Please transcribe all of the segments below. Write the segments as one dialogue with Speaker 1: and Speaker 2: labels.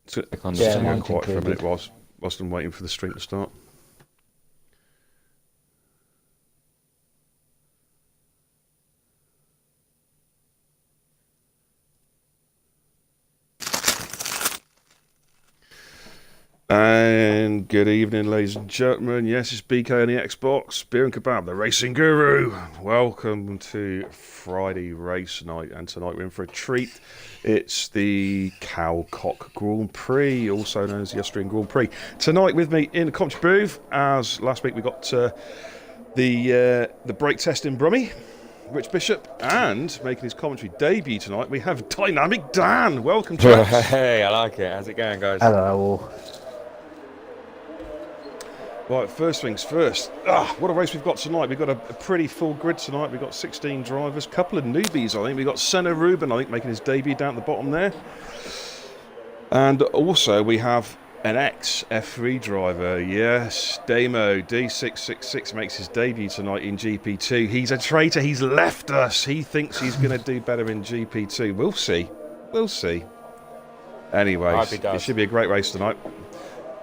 Speaker 1: So,
Speaker 2: On
Speaker 1: just
Speaker 2: the
Speaker 1: hang
Speaker 2: stream.
Speaker 1: quiet for a minute whilst I'm waiting for the stream to start. And good evening, ladies and gentlemen. Yes, it's BK on the Xbox, Beer and Kebab, the racing guru. Welcome to Friday race night, and tonight we're in for a treat. It's the Cowcock Grand Prix, also known as the Austrian Grand Prix. Tonight with me in the commentary booth, as last week we got the brake test in Brummie, Rich Bishop, and making his commentary debut tonight, we have Dynamic Dan. Welcome, chaps.
Speaker 2: Hey, I like it. How's it going, guys?
Speaker 3: Hello.
Speaker 1: Right, first things first. What a race we've got tonight. We've got a pretty full grid tonight. We've got 16 drivers, a couple of newbies, I think. We've got Senna Ruben, I think, making his debut down at the bottom there. And also we have an ex-F3 driver. Yes, Damo, D666, makes his debut tonight in GP2. He's a traitor. He's left us. He thinks he's going to do better in GP2. We'll see. We'll see. Anyways, it should be a great race tonight.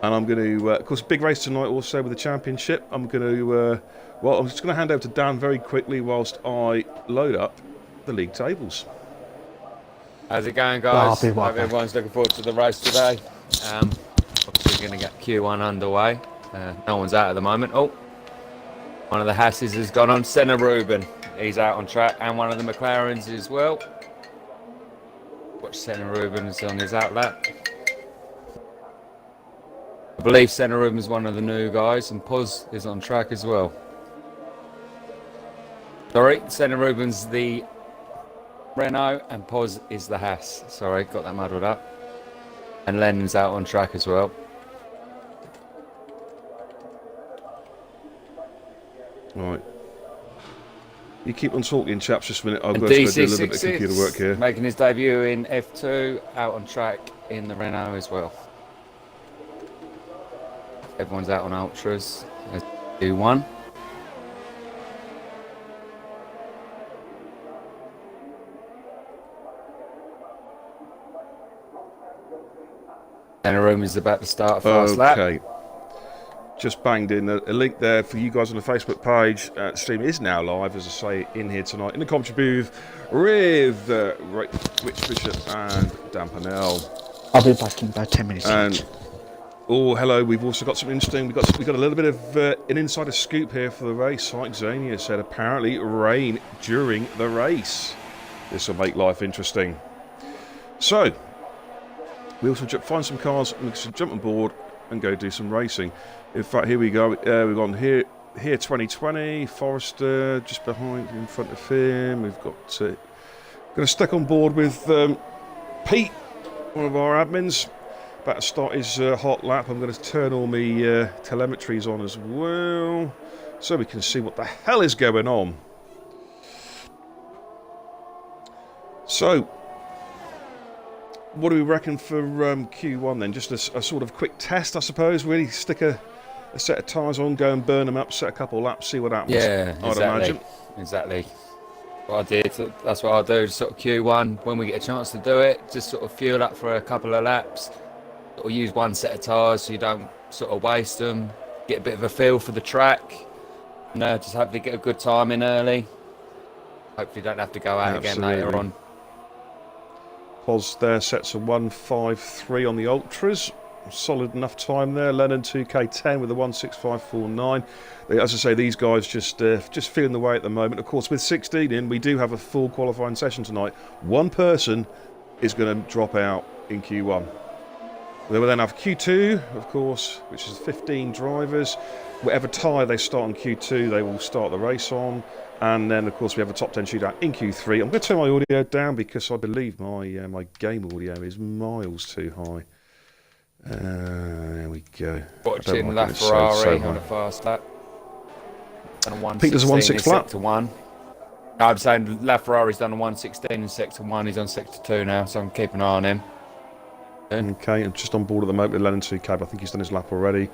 Speaker 1: And I'm going to, of course, big race tonight also with the championship. I'm going to, I'm just going to hand over to Dan very quickly whilst I load up the league tables.
Speaker 2: How's it going, guys?
Speaker 3: Hope
Speaker 2: everyone's looking forward to the race today. Obviously, we're going to get Q1 underway. No one's out at the moment. Oh, one of the Hasses has gone on. Senna Ruben, he's out on track, and one of the McLarens as well. Watch Senna Ruben's on his out lap. I believe Senna Ruben's one of the new guys, and Poz is on track as well. Sorry, Senna Ruben's the Renault, and Poz is the Haas. Sorry, got that muddled up. And Lennon's out on track as well.
Speaker 1: Right. You keep on talking, chaps, just a minute. I've got to do a little bit of computer work here.
Speaker 2: Making his debut in F2, out on track in the Renault as well. Everyone's out on ultras. Q1. And a room is about to start a fast lap.
Speaker 1: Okay. Just banged in a link there for you guys on the Facebook page. The stream is now live, as I say, in here tonight in the commentary booth with Rich Bishop and Dan Purnell.
Speaker 3: I'll be back in about 10 minutes.
Speaker 1: And oh, hello. We've also got something interesting. We've got a little bit of an insider scoop here for the race. Like Xania said, apparently rain during the race. This will make life interesting. So we also find some cars and we can jump on board and go do some racing. In fact, here we go. We've gone here 2020, Forrester just behind, in front of him. We've got going to stick on board with Pete, one of our admins. About to start his hot lap. I'm going to turn all my telemetries on as well, so we can see what the hell is going on. So, what do we reckon for Q1 then? Just a sort of quick test, I suppose. Really stick a set of tyres on, go and burn them up, set a couple of laps, see what happens.
Speaker 2: Yeah,
Speaker 1: I'd imagine.
Speaker 2: Exactly. What I did, that's what I'll do, sort of Q1, when we get a chance to do it, just sort of fuel up for a couple of laps, or use one set of tyres so you don't sort of waste them, get a bit of a feel for the track, and just hopefully get a good time in early. Hopefully don't have to go out again later on.
Speaker 1: Pos there sets a 1:53 on the ultras. Solid enough time there. Lennon 2K10 with a 1:65.49. As I say, these guys just feeling the way at the moment. Of course, with 16 in, we do have a full qualifying session tonight. One person is going to drop out in Q1. We will then have Q2, of course, which is 15 drivers. Whatever tyre they start on Q2, they will start the race on. And then, of course, we have a top 10 shootout in Q3. I'm going to turn my audio down because I believe my game audio is miles too high. There we go.
Speaker 2: Watching LaFerrari on a fast lap.
Speaker 1: Pete does a 1.6 lap.
Speaker 2: Sector 1. No, I'm saying LaFerrari's done a 1.16 in Sector 1. He's on Sector 2 now, so I'm keeping an eye on him.
Speaker 1: Okay, I'm just on board at the moment with Lennon 2K. I think he's done his lap already.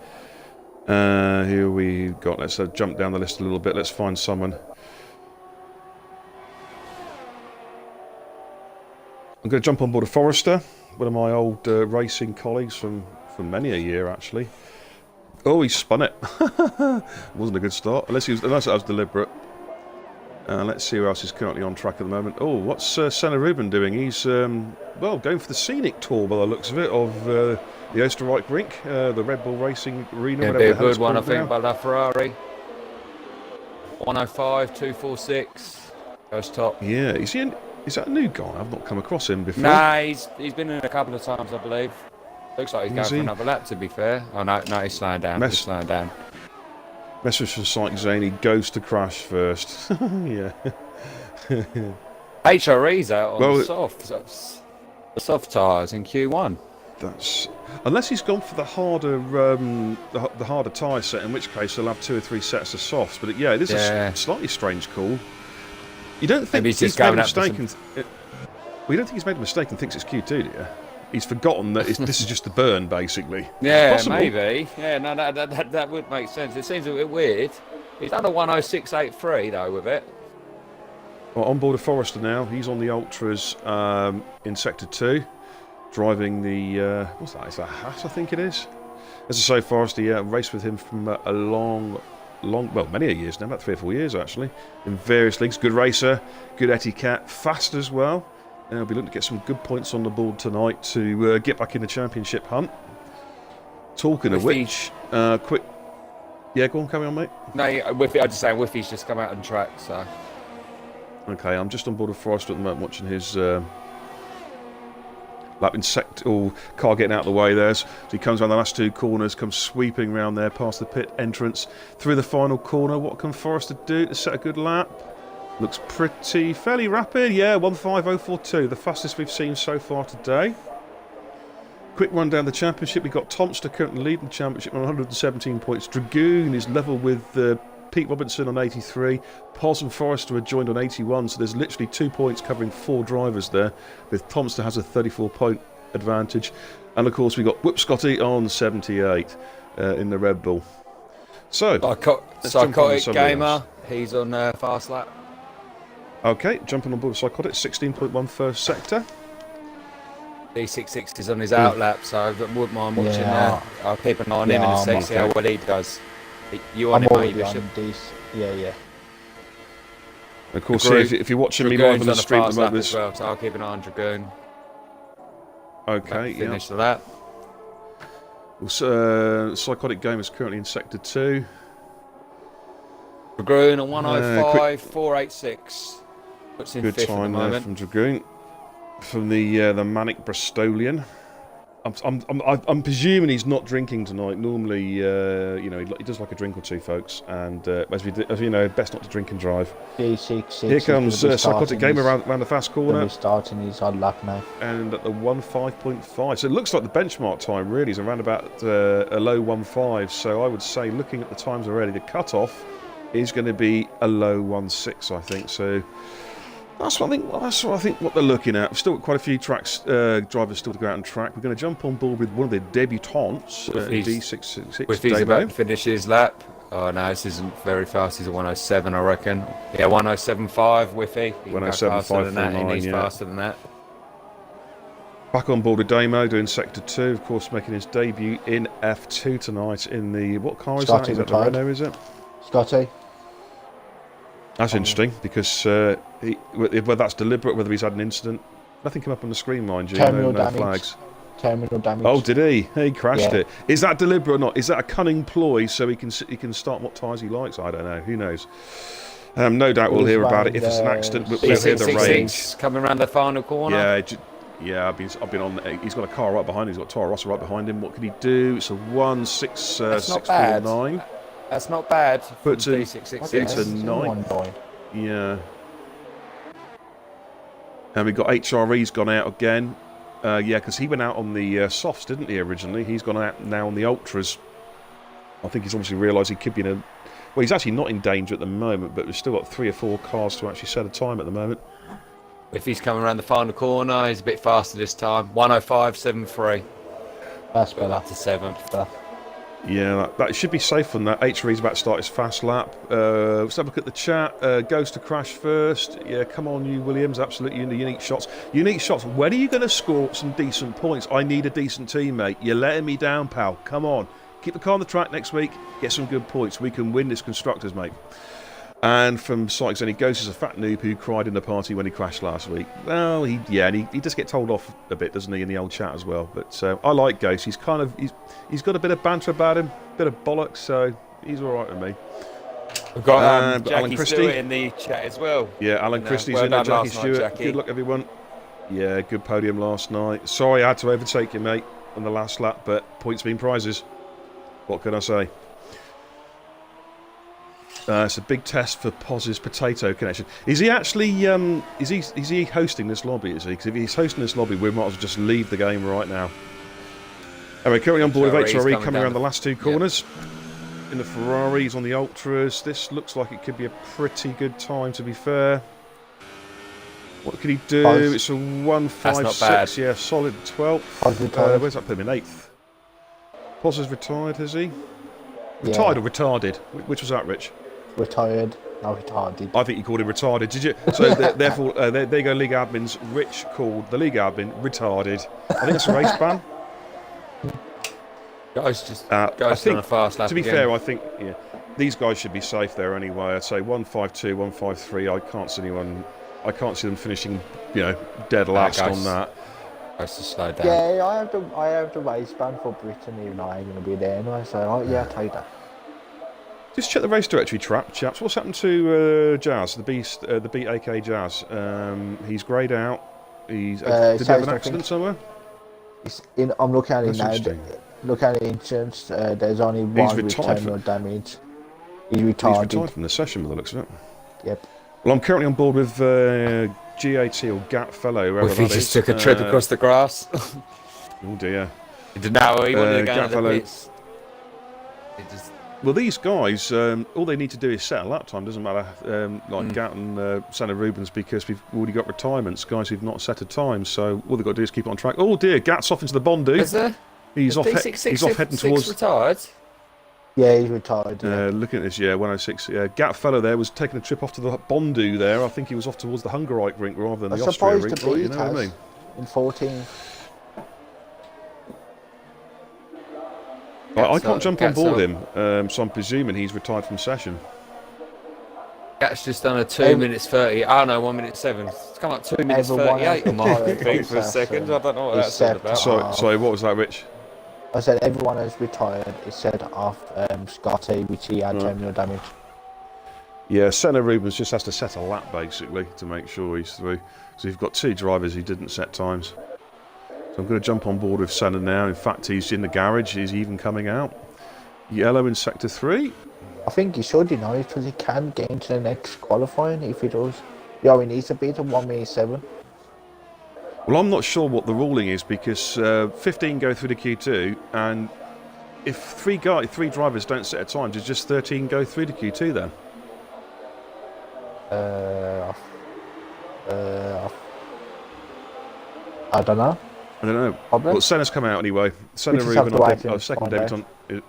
Speaker 1: Here we got, let's jump down the list a little bit. Let's find someone. I'm going to jump on board a Forrester. one of my old racing colleagues from many a year, actually. Oh, he spun it. Wasn't a good start, unless that was deliberate. Let's see who else is currently on track at the moment. Oh, what's Senna Ruben doing? He's, well, going for the scenic tour by the looks of it, of the Österreich rink, the Red Bull Racing Arena.
Speaker 2: It'll be a good one, I think, by La Ferrari. 105, 246, goes top.
Speaker 1: Yeah, is that a new guy? I've not come across him before.
Speaker 2: Nah, he's been in a couple of times, I believe. Looks like he's going for another lap, to be fair. Oh, no, he's slowing down. He's slowing down.
Speaker 1: Message from Cycling Zany, goes to crash first. Yeah.
Speaker 2: HRE's out on the soft tyres in Q1.
Speaker 1: That's unless he's gone for the harder the harder tyre set, in which case he'll have 2 or 3 sets of softs. But yeah, it is a slightly strange call. You don't think he's made a mistake? You don't think he's made a mistake and thinks it's Q2, do you? He's forgotten that this is just the burn, basically.
Speaker 2: Yeah,
Speaker 1: possible.
Speaker 2: Maybe. Yeah, no, that would make sense. It seems a bit weird. He's done a 106.83 though with it.
Speaker 1: Well, on board of Forrester now. He's on the Ultras in Sector 2, driving the what's that? Is that Haas? I think it is. As I say, Forrester, raced with him from a long, well, many years now, about 3 or 4 years actually, in various leagues. Good racer, good etiquette, fast as well. And I'll be looking to get some good points on the board tonight to get back in the championship hunt. Talking of which, quick... Yeah, go on, carry on, mate.
Speaker 2: No, I'm just saying, Whiffy's just come out on track, so...
Speaker 1: Okay, I'm just on board with Forrester at the moment, watching his lap insect or car getting out of the way there. So he comes around the last 2 corners, comes sweeping round there past the pit entrance through the final corner. What can Forrester do to set a good lap? Looks fairly rapid, yeah, 15042, the fastest we've seen so far today. Quick run down the championship. We've got Tomster currently leading the championship on 117 points. Dragoon is level with Pete Robinson on 83. Pos and Forrester are joined on 81, so there's literally 2 points covering 4 drivers there, with Tomster has a 34-point advantage. And of course we've got Whoop Scotty on 78 in the Red Bull. So,
Speaker 2: Psychotic Gamer, he's on fast lap.
Speaker 1: Okay, jumping on board with Psychotic, 16.1 first sector.
Speaker 2: D66 is on his outlap, so I wouldn't mind watching that. I'll keep an eye on him and see how well he does. You on him, mate, Bishop?
Speaker 3: Yeah.
Speaker 1: Of course, if you're watching me live on the stream at the moment,
Speaker 2: as well, so I'll keep an eye on Dragoon.
Speaker 1: Okay,
Speaker 2: finish the lap.
Speaker 1: Psychotic Game is currently in Sector 2.
Speaker 2: Dragoon on 105, 486. Puts in
Speaker 1: good
Speaker 2: fifth
Speaker 1: time
Speaker 2: at the
Speaker 1: there
Speaker 2: moment.
Speaker 1: from Dragoon. From the Manic Bristolian. I'm presuming he's not drinking tonight. Normally, he does like a drink or two, folks. And as you know, best not to drink and drive.
Speaker 3: D66.
Speaker 1: Here comes Psychotic Gamer around the fast corner.
Speaker 3: He's starting his odd lap now.
Speaker 1: And at the 1:05.5. So it looks like the benchmark time really is around about a low 1:05. So I would say, looking at the times already, the cut-off is going to be a low 1:06, I think. So that's what I think what they're looking at. We've still got quite a few drivers still to go out on track. We're going to jump on board with one of the debutantes, D666.
Speaker 2: If he's about to finish his lap. Oh no, this isn't very fast. He's a 107, I reckon. Yeah, 107.5 Whiffy.
Speaker 1: 107.5.
Speaker 2: He's faster than that.
Speaker 1: Back on board with Damo, doing Sector 2, of course, making his debut in F2 tonight in the... What car is that? Is that the Renault, is it?
Speaker 3: Scotty.
Speaker 1: That's interesting, because whether that's deliberate, whether he's had an incident. Nothing came up on the screen, mind you.
Speaker 3: Terminal
Speaker 1: no
Speaker 3: damage.
Speaker 1: Flags.
Speaker 3: Terminal damage.
Speaker 1: Oh, did he? He crashed it. Is that deliberate or not? Is that a cunning ploy so he can start what tyres he likes? I don't know. Who knows? No doubt we'll hear about it. If it's an accident, we'll hear the range.
Speaker 2: Coming around the final corner.
Speaker 1: Yeah, I've been on. He's got a car right behind him. He's got Toro Rosso right behind him. What can he do? It's a 1.649.
Speaker 2: That's not bad.
Speaker 1: Puts it into 9. Yeah. And we've got HRE's gone out again. Because he went out on the softs, didn't he, originally? He's gone out now on the ultras. I think he's obviously realised he could be in a... Well, he's actually not in danger at the moment, but we've still got 3 or 4 cars to actually set a time at the moment.
Speaker 2: If he's coming around the final corner, he's a bit faster this time. 105.73.
Speaker 3: That's better.
Speaker 2: Up to 7th.
Speaker 1: Yeah, that should be safe on that. HRE's about to start his fast lap. Let's have a look at the chat. Goes to crash first. Yeah, come on, you Williams. Absolutely in the unique shots. Unique shots. When are you going to score some decent points? I need a decent teammate. You're letting me down, pal. Come on. Keep the car on the track next week. Get some good points. We can win this Constructors, mate. And from Sykes, and he goes as a fat noob who cried in the party when he crashed last week. Well, he does get told off a bit, doesn't he, in the old chat as well. But I like Ghost. He's he's got a bit of banter about him, a bit of bollocks, so he's all right with me.
Speaker 2: We've got
Speaker 1: Alan
Speaker 2: Jackie
Speaker 1: Christie
Speaker 2: Stewart in the chat as well.
Speaker 1: Yeah, Alan Christie's
Speaker 2: well
Speaker 1: in there,
Speaker 2: done
Speaker 1: Jackie
Speaker 2: last night,
Speaker 1: Stewart.
Speaker 2: Jackie.
Speaker 1: Good luck, everyone. Yeah, good podium last night. Sorry I had to overtake you, mate, on the last lap, but points mean prizes. What can I say? It's a big test for Poz's potato connection. Is he actually? Is he hosting this lobby? Is he? Because if he's hosting this lobby, we might as well just leave the game right now. Anyway, currently on board with HRE coming around the last two corners. In the Ferraris, on the Ultras. This looks like it could be a pretty good time, to be fair. What can he do?
Speaker 3: Poz.
Speaker 1: It's a 156.
Speaker 2: That's not bad.
Speaker 1: Yeah, solid 12th. Where's that put him in 8th? Poz has retired, has he? Retired or retarded? Which was that, Rich?
Speaker 3: Retired, now retarded.
Speaker 1: I think you called him retarded, did you? So therefore, there you go, league admins. Rich called the league admin retarded. I think that's a race ban.
Speaker 2: Guys, just
Speaker 1: I
Speaker 2: guys
Speaker 1: think,
Speaker 2: on a fast lap.
Speaker 1: to be
Speaker 2: again.
Speaker 1: fair, I think these guys should be safe there anyway. I'd say 152, 153. I can't see them finishing, dead last on that.
Speaker 2: Guys, to slow down.
Speaker 3: Yeah, I have the race ban for Britain, even though I ain't going to be there anyway, so I'll take that.
Speaker 1: Just check the race directory, chaps. What's happened to Jazz, the Beast, the Beat AK Jazz? He's greyed out. Did he have an accident somewhere?
Speaker 3: I'm looking at it
Speaker 1: That's
Speaker 3: now.
Speaker 1: interesting.
Speaker 3: Look at the insurance. There's only one return or damage. He's retarded.
Speaker 1: He's retired from the session, by the looks of it.
Speaker 3: Yep.
Speaker 1: Well, I'm currently on board with GAT or Gat Fellow, wherever
Speaker 2: Well, if he
Speaker 1: that
Speaker 2: just
Speaker 1: is.
Speaker 2: took a trip across the grass.
Speaker 1: Oh dear.
Speaker 2: He didn't know he wanted to go
Speaker 1: Gat
Speaker 2: to the
Speaker 1: Fellow.
Speaker 2: pits. He just
Speaker 1: Well, these guys, all they need to do is set a lap time. Doesn't matter, like Gat and Senna Rubens, because we've already got retirements, guys who've not set a time. So all they've got to do is keep it on track. Oh dear, Gat's off into the Bondu.
Speaker 2: is there?
Speaker 1: He's off.
Speaker 2: D6,
Speaker 1: He's off heading towards.
Speaker 2: retired.
Speaker 3: Yeah, he's retired.
Speaker 1: Looking at this, 106. Gat Fellow there was taking a trip off to the Bondu there. I think he was off towards the Hungerite rink rather than the Austria rink.
Speaker 3: Supposed to be,
Speaker 1: You know what I mean?
Speaker 3: in 14.
Speaker 1: I can't jump on board him, so I'm presuming he's retired from session.
Speaker 2: Gat's just done a 2 minutes 30. Oh no, 1 minute 7. It's come up 2 minutes
Speaker 3: Everyone
Speaker 2: 38 on my
Speaker 3: has
Speaker 2: thing for a second. I don't know what that's all about.
Speaker 1: Sorry, what was that, Rich?
Speaker 3: I said everyone has retired except off Scotty, which he had terminal damage.
Speaker 1: Yeah, Senna Rubens just has to set a lap basically to make sure he's through. So you've got two drivers who didn't set times. So I'm going to jump on board with Senna now. In fact, he's in the garage. He's even coming out. Yellow in sector 3.
Speaker 3: I think he should, because he can get into the next qualifying if he does. Yeah, he needs to beat a 1 minute 7.
Speaker 1: Well, I'm not sure what the ruling is because 15 go through the Q2, and if three drivers don't set a time, does just 13 go through the Q2 then?
Speaker 3: I don't know.
Speaker 1: I don't know.
Speaker 3: Probably.
Speaker 1: Well, Senna's come out anyway. Senna
Speaker 3: We just have
Speaker 1: Rubin,
Speaker 3: to
Speaker 1: I
Speaker 3: wait
Speaker 1: think,
Speaker 3: and
Speaker 1: second
Speaker 3: find out.
Speaker 1: debutant.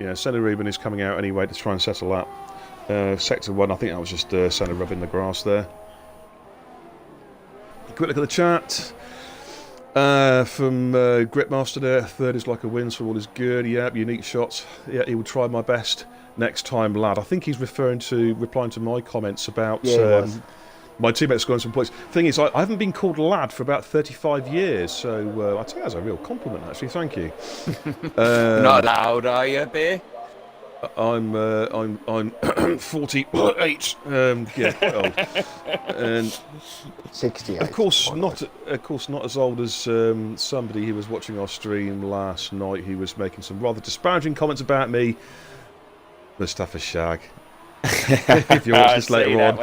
Speaker 1: Yeah, Senna Rubin is coming out anyway to try and settle that. Sector 1, I think that was just Senna rubbing the grass there. Quick look at the chat. From Gripmaster there, third is like a win, so all is good. Yeah, unique shots. Yeah, he will try my best next time, lad. I think he's replying to my comments about my teammates scoring some points. Thing is, I haven't been called lad for about 35 years, so I'd say that's a real compliment, actually. Thank you.
Speaker 2: Not allowed, are you, Beer?
Speaker 1: I'm 48. Yeah, quite old. And
Speaker 3: 68.
Speaker 1: of course not as old as somebody who was watching our stream last night. He was making some rather disparaging comments about me. Mustafa Shag. If you watch this later on,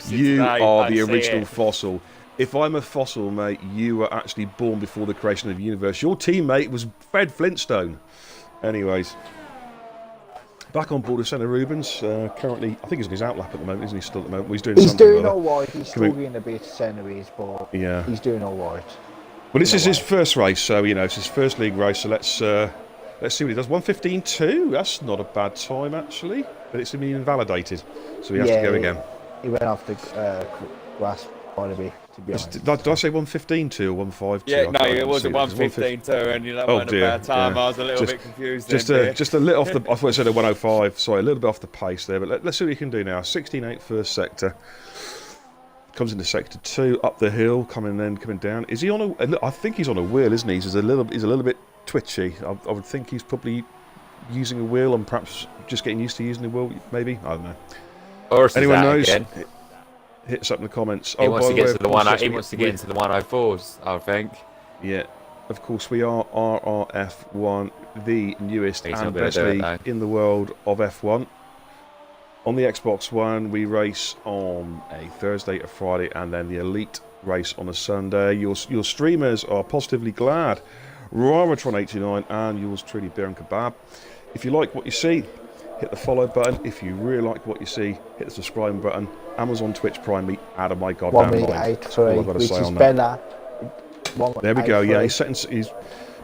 Speaker 1: you are the original fossil. If I'm a fossil, mate, you were actually born before the creation of the universe. Your teammate was Fred Flintstone. Anyways. Back on board with Senna Rubens. Currently, I think he's on his outlap at the moment, isn't he? Still at the moment. He's doing
Speaker 3: all right. He's struggling a bit, Senna, but he's doing all right.
Speaker 1: Well, this is his first race, so it's his first league race. So let's Let's see what he does. 1:15.2. That's not a bad time actually, but it's been invalidated, so he has to go again.
Speaker 3: He went off the grass quite a bit, to be honest.
Speaker 1: Did I say 1:15.2 or 1:52?
Speaker 2: Yeah, no, it was a 1:15.2, and that wasn't a bad time. I was a little bit confused.
Speaker 1: Just a little off the. I thought I said a 1:05. Sorry, a little bit off the pace there. But let's see what he can do now. 16.8 first sector. Comes into sector 2, up the hill, coming down. Is he on a? I think he's on a wheel, isn't he? He's a little bit twitchy. I would think he's probably using a wheel and perhaps just getting used to using a wheel. Maybe, I don't know.
Speaker 2: Or
Speaker 1: anyone knows?
Speaker 2: Again?
Speaker 1: Hit us up in the comments.
Speaker 2: He wants to get into the 104s, I think.
Speaker 1: Yeah, of course we are RRF1, the newest and best league in the world of F1. On the Xbox One, we race on a Thursday, a Friday, and then the Elite race on a Sunday. Your streamers are positively glad. Ramatron89 and yours truly, Beer and Kebab. If you like what you see, hit the follow button. If you really like what you see, hit the subscribe button. Amazon, Twitch, Prime me out of my goddamn mind.
Speaker 3: Which is better.
Speaker 1: There we go. Yeah, he's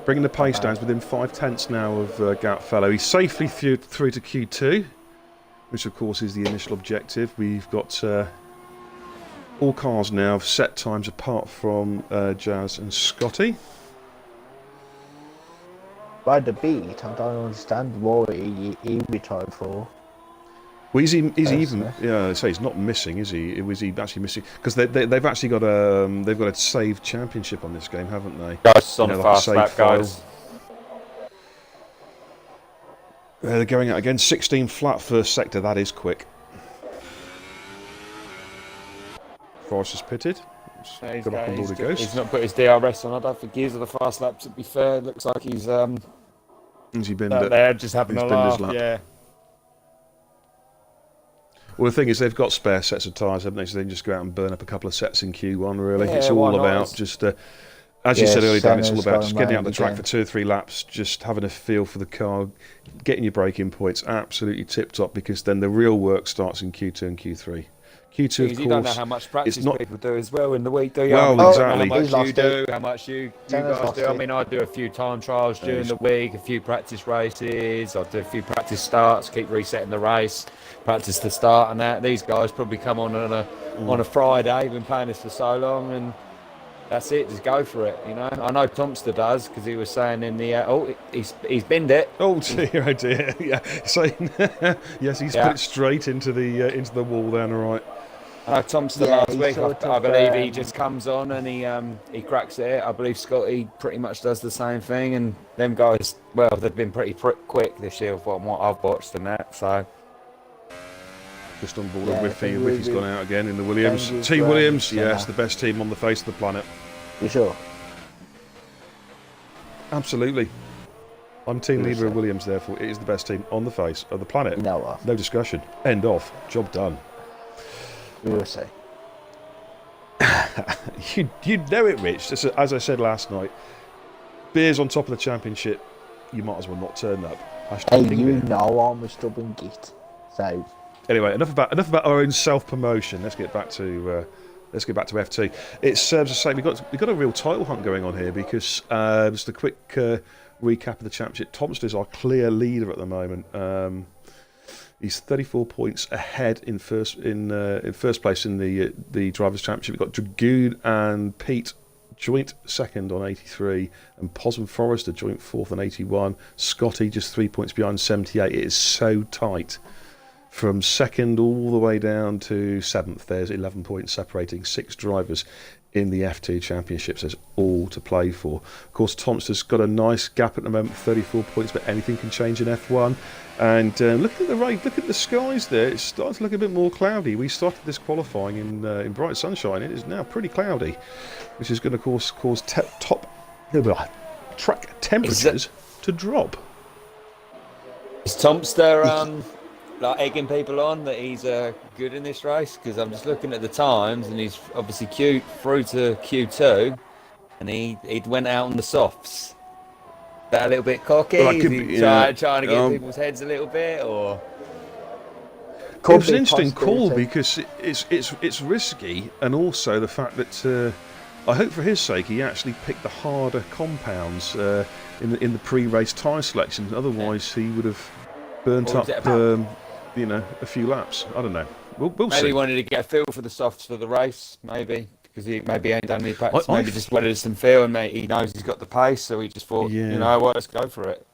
Speaker 1: bringing the pace down. He's within 5/10 now of Gout Fellow. He's safely through to Q2, which of course is the initial objective. We've got all cars now have set times apart from Jazz and Scotty.
Speaker 3: By the beat, I don't understand what he retired for.
Speaker 1: Well, is he even? Yeah, say he's not missing, is he? Was he actually missing? Because they've actually got a saved championship on this game, haven't they?
Speaker 2: Just on the fast lap, guys.
Speaker 1: They're going out again. 16 flat first sector. That is quick. Forrest is pitted.
Speaker 2: He's not put his DRS on. I don't think he's at the fast lap. To be fair, it looks like he's
Speaker 1: Has he been
Speaker 2: there just having a laugh. Yeah.
Speaker 1: Well, the thing is, they've got spare sets of tyres, haven't they? So they can just go out and burn up a couple of sets in Q1, really.
Speaker 2: Yeah,
Speaker 1: it's all about just, as you said earlier, Dan, it's all about just getting out the track for 2 or 3 laps, just having a feel for the car, getting your braking points absolutely tip-top, because then the real work starts in Q2 and Q3. Q2, of course,
Speaker 2: you don't know how much practice people do as well in the week, do you?
Speaker 1: Well, exactly.
Speaker 2: How much you do, how much you guys do. I mean, I do a few time trials during the week, a few practice races, I do a few practice starts, keep resetting the race, practice the start and that. These guys probably come on a Friday, been playing this for so long, and that's it, just go for it, you know. I know Tomster does, because he was saying in the he's binned it.
Speaker 1: Oh dear, oh dear. Yeah, saying yes, he's put it straight into the wall then, all right.
Speaker 2: Tomster last week, I believe he just comes on and he cracks it. I believe Scotty pretty much does the same thing, and them guys, well, they've been pretty quick this year from what I've watched and that. So
Speaker 1: just on board with Whiffy's gone out again in the Williams. Team Williams, yes, the best team on the face of the planet.
Speaker 3: You sure?
Speaker 1: Absolutely. I'm team leader of Williams, therefore it is the best team on the face of the planet. No discussion. End of. Job done.
Speaker 3: We will say.
Speaker 1: you know it, Rich. As I said last night, Beer's on top of the championship. You might as well not turn up.
Speaker 3: Hey, you know I'm a stubborn git. So
Speaker 1: anyway, enough about our own self-promotion. Let's get back to F2. It serves as say we've got a real title hunt going on here, because just a quick recap of the championship. Tomster's our clear leader at the moment. He's 34 points ahead in first place in the Drivers' Championship. We've got Dragoon and Pete joint second on 83, and Possum Forrester joint fourth on 81. Scotty just 3 points behind 78. It is so tight. From second all the way down to 7th, there's 11 points separating 6 drivers in the F2 Championships. There's all to play for. Of course, Tomster's got a nice gap at the moment, 34 points, but anything can change in F1. And look at the rain, look at the skies there. It's starting to look a bit more cloudy. We started this qualifying in bright sunshine. It is now pretty cloudy, which is going to cause track temperatures to drop.
Speaker 2: Is Tomster like egging people on that he's good in this race? Because I'm just looking at the times, and he's obviously through to Q2, and he went out on the softs. That a little bit cocky? Well, trying to get people's heads a little bit, or?
Speaker 1: It was an interesting call, because it's risky, and also the fact that I hope for his sake he actually picked the harder compounds. in the pre-race tyre selection. Otherwise, he would have burnt
Speaker 2: Or
Speaker 1: up,
Speaker 2: was it about-
Speaker 1: a few laps. I don't know. We'll
Speaker 2: Maybe
Speaker 1: see.
Speaker 2: he wanted to get a feel for the softs for the race, maybe. Because he maybe ain't done any practice.
Speaker 1: I-
Speaker 2: Maybe just wanted some feel, and mate, he knows he's got the pace, so he just thought,
Speaker 1: Yeah.
Speaker 2: you know what, let's go for it.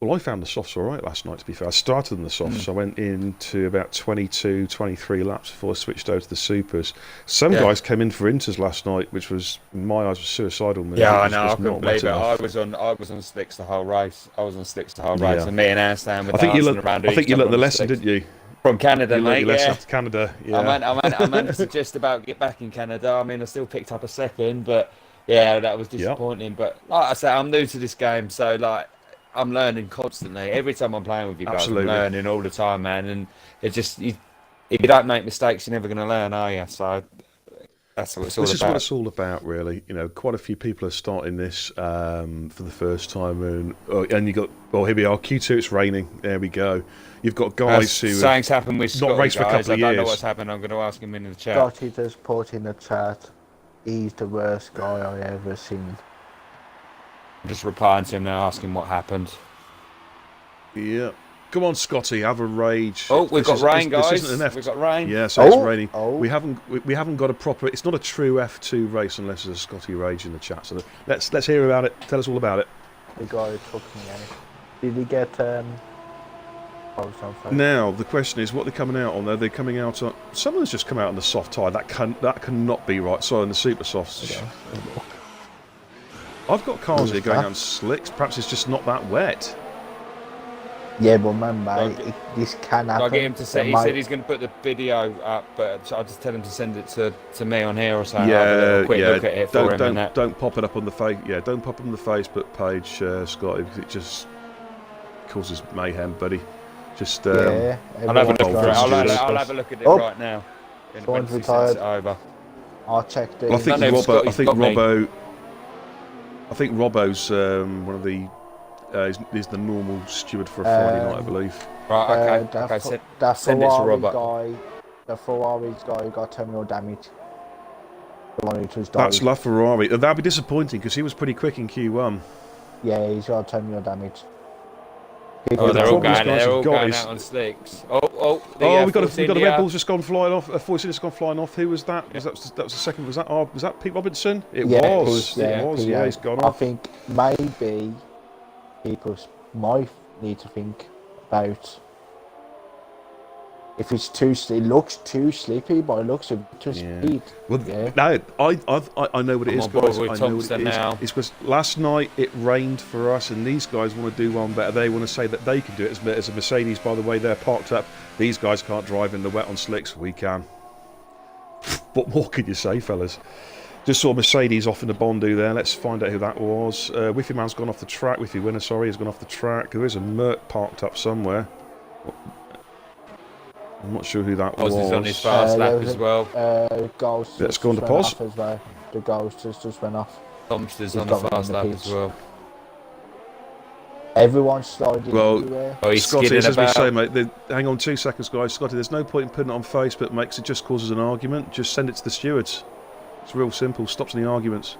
Speaker 1: Well, I found the softs all right last night, to be fair. I started in the softs. I went into about 22, 23 laps before I switched over to the supers. Some
Speaker 2: Yeah.
Speaker 1: guys came in for inters last night, which was, in my eyes, was suicidal. Man.
Speaker 2: Yeah,
Speaker 1: It
Speaker 2: I
Speaker 1: was
Speaker 2: know. I
Speaker 1: just
Speaker 2: couldn't
Speaker 1: not
Speaker 2: believe it.
Speaker 1: wet enough.
Speaker 2: I was on slicks the whole race.
Speaker 1: Yeah.
Speaker 2: And me and Anstan were
Speaker 1: I think you
Speaker 2: dancing
Speaker 1: learned,
Speaker 2: around.
Speaker 1: I think you learnt the lesson, didn't you?
Speaker 2: From Canada,
Speaker 1: You learnt
Speaker 2: mate.
Speaker 1: your lesson
Speaker 2: Yeah.
Speaker 1: after Canada. Yeah.
Speaker 2: I managed to just about get back in Canada. I mean, I still picked up a second, but yeah, that was disappointing. But like I say, I'm new to this game, so like I'm learning constantly. Every time I'm playing with you guys,
Speaker 1: Absolutely.
Speaker 2: I'm learning all the time, man. And it just, if you don't make mistakes, you're never going to learn, are you? So that's what it's all
Speaker 1: This is what
Speaker 2: about.
Speaker 1: it's all about, really. You know, quite a few people are starting this for the first time, and you got. Well, here we are. Q2. It's raining. There we go. You've got guys who
Speaker 2: Something's happened with
Speaker 1: not
Speaker 2: Scotty,
Speaker 1: raced for a
Speaker 2: guys.
Speaker 1: couple of
Speaker 2: I don't know
Speaker 1: years.
Speaker 2: what's happened. I'm going to ask him in the chat.
Speaker 3: Scotty just put in the chat, he's the worst guy I ever seen.
Speaker 2: I'm just replying to him now, asking what happened.
Speaker 1: Yeah. Come on, Scotty, have a rage.
Speaker 2: Oh, we've got rain,
Speaker 1: this
Speaker 2: guys.
Speaker 1: isn't an F.
Speaker 2: We've got rain.
Speaker 1: Yeah, so it's
Speaker 3: Oh,
Speaker 1: raining.
Speaker 3: oh.
Speaker 1: We haven't got a proper. It's not a true F2 race unless there's a Scotty rage in the chat. So let's hear about it. Tell us all about it.
Speaker 3: The guy who took me out. Did he get something?
Speaker 1: Now the question is, what they're coming out on? They're coming out on. Someone's just come out on the soft tyre. That cannot be right. Sorry, on the super softs.
Speaker 3: Yeah.
Speaker 1: I've got cars
Speaker 3: Who's
Speaker 1: here going
Speaker 3: that?
Speaker 1: on slicks. Perhaps it's just not that wet.
Speaker 3: Yeah, but remember,
Speaker 2: Okay.
Speaker 3: this can happen.
Speaker 2: I'll get him to say.
Speaker 3: There
Speaker 2: He
Speaker 3: might-
Speaker 2: said he's going to put the video up, but I'll just tell him to send it to me on here or something. I'll have a
Speaker 1: Yeah,
Speaker 2: little quick
Speaker 1: yeah.
Speaker 2: look at it for him and that.
Speaker 1: Don't pop it up on the don't pop it on the Facebook page, Scotty, because it just causes mayhem, buddy. Just
Speaker 3: Yeah,
Speaker 2: I'll have a
Speaker 3: everyone's
Speaker 2: look for it.
Speaker 3: got
Speaker 2: I'll
Speaker 3: it.
Speaker 2: have a look at it
Speaker 3: Oh.
Speaker 2: right now. When
Speaker 3: Someone's
Speaker 2: he sends it
Speaker 3: retired.
Speaker 2: over.
Speaker 3: I'll check the.
Speaker 1: Well, I think
Speaker 2: No, no, Scott, he's got me.
Speaker 1: Robbo's one of the is the normal steward for a Friday night, I believe.
Speaker 2: Right, okay.
Speaker 3: that
Speaker 2: Okay,
Speaker 3: that
Speaker 2: send it to
Speaker 3: Ferrari
Speaker 2: Robert.
Speaker 3: guy, the Ferrari's guy who got terminal damage. The one who just
Speaker 1: That's
Speaker 3: died.
Speaker 1: LaFerrari. That'd be disappointing because he was pretty quick in Q1.
Speaker 3: Yeah, he's got terminal damage.
Speaker 2: Oh, they're all
Speaker 1: problem these
Speaker 2: going.
Speaker 1: guys
Speaker 2: They're
Speaker 1: have
Speaker 2: all
Speaker 1: got
Speaker 2: going
Speaker 1: is-
Speaker 2: out on slicks. Oh,
Speaker 1: We got
Speaker 2: Force
Speaker 1: a Red
Speaker 2: India.
Speaker 1: Bull's just gone flying off. A Force India's gone flying off. Who was that? That was the second. Was that Pete Robinson? It
Speaker 3: Yeah,
Speaker 1: was.
Speaker 2: yeah,
Speaker 1: It was.
Speaker 3: yeah.
Speaker 1: Yeah, he's gone
Speaker 3: I
Speaker 1: off.
Speaker 3: think maybe people might need to think about if it's too. It looks too sleepy, but it looks a bit too
Speaker 1: Yeah.
Speaker 3: speed.
Speaker 1: Well,
Speaker 3: Yeah.
Speaker 1: no, I know what it
Speaker 2: I'm
Speaker 1: is,
Speaker 2: on board
Speaker 1: guys.
Speaker 2: with
Speaker 1: I know what
Speaker 2: Thompson
Speaker 1: it is.
Speaker 2: now.
Speaker 1: It's because last night it rained for us, and these guys want to do one better. They want to say that they can do it as a Mercedes. By the way, they're parked up. These guys can't drive in the wet on slicks. We can. What more can you say, fellas? Just saw Mercedes off in the Bondu there. Let's find out who that was. Whiffy Man's gone off the track. Whiffy Winner, sorry, has gone off the track. There is a Merc parked up somewhere. I'm not sure who that was.
Speaker 2: Oz is on his fast
Speaker 3: there
Speaker 2: lap
Speaker 3: was
Speaker 2: as
Speaker 3: a-
Speaker 2: well.
Speaker 3: Ghost.
Speaker 1: Let's go on to
Speaker 3: just went
Speaker 1: pause.
Speaker 3: off as well. The ghost just went off.
Speaker 2: Tomster's
Speaker 3: He's
Speaker 2: on the
Speaker 3: got one
Speaker 2: fast
Speaker 3: in the
Speaker 2: lap
Speaker 3: pits.
Speaker 2: as well.
Speaker 3: Everyone's sliding
Speaker 1: Well,
Speaker 3: everywhere.
Speaker 2: Oh, he's
Speaker 1: Scotty,
Speaker 2: skidding
Speaker 1: as we
Speaker 2: about.
Speaker 1: say, mate, hang on 2 seconds, guys. Scotty, there's no point in putting it on Facebook, mate, 'cause it just causes an argument. Just send it to the stewards. It's real simple. Stops any arguments.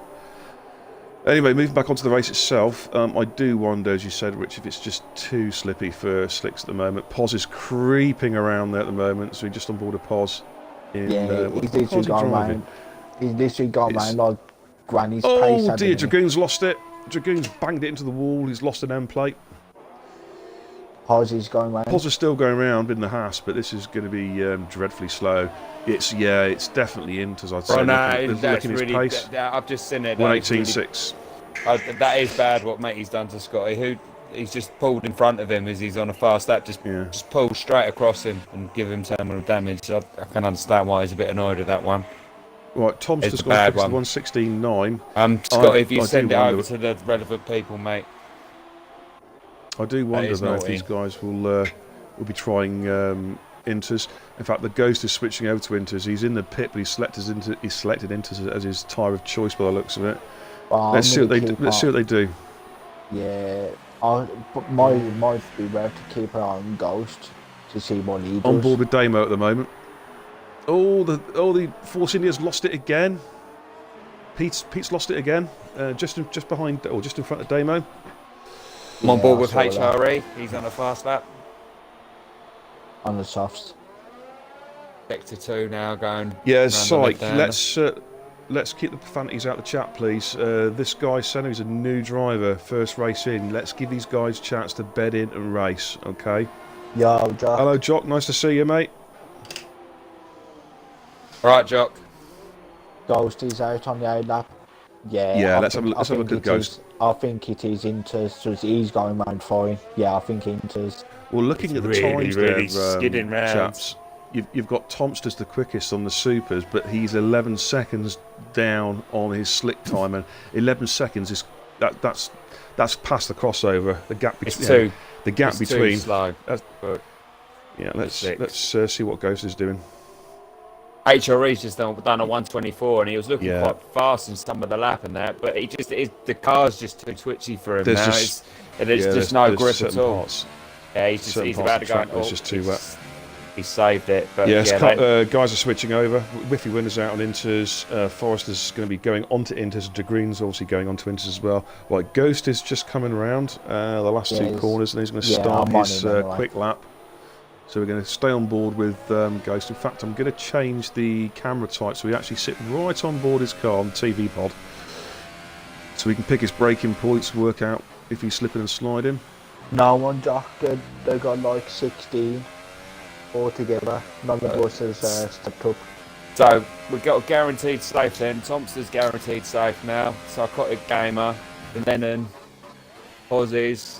Speaker 1: Anyway, moving back onto the race itself, I do wonder, as you said, Rich, if it's just too slippy for slicks at the moment. Pos is creeping around there at the moment, so we're just on board a Pos.
Speaker 3: Yeah,
Speaker 1: what
Speaker 3: he's
Speaker 1: car's
Speaker 3: literally
Speaker 1: he
Speaker 3: gone
Speaker 1: driving?
Speaker 3: round. He's literally gone
Speaker 1: It's-
Speaker 3: round like Granny's pace.
Speaker 1: Oh
Speaker 3: hasn't
Speaker 1: dear,
Speaker 3: he?
Speaker 1: Dragoon's lost it. Dragoon's banged it into the wall. He's lost an end plate.
Speaker 3: Posey's going round.
Speaker 1: Pos is still going round in the Haas, but this is going to be dreadfully slow. It's definitely into, as I'd say.
Speaker 2: Oh, no,
Speaker 1: looking
Speaker 2: that's
Speaker 1: at his
Speaker 2: really.
Speaker 1: pace.
Speaker 2: I've just seen it. That is really-
Speaker 1: 1:18.6.
Speaker 2: that is bad what Matey's done to Scotty. He's just pulled in front of him as he's on a fast lap. Just pulled straight across him and give him terminal damage. So I can understand why he's a bit annoyed at that one.
Speaker 1: Right, Tom's
Speaker 2: It's
Speaker 1: just
Speaker 2: a
Speaker 1: got to
Speaker 2: bad
Speaker 1: fix the
Speaker 2: one.
Speaker 1: 1:16.9.
Speaker 2: Scotty, if you
Speaker 1: I do
Speaker 2: send it
Speaker 1: wonder-
Speaker 2: over to the relevant people, mate.
Speaker 1: I do wonder
Speaker 2: is
Speaker 1: though if
Speaker 2: naughty.
Speaker 1: these guys will be trying Inters. In fact, the Ghost is switching over to Inters. He's in the pit, but he's selected Inters as his tyre of choice by the looks of it.
Speaker 3: Well,
Speaker 1: Let's see
Speaker 3: I'm
Speaker 1: what they
Speaker 3: gonna
Speaker 1: do.
Speaker 3: keep
Speaker 1: Let's see
Speaker 3: on-
Speaker 1: what they do.
Speaker 3: Yeah, but might be worth to keep an eye on Ghost to see what he does.
Speaker 1: On board with Damo at the moment. Oh, the Force India's lost it again. Pete's lost it again. Just behind, or just in front of Damo.
Speaker 2: I'm on board
Speaker 3: I
Speaker 2: with
Speaker 3: saw that.
Speaker 2: HRE. He's on a fast lap.
Speaker 3: On the softs.
Speaker 2: Sector 2 now going.
Speaker 1: Yeah,
Speaker 2: round the
Speaker 1: psych.
Speaker 2: left-hander.
Speaker 1: Let's keep the profanities out of the chat, please. This guy, Senna, he's a new driver, first race in. Let's give these guys a chance to bed in and race, okay?
Speaker 3: Yo, Jock.
Speaker 1: Hello, Jock. Nice to see you, mate.
Speaker 2: Right, Jock.
Speaker 3: Ghost is out on the out lap. Yeah,
Speaker 1: Yeah,
Speaker 3: I
Speaker 1: let's have a
Speaker 3: think-
Speaker 1: look. Let's have a
Speaker 3: think
Speaker 1: look at
Speaker 3: it is-
Speaker 1: Ghost.
Speaker 3: I think it is Inters, so he's going round fine. Yeah, I think Inters.
Speaker 1: Well, looking at the
Speaker 2: really,
Speaker 1: times
Speaker 2: really
Speaker 1: there,
Speaker 2: skidding round.
Speaker 1: chaps, you've got Tomster's the quickest on the supers, but he's 11 seconds down on his slick time, and 11 seconds is that's past the crossover. The gap
Speaker 2: It's
Speaker 1: between
Speaker 2: too.
Speaker 1: the gap
Speaker 2: It's
Speaker 1: between.
Speaker 2: too slow.
Speaker 1: That's-
Speaker 2: But
Speaker 1: Yeah, let's
Speaker 2: six.
Speaker 1: see what Ghost is doing.
Speaker 2: HRE's just done a 124, and he was looking
Speaker 1: Yeah.
Speaker 2: quite fast in some of the lap and that, but the car's just too twitchy for him
Speaker 1: There's
Speaker 2: now.
Speaker 1: just-
Speaker 2: There's
Speaker 1: Yeah,
Speaker 2: just no
Speaker 1: there's
Speaker 2: grip
Speaker 1: certain
Speaker 2: at all.
Speaker 1: parts.
Speaker 2: Yeah,
Speaker 1: certain
Speaker 2: he's
Speaker 1: parts
Speaker 2: about
Speaker 1: of
Speaker 2: to
Speaker 1: the
Speaker 2: go.
Speaker 1: track that's just too wet.
Speaker 2: He saved it, but
Speaker 1: Yes,
Speaker 2: yeah,
Speaker 1: guys are switching over. Whiffy Winners out on Inters. Forrester's going to be going onto Inters, and De Green's obviously going onto Inters as well. Right, Ghost is just coming around the last two corners, and he's going to start
Speaker 3: I'm on
Speaker 1: his
Speaker 3: him anyway.
Speaker 1: quick lap. So we're going to stay on board with Ghost. In fact, I'm going to change the camera type so we actually sit right on board his car on the TV pod. So we can pick his braking points, work out if he's slipping and sliding.
Speaker 3: No one, Jock. They got like 16 altogether. None of us has stepped up.
Speaker 2: so we've got a guaranteed safe then. Thompson's guaranteed safe now. Psychotic Gamer, the Lennon, Aussies.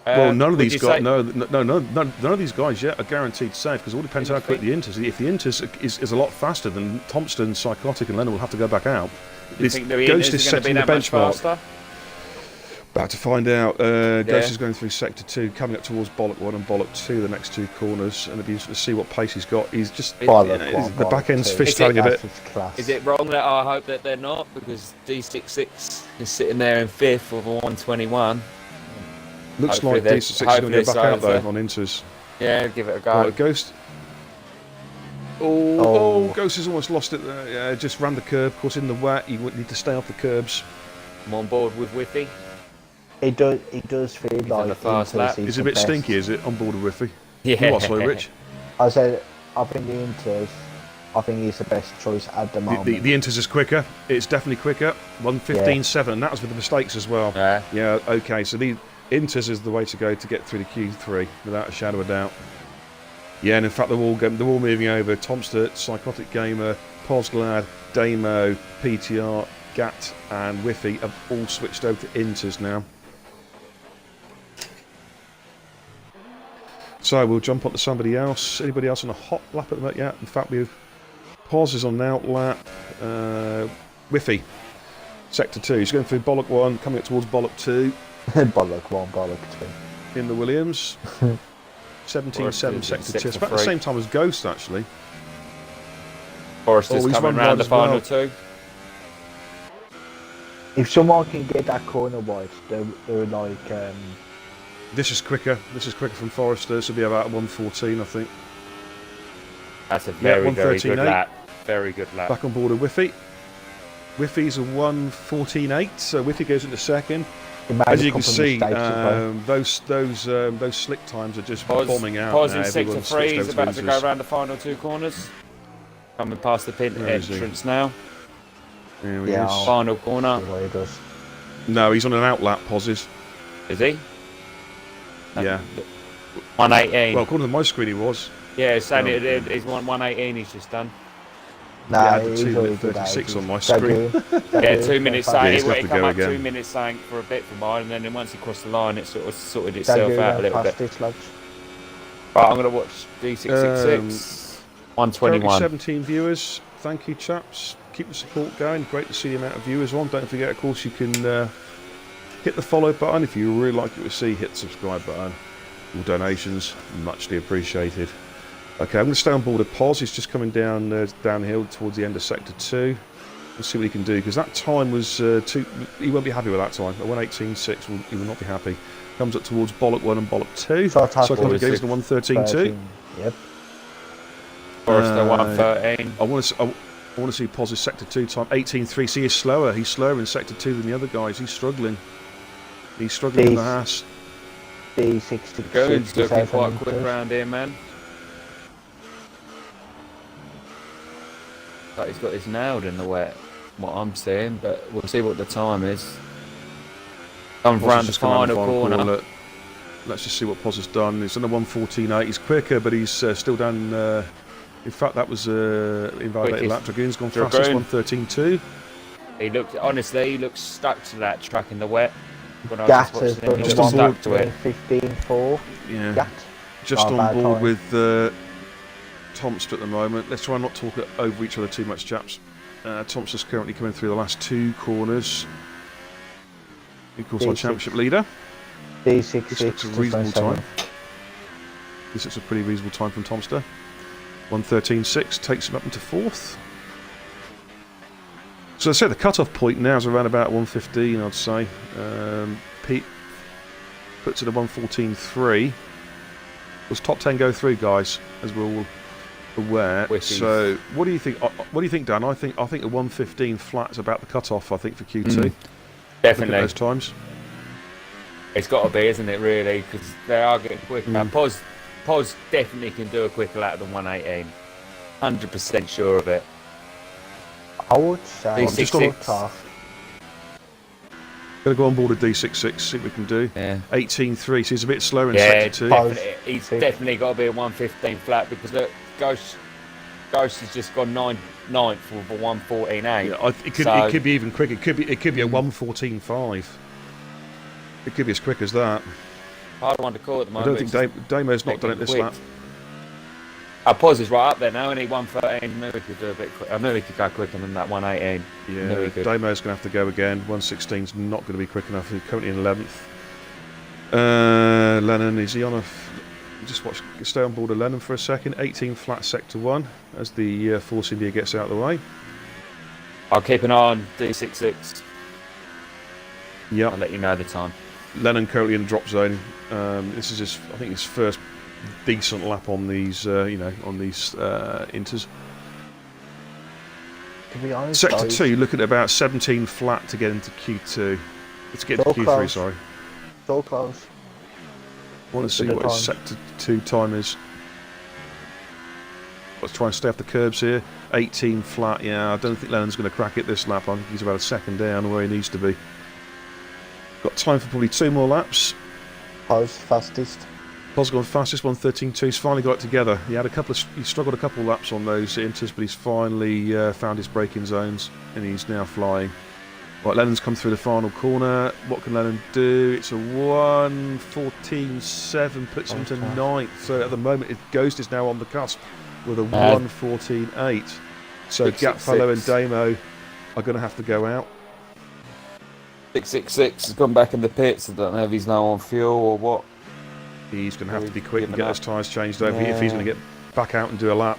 Speaker 1: Well, none of
Speaker 2: would
Speaker 1: these
Speaker 2: you
Speaker 1: guys,
Speaker 2: say-
Speaker 1: none of these guys yet are guaranteed safe because it all depends how quick the Inters. If the Inters is a lot faster, then Thompson, Psychotic, and Lennon will have to go back out.
Speaker 2: Do you think the
Speaker 1: Ghost
Speaker 2: Ghost
Speaker 1: is
Speaker 2: is going to be
Speaker 1: setting the
Speaker 2: that much
Speaker 1: benchmark.
Speaker 2: faster?
Speaker 1: About to find out. Ghost
Speaker 2: Yeah.
Speaker 1: is going through sector 2, coming up towards Bollock 1 and Bollock 2, the next two corners, and it'll be interesting to see what pace he's got. He's just
Speaker 3: Bollock one,
Speaker 1: the
Speaker 3: Bollock
Speaker 1: back end's
Speaker 3: two.
Speaker 1: fishtailing a bit.
Speaker 3: That's his class.
Speaker 2: Is it wrong that I hope that they're not, because D66 is sitting there in fifth with a 121?
Speaker 1: Looks
Speaker 2: Hopefully
Speaker 1: like
Speaker 2: they're-
Speaker 1: D6 is going to
Speaker 2: hopefully
Speaker 1: go back out
Speaker 2: so,
Speaker 1: though on Inters.
Speaker 2: Yeah, give it a go.
Speaker 1: Right, Ghost. Oh, Ghost has almost lost it there. Yeah, just ran the curb. Of course, in the wet, you would need to stay off the curbs.
Speaker 2: I'm on board with Whiffy.
Speaker 3: It does feel
Speaker 2: on
Speaker 3: like
Speaker 2: the fast
Speaker 3: Inters
Speaker 2: lap.
Speaker 3: is
Speaker 1: Is it a
Speaker 3: the
Speaker 1: bit
Speaker 3: best.
Speaker 1: stinky, is it, on board with Whiffy?
Speaker 2: Yeah.
Speaker 1: What, sorry, Rich?
Speaker 3: I said, I think the Inters, I think he's the best choice at the moment.
Speaker 1: The Inters is quicker. It's definitely quicker. 1:15.7, and that was with the mistakes as well.
Speaker 2: Yeah.
Speaker 1: Yeah, okay, so the Inters is the way to go to get through the Q3, without a shadow of doubt. Yeah, and in fact, they're all moving over. Tomster, Psychotic Gamer, Posglad, Damo, PTR, Gat, and Whiffy have all switched over to Inters now. So we'll jump on to somebody else. Anybody else on a hot lap at the moment? Yeah, in fact, we've Pause is on the out lap. Whiffy, sector 2. He's going through Bollock 1, coming up towards Bollock 2
Speaker 3: Bollock 1, Bollock 2.
Speaker 1: in the Williams. 17.7 sector 2. It's about the
Speaker 2: 3.
Speaker 1: same time as Ghost, actually.
Speaker 2: Forrester's
Speaker 1: he's
Speaker 2: coming
Speaker 1: run
Speaker 2: round
Speaker 1: wide
Speaker 2: the
Speaker 1: as well.
Speaker 2: final two.
Speaker 3: If someone can get that corner wide, they're like,
Speaker 1: This is quicker. This is quicker from Forrester. This will be about 1:14, I think.
Speaker 2: That's a very, very good
Speaker 1: 1:13.8.
Speaker 2: lap. Very good lap.
Speaker 1: Back on board with Whiffy. Whiffy's a 1:14.8, so Whiffy goes into second.
Speaker 3: he made
Speaker 1: As
Speaker 3: a
Speaker 1: you can
Speaker 3: couple of
Speaker 1: see,
Speaker 3: mistakes as well.
Speaker 1: those slick times are just
Speaker 2: Pause,
Speaker 1: bombing out.
Speaker 2: pause
Speaker 1: now.
Speaker 2: in sector
Speaker 1: Everyone's
Speaker 2: 3.
Speaker 1: switched
Speaker 2: He's
Speaker 1: over
Speaker 2: about to go
Speaker 1: Inters.
Speaker 2: around the final two corners. Coming past the pit
Speaker 1: Where is he?
Speaker 2: entrance now.
Speaker 1: There he
Speaker 3: Yeah,
Speaker 1: is.
Speaker 2: Final corner.
Speaker 3: The way he does.
Speaker 1: No, he's on an out lap, pauses.
Speaker 2: Is he?
Speaker 1: Yeah.
Speaker 2: 118.
Speaker 1: Well, according to my screen, he was.
Speaker 2: yeah, it's saying
Speaker 1: well,
Speaker 2: he's 118 he's just done.
Speaker 3: Nah,
Speaker 1: Yeah, I had
Speaker 3: he's
Speaker 1: 2
Speaker 3: already
Speaker 1: minute
Speaker 3: good
Speaker 1: 36
Speaker 3: at
Speaker 1: on my
Speaker 3: it.
Speaker 1: screen.
Speaker 2: Yeah, 2 minutes sank.
Speaker 1: he's
Speaker 2: It
Speaker 1: got
Speaker 2: went
Speaker 1: to
Speaker 2: come
Speaker 1: go
Speaker 2: up
Speaker 1: again.
Speaker 2: 2 minutes sank for a bit for mine, and then once he crossed the line, it sort of sorted itself out a little bit. Right, I'm going to watch D666.
Speaker 1: Currently
Speaker 2: 121.
Speaker 1: 17 viewers. Thank you, chaps. Keep the support going. Great to see the amount of viewers on. Don't forget, of course, you can hit the follow button. If you really like what you see, hit the subscribe button. All donations, muchly appreciated. Okay, I'm going to stay on board with Pos. He's just coming downhill towards the end of sector 2. Let's see what he can do, because that time was too. He won't be happy with that time. At 1:18.6, he will not be happy. Comes up towards Bollock 1 and Bollock 2.
Speaker 3: So
Speaker 1: So I can gaze to 1:13.2.
Speaker 3: Yep.
Speaker 2: Forrester 113.
Speaker 1: I want to. I want to see Poz's sector 2 time. 18.3. See, he's slower. He's slower in sector 2 than the other guys. He's struggling. He's struggling in the Haas.
Speaker 3: D60.
Speaker 2: Goon's looking quite quick around here, man. But he's got his nailed in the wet, what I'm seeing, but we'll see what the time is. Come round the final corner.
Speaker 1: Let's just see what Poz has done. It's on a 1:14.8. He's quicker, but he's still down. In fact, that was invalidated lap. Dragoon's gone fastest, 1:13.2.
Speaker 2: He looks stuck to that track in the wet.
Speaker 3: Gat has done
Speaker 2: just on board
Speaker 3: to it. 15.4.
Speaker 1: Yeah.
Speaker 3: Gat.
Speaker 1: Just on board with Thompson at the moment. Let's try and not talk over each other too much, chaps. Thompson's currently coming through the last 2 corners. Of course, our championship leader.
Speaker 3: D66.
Speaker 1: This looks a reasonable time. This looks a pretty reasonable time from Tomster. 1:13.6 takes him up into 4th. So I say the cut-off point now is around about 1:15, I'd say. Pete puts it at 1:14.3. Does top 10 go through, guys? As we're all aware.
Speaker 2: Wikis.
Speaker 1: So what do you think? What do you think, Dan? I think a 1:15 flat is about the cut-off. I think for Q2.
Speaker 2: Definitely.
Speaker 1: Those times.
Speaker 2: It's got to be, isn't it? Really, because they are getting quicker. Poz definitely can do a quicker lap than 1:18. 100% sure of it.
Speaker 3: I would say
Speaker 1: Gonna go on board a D66, see what we can do.
Speaker 2: Yeah.
Speaker 1: 18.3, so he's a bit slower in sector 2.
Speaker 2: He's definitely got to be a 1:15 flat because look, Ghost has just gone 9th with a 1:14.8.
Speaker 1: Yeah, it could be even quicker. It could be a 1:14.5. It could be as quick as that.
Speaker 2: Hard one to call at the
Speaker 1: I
Speaker 2: moment.
Speaker 1: don't think Damo's not done it this lap.
Speaker 2: Poz is right up there now, and he 1:13. I knew he could do a bit quick. I knew he could go quicker than that 1:18.
Speaker 1: Yeah, Damo's going to have to go again. 1:16's not going to be quick enough. He's currently in 11th. Lennon, is he on a... stay on board of Lennon for a second. 18 flat sector 1 as the Force India gets out of the way.
Speaker 2: I'll keep an eye on D66.
Speaker 1: Yep.
Speaker 2: I'll let you know the time.
Speaker 1: Lennon currently in the drop zone. This is I think his first decent lap on these, on these inters.
Speaker 3: To be honest,
Speaker 1: Sector 2, looking at about 17 flat to get into Q2. Let's get into Q3,
Speaker 3: close.
Speaker 1: sorry.
Speaker 3: So close.
Speaker 1: I want to see what his Sector 2 time is. Let's try and stay off the curbs here. 18 flat, yeah, I don't think Lennon's going to crack it this lap. I think he's about a second down where he needs to be. Got time for probably 2 more laps.
Speaker 3: Poz fastest.
Speaker 1: Poz gone fastest, 1:13.2. He's finally got it together. He struggled a couple of laps on those inters, but he's finally found his braking zones, and he's now flying. Right, Lennon's come through the final corner. What can Lennon do? It's a 1:14.7, puts him to 9th. So at the moment, Ghost is now on the cusp with a 1:14.8. So Gapfellow and Damo are going to have to go out.
Speaker 2: 666 has gone back in the pits. I don't know if he's now on fuel or what.
Speaker 1: He's going to have to be quick and get those tyres changed over if he's going to get back out and do a lap.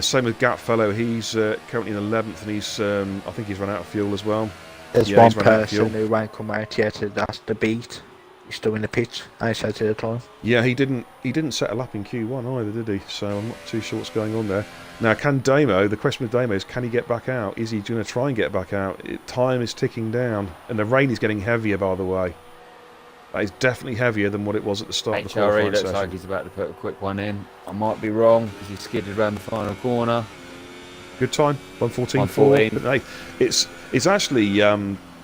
Speaker 1: Same with Gapfellow. He's currently in 11th, and he's I think he's run out of fuel as well.
Speaker 3: There's one person who won't come out yet. That's the beat. He's still in the pit. I said at the time.
Speaker 1: Yeah, he didn't set a lap in Q1 either, did he? So I'm not too sure what's going on there. Now, the question with Damo is, can he get back out? Is he going to try and get back out? Time is ticking down, and the rain is getting heavier, by the way. That is definitely heavier than what it was at the start of the qualifying
Speaker 2: looks
Speaker 1: session.
Speaker 2: like he's about to put a quick one in. I might be wrong because he skidded around the final corner.
Speaker 1: Good time, 1:14.4. But hey, it's actually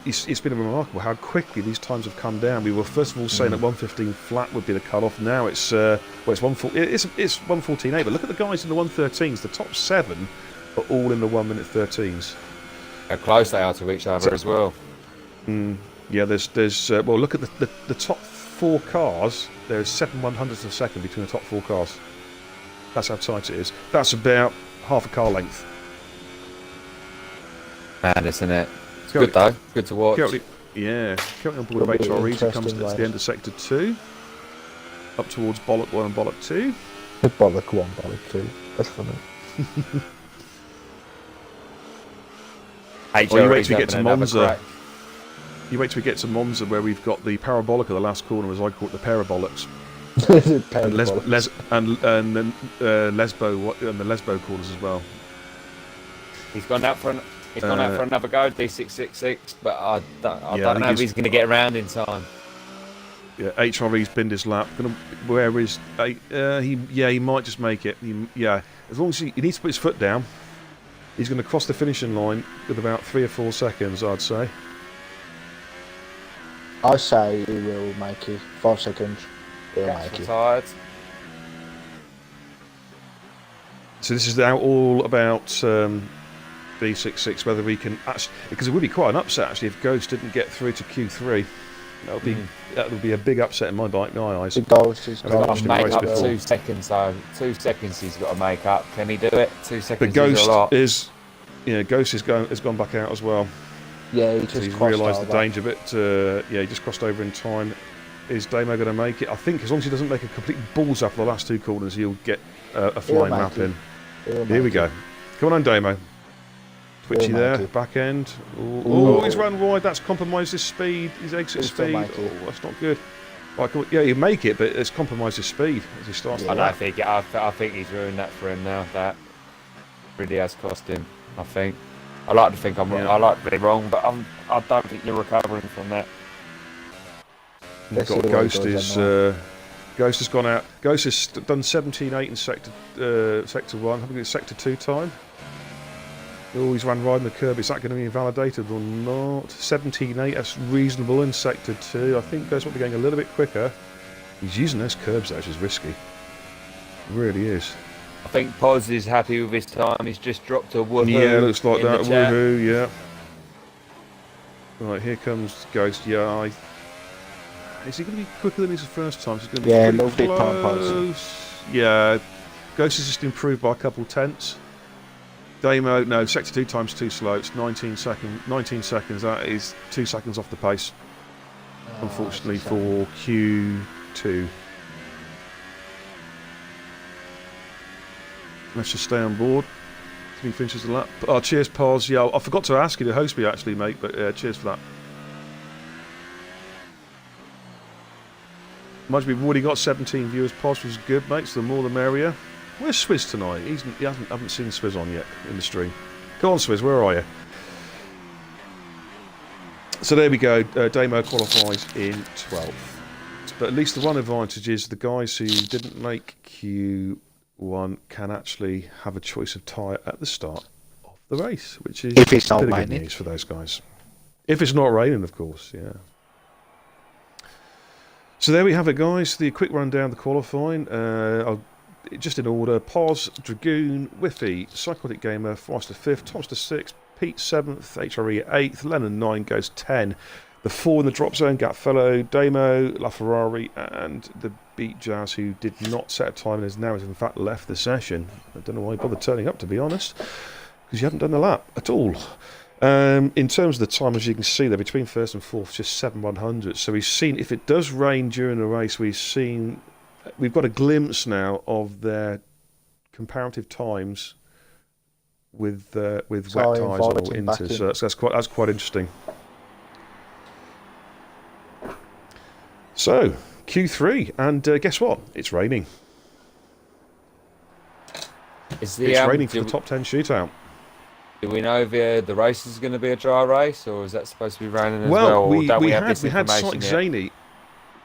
Speaker 1: it's been remarkable how quickly these times have come down. We were first of all saying that 1:15 flat would be the cut-off. Now it's it's 1:14.8. But look at the guys in the 1:13s. The top 7 are all in the 1:13s.
Speaker 2: How close they are to each other as well.
Speaker 1: Yeah, there's well, look at the top 4 cars. There's 7 100ths of a second between the top 4 cars. That's how tight it is. That's about half a car length.
Speaker 2: Man, isn't it? It's good though. Good to watch.
Speaker 1: Currently on board of HREs. He comes to the end of sector 2, up towards Bollock 1 and Bollock 2.
Speaker 3: Bollock 1, Bollock 2. That's funny.
Speaker 1: Or you wait till we get to Monza. You wait till we get to Monza, where we've got the parabolic of the last corner, as I call it, the parabolics. and the Lesbo corners as well.
Speaker 2: He's gone out for another go, D666, but I don't know if he's going to get around in time.
Speaker 1: Yeah, HRE's binned his lap. Where is he might just make it. As long as he needs to put his foot down. He's going to cross the finishing line with about 3 or 4 seconds, I'd say.
Speaker 3: I say he will make it. 5 seconds. He'll make it.
Speaker 2: Tired.
Speaker 1: So this is now all about B66, whether we can actually, because it would be quite an upset actually if Ghost didn't get through to Q3. That would be a big upset in my eyes.
Speaker 3: The Ghost is
Speaker 2: got to make up 2 seconds though. 2 seconds he's got to make up. Can he do it? 2 seconds.
Speaker 1: But Ghost
Speaker 2: is a lot.
Speaker 1: Ghost has gone back out as well.
Speaker 3: Yeah,
Speaker 1: He's realised the danger bit. He just crossed over in time. Is Damo going to make it? I think as long as he doesn't make a complete balls up for the last 2 corners, he'll get a flying lap in. Here we go. Come on, Damo. Twitchy there, back end. Oh, he's run wide. That's compromised his speed, his exit speed. Oh, that's not good. Right, he'll make it, but it's compromised his speed as he starts.
Speaker 2: I think he's ruined that for him now. That really has cost him. I think. I like to think I'm wrong. I like to be wrong, but I don't think you're recovering from that.
Speaker 1: We've got Ghost has gone out. Ghost has done 17.8 in sector 1. Having it sector 2 time. Oh, he's run right in the curb. Is that going to be invalidated or not? 17.8. That's reasonable in sector 2. I think Ghost might be going a little bit quicker. He's using those curbs though, which is risky. It really is.
Speaker 2: I think Poz is happy with his time. He's just dropped a woohoo.
Speaker 1: Yeah, looks like that. Woohoo, yeah. Right, here comes Ghost. Yeah, is he going to be quicker than his first time? He's going to be
Speaker 3: a little bit close.
Speaker 1: Yeah, Ghost has just improved by a couple tenths. Damo, no, sector 2 times too slow. It's 19 seconds. That is 2 seconds off the pace. Unfortunately for Q2. Let's just stay on board. He finishes the lap. Oh, cheers, Paz. Yeah, I forgot to ask you to host me actually, mate. But cheers for that. Mind you, we've already got 17 viewers. Paz was good, mate. So the more the merrier. Where's Swizz tonight? I haven't seen Swizz on yet in the stream. Come on, Swizz, where are you? So there we go. Damo qualifies in 12th. But at least the one advantage is the guys who didn't make Q1 can actually have a choice of tyre at the start of the race, which is
Speaker 3: if it's not
Speaker 1: good
Speaker 3: raining.
Speaker 1: news for those guys. If it's not raining, of course, yeah. So there we have it, guys. The quick rundown of the qualifying. Just in order: Paz, Dragoon, Whiffy, Psychotic Gamer, Forrester 5th, Tomster 6th, Pete 7th, HRE 8th, Lennon 9 goes 10. The 4 in the drop zone: Gatfellow, Damo, LaFerrari, and the Beat Jazz, who did not set a time and has now in fact left the session. I don't know why he bothered turning up, to be honest, because you haven't done the lap at all. In terms of the time, as you can see, they're between first and fourth, just 7/100. So we've seen, if it does rain during the race, we've got a glimpse now of their comparative times with wet tyres or into. So that's quite interesting. So Q3, and guess what? It's raining.
Speaker 2: It's
Speaker 1: raining for the top 10 shootout.
Speaker 2: Do we know if the race is going to be a dry race, or is that supposed to be raining as well?
Speaker 1: We had Sonic Zaney.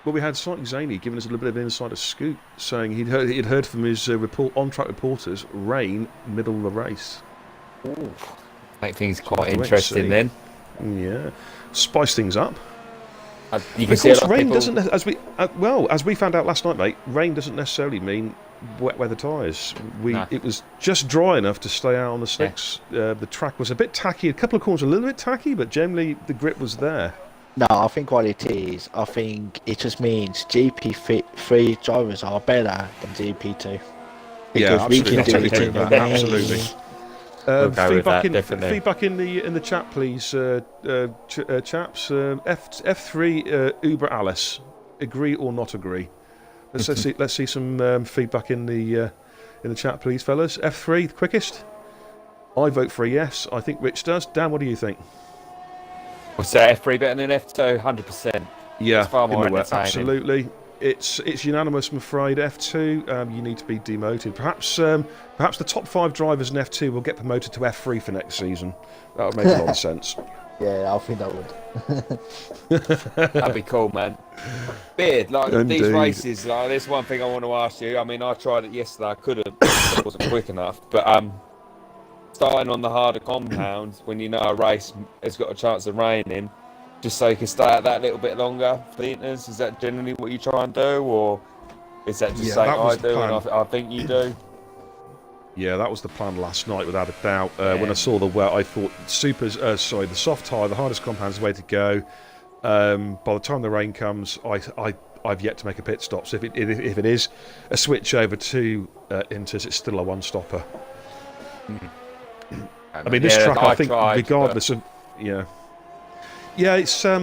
Speaker 1: Well, we had Sonic Zaney giving us a little bit of an insider scoop, saying he'd heard from his on-track reporters, rain middle of the race.
Speaker 2: Ooh. Make things quite interesting then.
Speaker 1: Yeah, spice things up.
Speaker 2: You can see
Speaker 1: rain doesn't, as we found out last night, mate. Rain doesn't necessarily mean wet weather tyres. It was just dry enough to stay out on the slicks. Yeah. The track was a bit tacky. A couple of corners a little bit tacky, but generally the grip was there.
Speaker 3: No, I think what it is, I think it just means GP3 drivers are better than GP2.
Speaker 1: Because
Speaker 3: we can do it in the rain.
Speaker 1: Absolutely. Feedback in the chat, please, chaps. F3 Uber Alice, agree or not agree? Let's see some feedback in the chat, please, fellas. F3, the quickest. I vote for a yes. I think Rich does. Dan, what do you think?
Speaker 2: What's that? F3 better than F2? 100%.
Speaker 1: Yeah,
Speaker 2: it's far more entertaining.
Speaker 1: Absolutely. It's unanimous, I'm afraid. F2, you need to be demoted. Perhaps the top 5 drivers in F2 will get promoted to F3 for next season. That would make a lot of sense.
Speaker 3: Yeah, I think that would.
Speaker 2: That'd be cool, man. Beard, like
Speaker 1: Indeed.
Speaker 2: these races, like there's one thing I want to ask you. I mean, I tried it yesterday. I couldn't. It wasn't quick enough. But starting on the harder compounds, when you know a race has got a chance of raining, just so you can stay out that little bit longer for the inters, is that generally what you try and do, or is that just something I do and I think you do?
Speaker 1: Yeah, that was the plan last night, without a doubt. When I saw the wet, I thought the soft tyre, the hardest compound is the way to go. By the time the rain comes, I've yet to make a pit stop. So if it is a switch over to inters, it's still a one-stopper. I mean, this track, I think, regardless of... Yeah, it's... I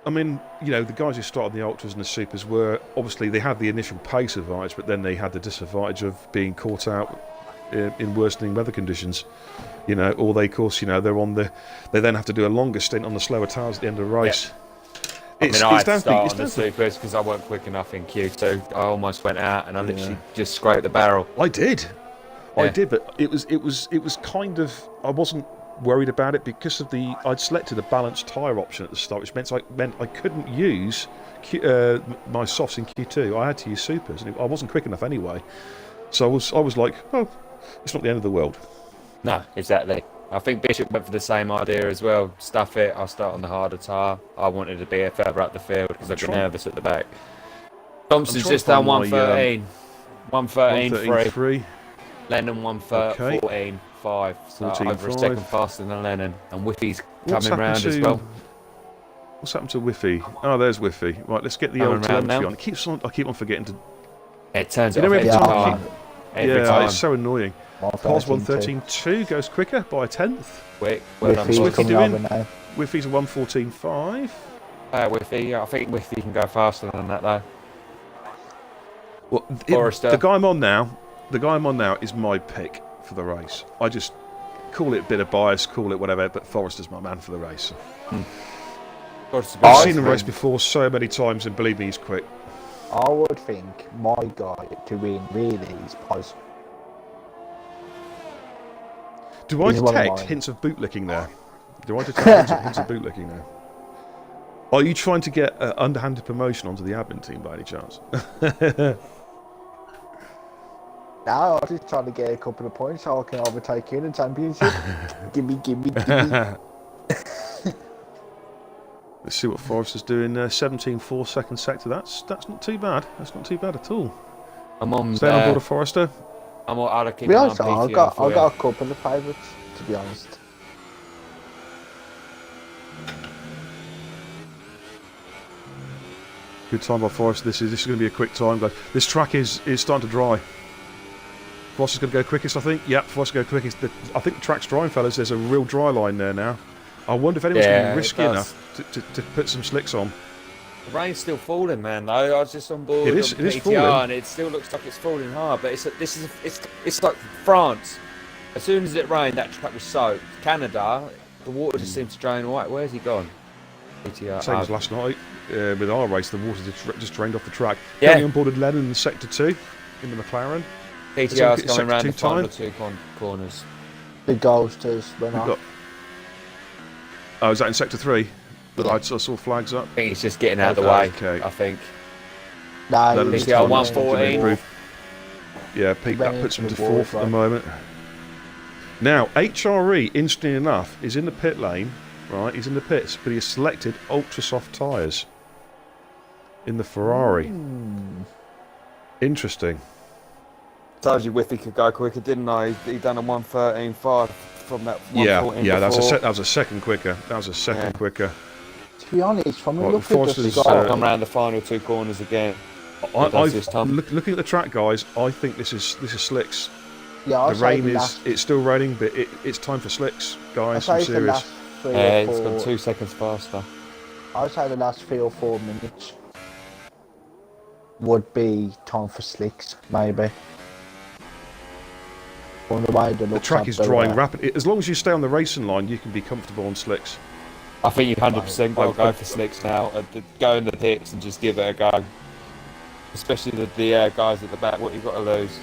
Speaker 1: mean, you know, the guys who started the ultras and the supers were... Obviously, they had the initial pace advantage, but then they had the disadvantage of being caught out in worsening weather conditions. You know, or they, of course, you know, they then have to do a longer stint on the slower tyres at the end of the race.
Speaker 2: Yeah. I had to start on the supers because I weren't quick enough in Q2. I almost went out and I literally just scraped the barrel.
Speaker 1: I did, but it was kind of... I wasn't worried about it because of I'd selected a balanced tyre option at the start, which meant I couldn't use my softs in Q2. I had to use supers, and I wasn't quick enough anyway. So I was like, oh, it's not the end of the world.
Speaker 2: No, exactly. I think Bishop went for the same idea as well. Stuff it. I'll start on the harder tyre. I wanted to be further up the field because I got nervous at the back. Thompson's just done 113. 113.3. Lennon 114. 5, so over a second faster than Lennon, and Whiffy's coming round as well.
Speaker 1: What's happened to Whiffy? Oh, there's Whiffy. Right, let's get the old telemetry on. I keep on forgetting to.
Speaker 2: It turns it off every time. Every time.
Speaker 1: It's so annoying. Pause 113.2 goes quicker by a tenth.
Speaker 2: Quick.
Speaker 1: What's Whiffy doing? Whiffy's a 114.5.
Speaker 2: Whiffy. I think Whiffy can go faster than that though.
Speaker 1: Well, the guy I'm on now is my pick for the race. I just call it a bit of bias, call it whatever, but Forrester's my man for the race. I've seen him race before so many times, and believe me, he's quick.
Speaker 3: I would think my guy to win really is Paz.
Speaker 1: Do I detect hints of bootlicking there? Do I detect hints of bootlicking there? Are you trying to get underhanded promotion onto the admin team by any chance?
Speaker 3: No, I was just trying to get a couple of points so I can overtake you in the championship. Give me.
Speaker 1: Let's see what Forrester's doing. 17.4 second sector. That's not too bad. That's not too bad at all.
Speaker 2: I'm on.
Speaker 1: Stay on board of Forrester.
Speaker 2: I'm on. I'll keep
Speaker 3: I got a couple of favourites, to be honest.
Speaker 1: Good time by Forrester. This is going to be a quick time, guys. This track is starting to dry. Forrester's going to go quickest, I think. Yep, Forrester's going to go quickest. I think the track's drying, fellas. There's a real dry line there now. I wonder if anyone's going to be risky enough to put some slicks on.
Speaker 2: The rain's still falling, man. Though I was just on board.
Speaker 1: It is falling,
Speaker 2: and it still looks like it's falling hard. But it's like France. As soon as it rained, that track was soaked. Canada, the water just seems to drain away. Where's he gone? PTR.
Speaker 1: Same as last night with our race. The water just drained off the track.
Speaker 2: Yeah.
Speaker 1: Coming on board with Lennon in sector 2 in the McLaren.
Speaker 2: PTR's going around the final 2 corners.
Speaker 3: The Ghosters went off.
Speaker 1: Oh, is that in sector 3? That I saw flags up.
Speaker 2: I think he's just getting out of the way.
Speaker 1: Okay.
Speaker 2: I think.
Speaker 3: Nah,
Speaker 2: PTR 114.
Speaker 1: Yeah, Pete, that puts him to 4th at the moment. Now, HRE, interestingly enough, is in the pit lane. Right, he's in the pits, but he has selected ultra soft tyres in the Ferrari. Interesting.
Speaker 2: Told you Whiffy could go quicker, didn't I? He done a 113.5 from that 114.
Speaker 1: Yeah, that was a second quicker. That was a second quicker.
Speaker 3: To be honest, from a look at this
Speaker 2: come around the final 2 corners again.
Speaker 1: Looking at the track, guys, I think this is slicks.
Speaker 3: Yeah,
Speaker 1: the rain it's still raining, but it's time for slicks, guys. I'm serious.
Speaker 2: It's gone 2 seconds faster.
Speaker 3: I'd say the last 3 or 4 minutes would be time for slicks, maybe. On the way
Speaker 1: the track is drying rapidly. As long as you stay on the racing line, you can be comfortable on slicks.
Speaker 2: I think you've 100% got to go for slicks now. Go in the pits and just give it a go. especially the guys at the back. What you've got to lose.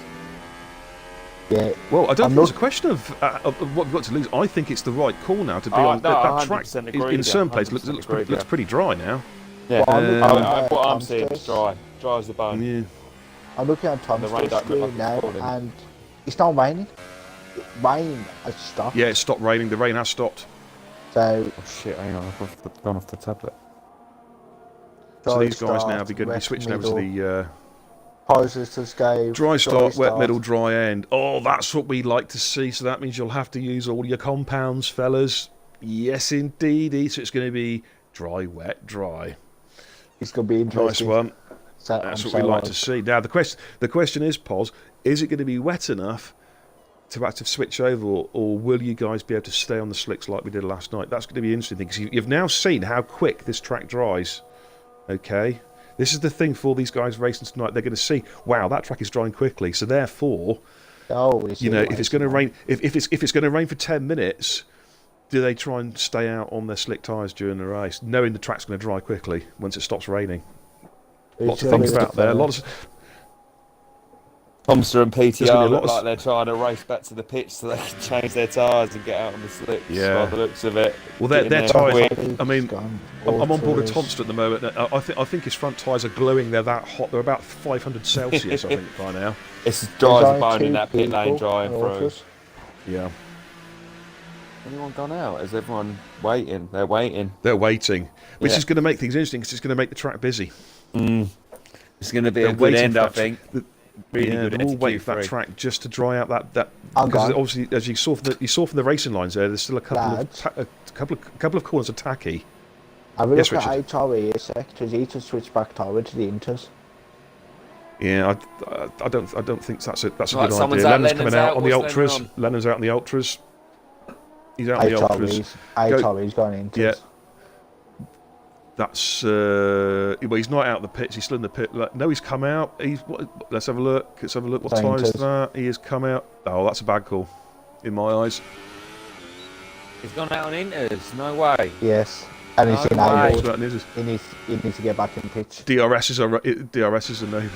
Speaker 3: Yeah.
Speaker 1: Well, I don't
Speaker 3: I'm
Speaker 1: think it's a
Speaker 3: not-
Speaker 1: question of what we've got to lose. I think it's the right call now to be
Speaker 2: Oh,
Speaker 1: on
Speaker 2: no,
Speaker 1: that track.
Speaker 2: 100% agree
Speaker 1: In
Speaker 2: with
Speaker 1: certain
Speaker 2: you,
Speaker 1: places,
Speaker 2: 100%
Speaker 1: looks
Speaker 2: agree with
Speaker 1: looks
Speaker 2: you.
Speaker 1: pretty dry now.
Speaker 2: Yeah.
Speaker 3: Well, I'm looking at
Speaker 2: What I'm
Speaker 3: Tom's
Speaker 2: seeing is
Speaker 3: stress.
Speaker 2: dry as the bone.
Speaker 1: Yeah.
Speaker 3: I'm looking at Tom's
Speaker 2: The rain
Speaker 3: stress
Speaker 2: don't look
Speaker 3: screen
Speaker 2: like
Speaker 3: now,
Speaker 2: it's falling.
Speaker 3: and it's not raining. Rain has stopped.
Speaker 1: Yeah, it stopped raining. The rain has stopped.
Speaker 3: So,
Speaker 2: Oh shit! Hang on, I've gone off the tablet.
Speaker 1: So
Speaker 3: dry
Speaker 1: these guys now
Speaker 3: start,
Speaker 1: are going to be
Speaker 3: wet
Speaker 1: switching over
Speaker 3: middle,
Speaker 1: to the
Speaker 3: positives go,
Speaker 1: dry start, wet middle, dry end. Oh, that's what we like to see. So that means you'll have to use all your compounds, fellas. Yes, indeedy. So it's going to be dry, wet, dry.
Speaker 3: It's going to be
Speaker 1: Nice
Speaker 3: interesting.
Speaker 1: one.
Speaker 3: So,
Speaker 1: That's what we like to see. Now, the question is, Pos, is it going to be wet enough to have to switch over, or will you guys be able to stay on the slicks like we did last night? That's going to be interesting because you've now seen how quick this track dries. Okay, this is the thing for these guys racing tonight. They're going to see, wow, that track is drying quickly. So therefore, you know, if it's going to rain, if it's going to rain for 10 minutes, do they try and stay out on their slick tyres during the race, knowing the track's going to dry quickly once it stops raining? Lots to think about there.
Speaker 2: Thompson and
Speaker 1: There's gonna
Speaker 2: PTR
Speaker 1: be a lot
Speaker 2: look
Speaker 1: of
Speaker 2: like they're trying to race back to the pitch so they can change their tyres and get out on the slicks.
Speaker 1: Yeah.
Speaker 2: By the looks of it.
Speaker 1: Well, their
Speaker 2: Getting there
Speaker 1: tyres.
Speaker 2: quick.
Speaker 1: I mean, I'm on board with Thompson at the moment. I think his front tyres are glowing. They're that hot. They're about 500 Celsius, I think, by now.
Speaker 2: It's as dry as a bone in that pit lane drying through.
Speaker 1: Yeah.
Speaker 2: Anyone gone out? Is everyone waiting? They're waiting.
Speaker 1: They're waiting, which
Speaker 2: Yeah.
Speaker 1: is going to make things interesting because it's going to make the track busy.
Speaker 2: It's going to be
Speaker 1: They're
Speaker 2: a good
Speaker 1: waiting
Speaker 2: end,
Speaker 1: for
Speaker 2: I
Speaker 1: that
Speaker 2: think.
Speaker 1: Really
Speaker 2: good
Speaker 1: they're
Speaker 2: end
Speaker 1: all
Speaker 2: to
Speaker 1: waiting for that
Speaker 2: Q3.
Speaker 1: track just to dry out that
Speaker 3: I'm
Speaker 1: because
Speaker 3: gone.
Speaker 1: obviously, as you saw from the racing lines there, there's still a couple
Speaker 3: Lads.
Speaker 1: of couple of corners are tacky.
Speaker 3: Have a
Speaker 1: Yes,
Speaker 3: look at
Speaker 1: Richard.
Speaker 3: HRE a sec, because he just switched back to the Inters.
Speaker 1: Yeah, I don't think that's a
Speaker 2: Right,
Speaker 1: good
Speaker 2: someone's
Speaker 1: idea.
Speaker 2: out,
Speaker 1: Lennon's coming
Speaker 2: Lennon's
Speaker 1: out
Speaker 2: out,
Speaker 1: on the
Speaker 2: what's Lennon
Speaker 1: ultras.
Speaker 2: on?
Speaker 1: Lennon's out on the ultras. He's out on the ultras.
Speaker 3: HRE's going Inters.
Speaker 1: Yeah. That's well, he's not out of the pits. He's still in the pit. No, he's come out. Let's have a look. Let's have a look. What time is that? He has come out. Oh, that's a bad call, in my eyes.
Speaker 2: He's gone out on Inters. No way.
Speaker 3: Yes. And he's
Speaker 2: No
Speaker 1: Yeah,
Speaker 2: way.
Speaker 1: he's
Speaker 3: enabled.
Speaker 1: out in his-
Speaker 3: He needs to get back in pitch.
Speaker 1: DRS is enabled.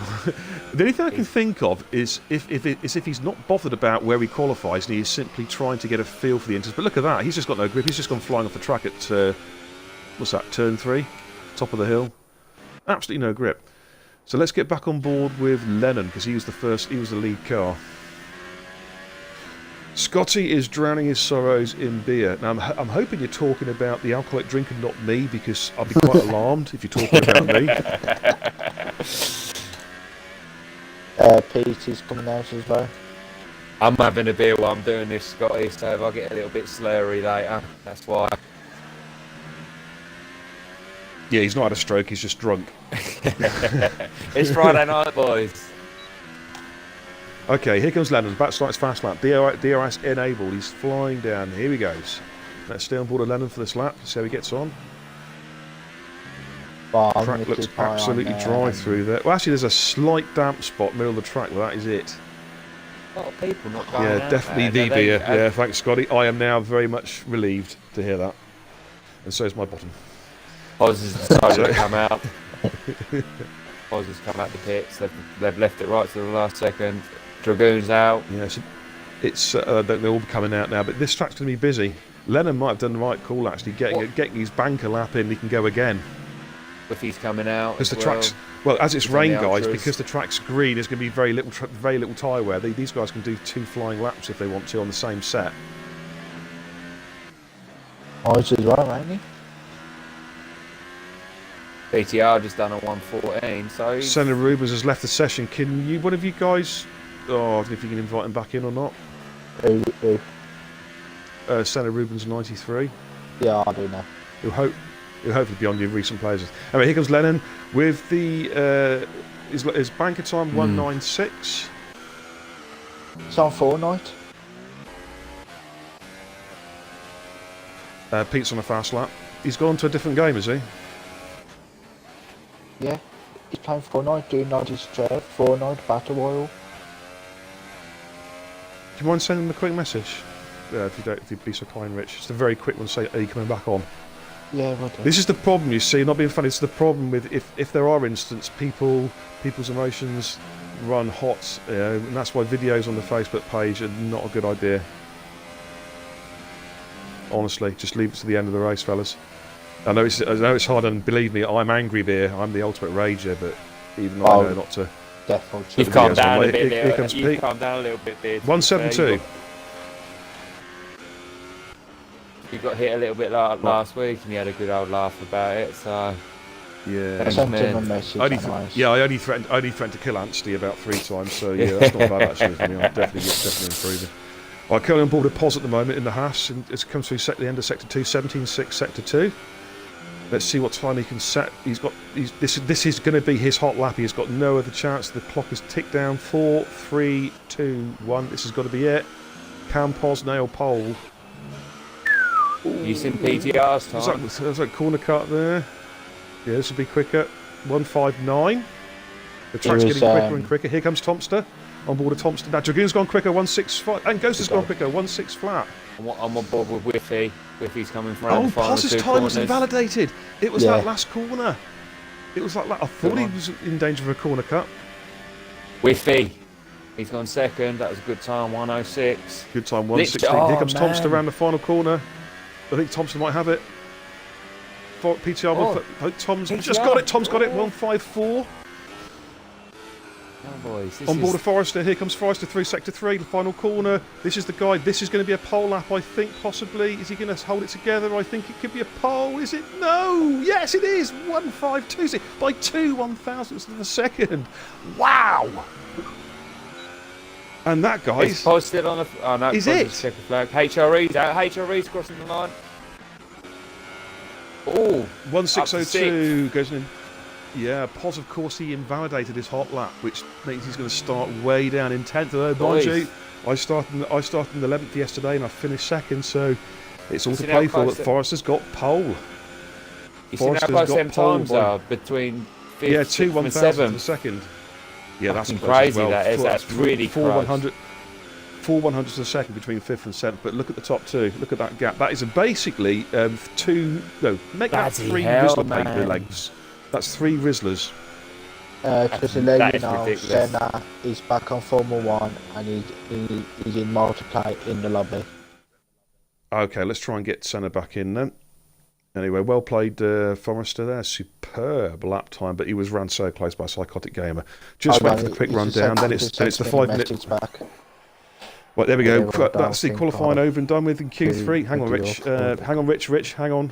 Speaker 1: The only thing I can think of is if he's not bothered about where he qualifies and he is simply trying to get a feel for the Inters. But look at that. He's just got no grip. He's just gone flying off the track at what's that? Turn 3, top of the hill. Absolutely no grip. So let's get back on board with Lennon because he was the lead car. Scotty is drowning his sorrows in beer. Now, I'm hoping you're talking about the alcoholic drink and not me, because I'll be quite alarmed if you're talking about me.
Speaker 3: Pete is coming out as well.
Speaker 2: I'm having a beer while I'm doing this, Scotty, so if I get a little bit slurry later, that's why.
Speaker 1: Yeah, he's not had a stroke, he's just drunk.
Speaker 2: It's Friday night, boys.
Speaker 1: Okay, here comes Lennon. Back starts fast lap. DRS enabled. He's flying down. Here he goes. Let's stay on board with Lennon for this lap. See how he gets on.
Speaker 3: But I'm
Speaker 1: Track
Speaker 3: gonna
Speaker 1: looks
Speaker 3: keep eye on,
Speaker 1: absolutely dry through there. Well, actually, there's a slight damp spot middle of the track, but that is it.
Speaker 2: A lot of people not going
Speaker 1: Yeah,
Speaker 2: out
Speaker 1: definitely
Speaker 2: there,
Speaker 1: the
Speaker 2: do they?
Speaker 1: beer. Yeah, thanks, Scotty. I am now very much relieved to hear that. And so is my bottom.
Speaker 2: Oz has decided to come out. Oz has come out the pits. They've left it right to the last second. Dragoon's out.
Speaker 1: Yeah, so it's they're all coming out now, but this track's going to be busy. Lennon might have done the right call, actually, getting his banker lap in. He can go again.
Speaker 2: If he's coming out.
Speaker 1: Because the
Speaker 2: as
Speaker 1: track's as it's
Speaker 2: He's on
Speaker 1: rain,
Speaker 2: the
Speaker 1: guys.
Speaker 2: ultras.
Speaker 1: Because the track's green, there's going to be very little tyre wear. These guys can do 2 flying laps if they want to on the same set.
Speaker 3: Oz as well, ain't he?
Speaker 2: BTR just done a 114, so he's-
Speaker 1: Senna Rubens has left the session. Can you, one of you guys? Oh, I don't know if you can invite him back in or not.
Speaker 3: Who?
Speaker 1: Senna Rubens 93.
Speaker 3: Yeah, I do know.
Speaker 1: He'll hopefully be on your recent players. Anyway, here comes Lennon with the his banker time 196.
Speaker 3: It's on Fortnite.
Speaker 1: Pete's on a fast lap. He's gone to a different game, is he?
Speaker 3: Yeah. He's playing Fortnite, doing not his chair. Fortnite Battle Royale.
Speaker 1: Do you mind sending him a quick message? If you'd be so kind, Rich. Just a very quick one. Say, are you coming back on?
Speaker 3: Yeah, well
Speaker 1: This is the problem, you see. Not being funny. It's the problem with if there are instances, people's emotions run hot, and that's why videos on the Facebook page are not a good idea. Honestly, just leave it to the end of the race, fellas. I know it's hard, and believe me, I'm angry beer. I'm the ultimate rager, but even I know not to.
Speaker 3: Definitely.
Speaker 2: You've calmed down a
Speaker 1: Here
Speaker 2: bit.
Speaker 1: comes
Speaker 2: You've
Speaker 1: Pete.
Speaker 2: calmed down a little bit, beer.
Speaker 1: 172.
Speaker 2: You got hit a little bit last week, and you had a good old laugh about it. So
Speaker 1: Yeah.
Speaker 3: I sent him a message.
Speaker 1: I only threatened to kill Anstey about 3 times. So yeah, that's not bad actually. I mean, I'm definitely improving. Right, currently on board a pos at the moment in the Haas, and it's come through the end of sector 2, 17.6 sector 2. Let's see what time he can set. This is going to be his hot lap. He's got no other chance. The clock is ticked down. 4, 3, 2, 1. This has got to be it. Can pos nail pole.
Speaker 2: using PTR's time.
Speaker 1: There's that corner cut there. Yeah, this will be quicker. 159. The track's getting quicker and quicker. Here comes Tomster. On board of Tomster. Now Dragoon's gone quicker, 165. And Ghost has gone quicker, 16 flat.
Speaker 2: I'm on board with Whiffy. Whiffy's coming from
Speaker 1: Oh, Poz's time was invalidated. It was that last corner. It was like I thought he was in danger of a corner cut.
Speaker 2: Whiffy. He's gone second. That was a good time, 106.
Speaker 1: Good time, 116. Here comes Tomster around the final corner. I think Tomster might have it. PTR, Tom's just got it. Tom's got it, 154.
Speaker 2: Oh, boys,
Speaker 1: on board of Forrester. Here comes Forrester through sector 3, the final corner. This is the guy. This is going to be a pole lap, I think, possibly. Is he going to hold it together? I think it could be a pole. Is it? No! Yes, it is! 152 by 2/1000ths of a second. Wow! And that guy
Speaker 2: is posted on the. Oh, no,
Speaker 1: is it?
Speaker 2: Check the flag. HRE's out. HRE's crossing the line. Oh,
Speaker 1: 1602 goes in. Yeah, Pos, of course, he invalidated his hot lap, which means he's going to start way down in 10th. Mind you, I started in the 11th yesterday and I finished 2nd, so it's all to play for that Forrester's got pole.
Speaker 2: You see how close them times are between 5th,
Speaker 1: yeah,
Speaker 2: 2/1000
Speaker 1: of a second. Yeah, that's
Speaker 2: crazy.
Speaker 1: Well.
Speaker 2: That is. That's really close.
Speaker 1: 4/100ths of a second between 5th and 7th, but look at the top 2. Look at that gap. That is basically 3 Rizzler paper lengths. That's 3 Rizzlers.
Speaker 3: Just to let you know, Senna is back on Formula 1 and he's in multiply in the lobby.
Speaker 1: Okay, let's try and get Senna back in then. Anyway, well played, Forrester there. Superb lap time, but he was ran so close by Psychotic Gamer. Just wait for the quick run down, then it's the 5 minute. Right, there we go. That's the qualifying over and done with in Q3. Hang on, Rich. Rich, hang on.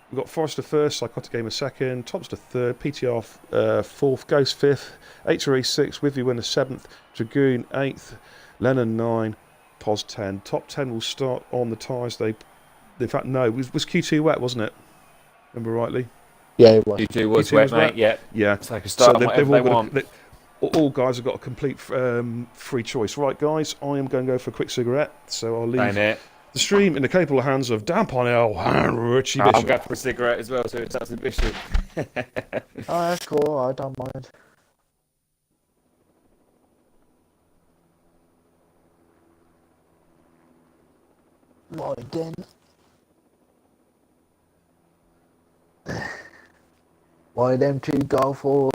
Speaker 1: We've got Forrester first, Psychotic Gamer second, Tomster third, PTR fourth, Ghost fifth, HRE sixth, Wivy Winner seventh, Dragoon eighth, Lennon 9, Pos 10. Top 10 will start on the tyres. In fact, no, was Q2 wet, wasn't it? Remember rightly?
Speaker 3: Yeah, it was.
Speaker 2: Q2 was wet, mate. Yeah.
Speaker 1: So
Speaker 2: they can start on whatever they want.
Speaker 1: All guys have got a complete free choice. Right, guys, I am going to go for a quick cigarette, so I'll leave the stream in the capable hands of Dan Parnell and Richie Bishop.
Speaker 2: I'll go for a cigarette as well, so it's up to Bishop.
Speaker 3: Oh, that's cool. I don't mind. Right then. Why them two go for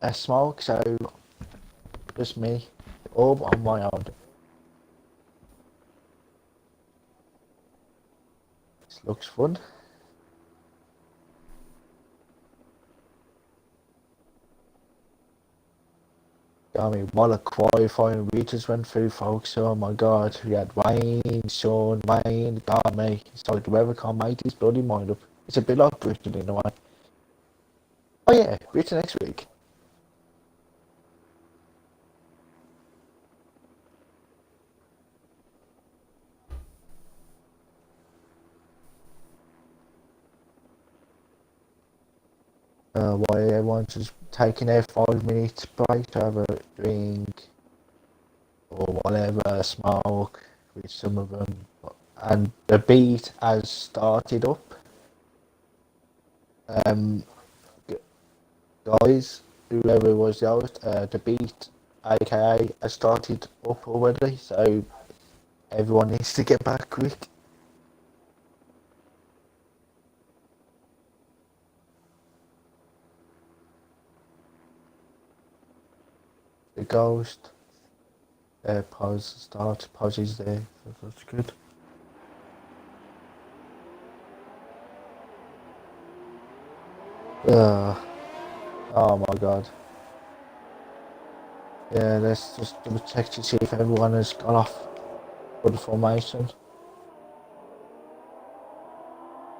Speaker 3: a smoke? So just me, all on my own. This looks fun. I mean, what a qualifying we just went through, folks. Oh my god, we had rain, sun, rain, god me. It's like the weather can't make his bloody mind up. It's a bit like Britain in a way. Oh yeah, Britain next week. Why everyone's just taking their 5 minutes break to have a drink or whatever, smoke with some of them. And the beat has started up. Guys, whoever was the host, the beat, aka, has started up already, so everyone needs to get back quick. The Ghost. Pause, start, pause is there. That's good. Oh my god. Yeah, let's just double check to see if everyone has gone off for the formation.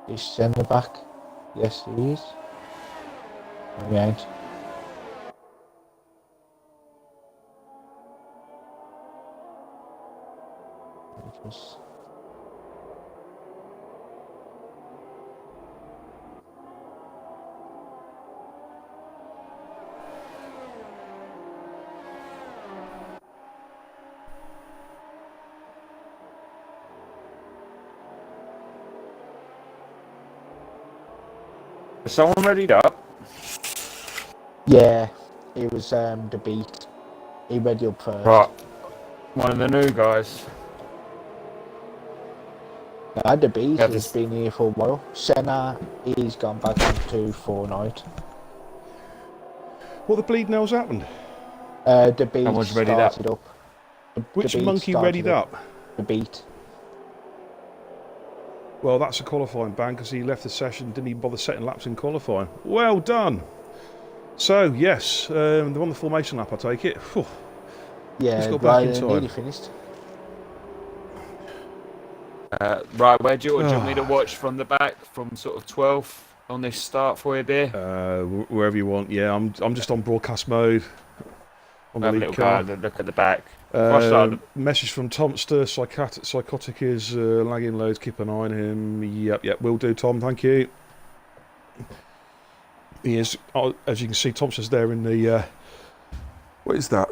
Speaker 3: Is centre back? Yes, he is. He ain't. Just...
Speaker 2: Is someone readied up?
Speaker 3: Yeah, it was the beat. He read up first.
Speaker 2: Right. One of the new guys.
Speaker 3: No, the beat
Speaker 2: Yeah,
Speaker 3: has been here for a while. Senna, he's gone back into Fortnite.
Speaker 1: What the bleed nell's happened?
Speaker 3: The beat
Speaker 2: Someone's readied
Speaker 3: started up.
Speaker 1: Which
Speaker 3: The beat
Speaker 1: monkey
Speaker 3: started
Speaker 1: readied up?
Speaker 3: The beat.
Speaker 1: Well, that's a qualifying ban because he left the session, didn't even bother setting laps in qualifying. Well done. So, yes, they're on the formation lap, I take it. Whew.
Speaker 3: Yeah,
Speaker 1: Just got back in time.
Speaker 3: nearly finished.
Speaker 2: Right, where do you want me to watch from the back, from sort of 12th on this start for you, dear?
Speaker 1: Wherever you want. Yeah, I'm just on broadcast mode. On the
Speaker 2: Have a
Speaker 1: lead
Speaker 2: little
Speaker 1: car.
Speaker 2: go and look at the back.
Speaker 1: Message from Tomster. Psychotic is lagging loads. Keep an eye on him. Yep, will do, Tom. Thank you. He is, as you can see, Tomster's there in the. What is that?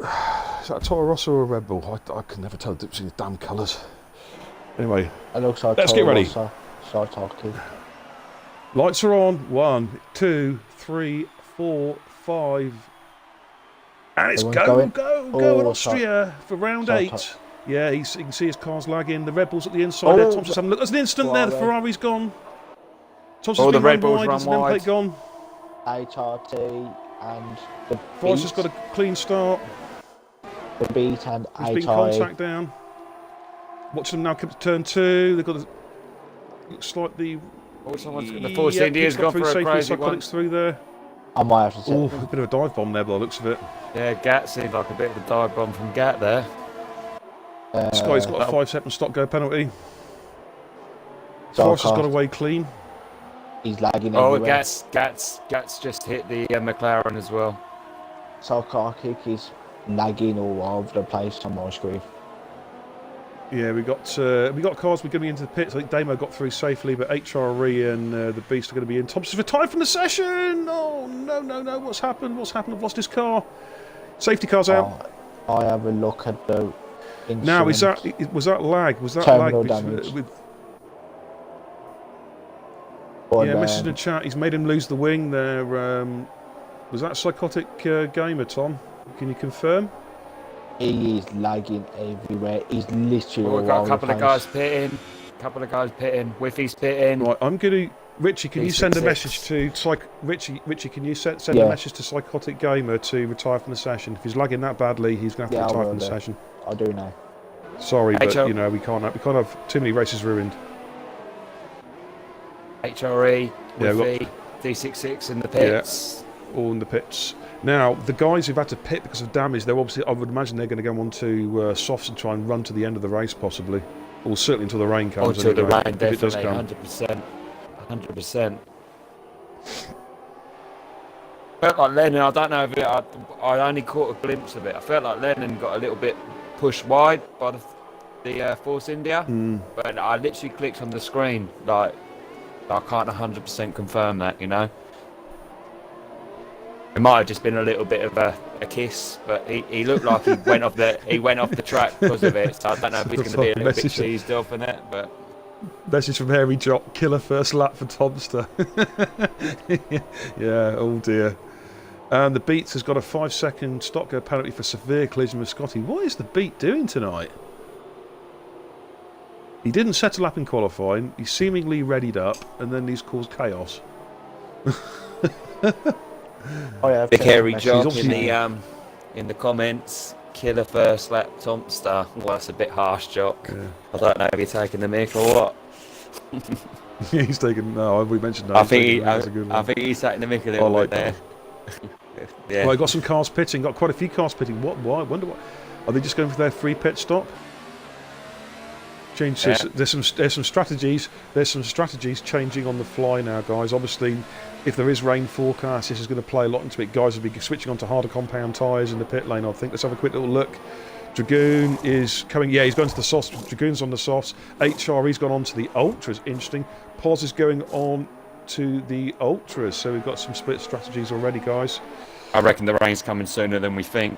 Speaker 1: Is that a Toro Rosso or a Red Bull? I can never tell the difference in the damn colours. Anyway,
Speaker 3: It looks like
Speaker 1: let's get ready.
Speaker 3: So talking.
Speaker 1: Lights are on. 1, 2, 3, 4, 5. And it's go in Austria for round 8. Yeah, you can see his car's lagging. The Red Bull's at the inside there. Thompson's having a look. There's an instant there. The Ferrari's gone. Thompson's been
Speaker 2: the Red
Speaker 1: run
Speaker 2: Bull's
Speaker 1: wide.
Speaker 2: run
Speaker 1: There's an end plate
Speaker 2: wide.
Speaker 1: gone.
Speaker 3: HRT and the
Speaker 1: Price
Speaker 3: beat.
Speaker 1: has got a clean start.
Speaker 3: The beat and
Speaker 1: There's been
Speaker 3: HRT.
Speaker 1: contact down. Watch them now come to turn 2. They've got the, looks like the
Speaker 2: The Force India's gone for a crazy one.
Speaker 1: Psychotics through there.
Speaker 3: I might have to say.
Speaker 1: Oh, a bit of a dive bomb there by the looks of it.
Speaker 2: Yeah, Gat seemed like a bit of a dive bomb from Gat there.
Speaker 1: This guy's got a 5-second stop go penalty.
Speaker 3: So
Speaker 1: Force has got away clean.
Speaker 3: He's lagging
Speaker 2: Oh,
Speaker 3: everywhere.
Speaker 2: Gat's just hit the McLaren as well.
Speaker 3: So car kick is lagging all over the place on my screen.
Speaker 1: Yeah, we got cars. We're going to be into the pits. I think Damo got through safely, but HRE and the Beast are going to be in. Thompson for time from the session. Oh no! What's happened? I've lost his car. Safety car's out.
Speaker 3: I have a look at the instrument.
Speaker 1: Now was that lag? Was that
Speaker 3: Terminal
Speaker 1: lag?
Speaker 3: damage.
Speaker 1: Message in the chat. He's made him lose the wing there. Was that Psychotic Gamer, Tom? Can you confirm?
Speaker 3: He is lagging everywhere. He's literally all
Speaker 2: We've got
Speaker 3: over
Speaker 2: a couple
Speaker 3: the
Speaker 2: of
Speaker 3: place.
Speaker 2: guys pitting. Whiffy's pitting.
Speaker 1: Right, I'm going to. Richie, can you send a
Speaker 2: 366.
Speaker 1: message to Richie, can you send a message to Psychotic Gamer to retire from the session? If he's lagging that badly, he's going to have to retire from the session.
Speaker 3: I do now.
Speaker 1: Sorry, but we can't have too many races ruined.
Speaker 2: HRE,
Speaker 1: Yeah,
Speaker 2: Whiffy, D66 in the pits.
Speaker 1: Yeah, all in the pits. Now, the guys who've had to pit because of damage, they're obviously, I would imagine they're going to go on to softs and try and run to the end of the race, possibly. Or certainly until the rain comes.
Speaker 2: Until the rain,
Speaker 1: if it does
Speaker 2: definitely,
Speaker 1: come.
Speaker 2: 100%. Felt like Lennon, I don't know if I only caught a glimpse of it. I felt like Lennon got a little bit pushed wide by the Force India, but I literally clicked on the screen, like, I can't 100% confirm that, you know. It might have just been a little bit of a kiss, but he looked like he went off the track because of it. So I don't know if he's going to be a little bit cheesed off in it, but.
Speaker 1: Message from Harry Jock, killer first lap for Tomster. Yeah, oh dear. And the Beats has got a 5-second stop go penalty for severe collision with Scotty. What is the Beat doing tonight? He didn't set a lap in qualifying, he seemingly readied up, and then he's caused chaos.
Speaker 2: Big hairy job in in the comments, killer first lap Tomster. Well, that's a bit harsh, Jock.
Speaker 1: Yeah.
Speaker 2: I don't know if you're taking the mick or what.
Speaker 1: He's taking. No, we mentioned that.
Speaker 2: I think he's taking the mick a little
Speaker 1: like
Speaker 2: bit there. Yeah.
Speaker 1: Well, got some cars pitting. Got quite a few cars pitting. What? Why? I wonder what. Are they just going for their free pit stop? Change.
Speaker 2: Yeah.
Speaker 1: There's some strategies. There's some strategies changing on the fly now, guys. Obviously, if there is rain forecast, this is going to play a lot into it. Guys will be switching onto harder compound tyres in the pit lane, I think. Let's have a quick little look. Dragoon is coming. Yeah, he's going to the softs. Dragoon's on the softs. HRE's gone on to the ultras. Interesting. Pos is going on to the ultras. So we've got some split strategies already, guys.
Speaker 2: I reckon the rain's coming sooner than we think.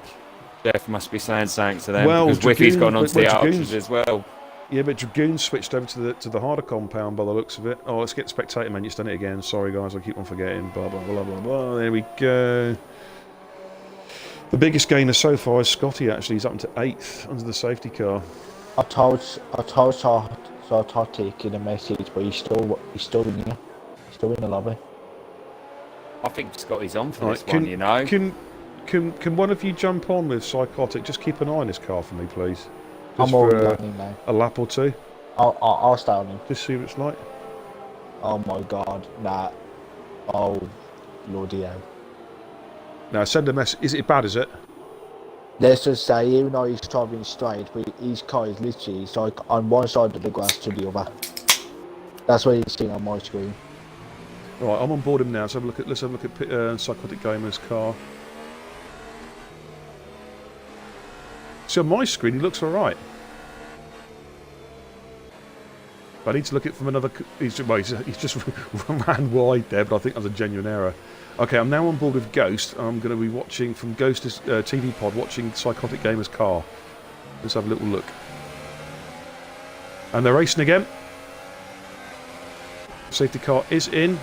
Speaker 2: Jeff must be saying something to them,
Speaker 1: Well,
Speaker 2: because Whiffy's gone on to the
Speaker 1: Dragoon's-
Speaker 2: ultras as well.
Speaker 1: Yeah, but Dragoon switched over to the harder compound by the looks of it. Oh, let's get spectator menu. It's done it again. Sorry, guys. I keep on forgetting. Blah, blah, blah, blah, blah. There we go. The biggest gainer so far is Scotty, actually. He's up to 8th under the safety car.
Speaker 3: I told Totic in a message, but he's still in here. He's still in the lobby.
Speaker 2: I think Scotty's on for
Speaker 1: Right,
Speaker 2: this one, you know.
Speaker 1: Can one of you jump on with Psychotic? Just keep an eye on this car for me, please.
Speaker 3: I'm
Speaker 1: Just
Speaker 3: already
Speaker 1: for
Speaker 3: on him now.
Speaker 1: a lap or two.
Speaker 3: I'll stay on him.
Speaker 1: Just see what it's like.
Speaker 3: Oh my god, nah. Oh, bloody hell.
Speaker 1: Now, send a message. Is it bad, is it?
Speaker 3: Let's just say, even though he's driving straight, but his car is literally, it's like on one side of the grass to the other. That's what he's seeing on my screen.
Speaker 1: Right, I'm on board him now. Let's have a look at Psychotic Gamer's car. See, on my screen, he looks alright. I need to look at it from another. He's just ran wide there, but I think that's a genuine error. Okay, I'm now on board with Ghost. I'm going to be watching from Ghost's TV pod, watching Psychotic Gamer's car. Let's have a little look. And they're racing again. Safety car is in.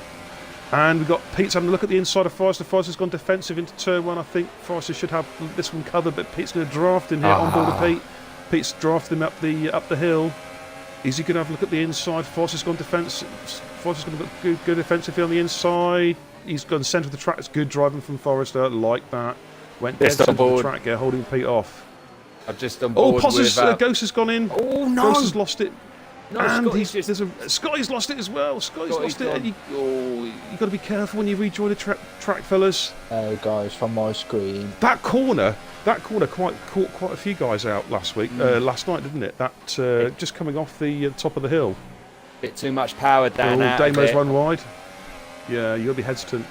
Speaker 1: And we've got Pete's having a look at the inside of Forrester. Forrester's gone defensive into turn 1. I think Forrester should have this one covered, but Pete's going to draft him here on board of Pete. Pete's drafted him up the hill. Is he going to have a look at the inside? Forrester's gone defensive. Forrester's going to look good defensively on the inside. He's gone centre of the track. It's good driving from Forrester, like that. Went dead centre of the track, holding Pete off.
Speaker 2: I've just on board with...
Speaker 1: Ghost has gone in.
Speaker 2: Oh, no!
Speaker 1: Ghost has lost it.
Speaker 2: No,
Speaker 1: And
Speaker 2: Scotty's
Speaker 1: Scotty's lost it as well. Scotty's lost it.
Speaker 2: gone.
Speaker 1: And you got to be careful when you rejoin the track, fellas.
Speaker 3: Guys, from my screen.
Speaker 1: That corner caught quite a few guys out last night, didn't it? That just coming off the top of the hill.
Speaker 2: Bit too much power down out
Speaker 1: Damo's
Speaker 2: there.
Speaker 1: run wide. Yeah, you got to be hesitant.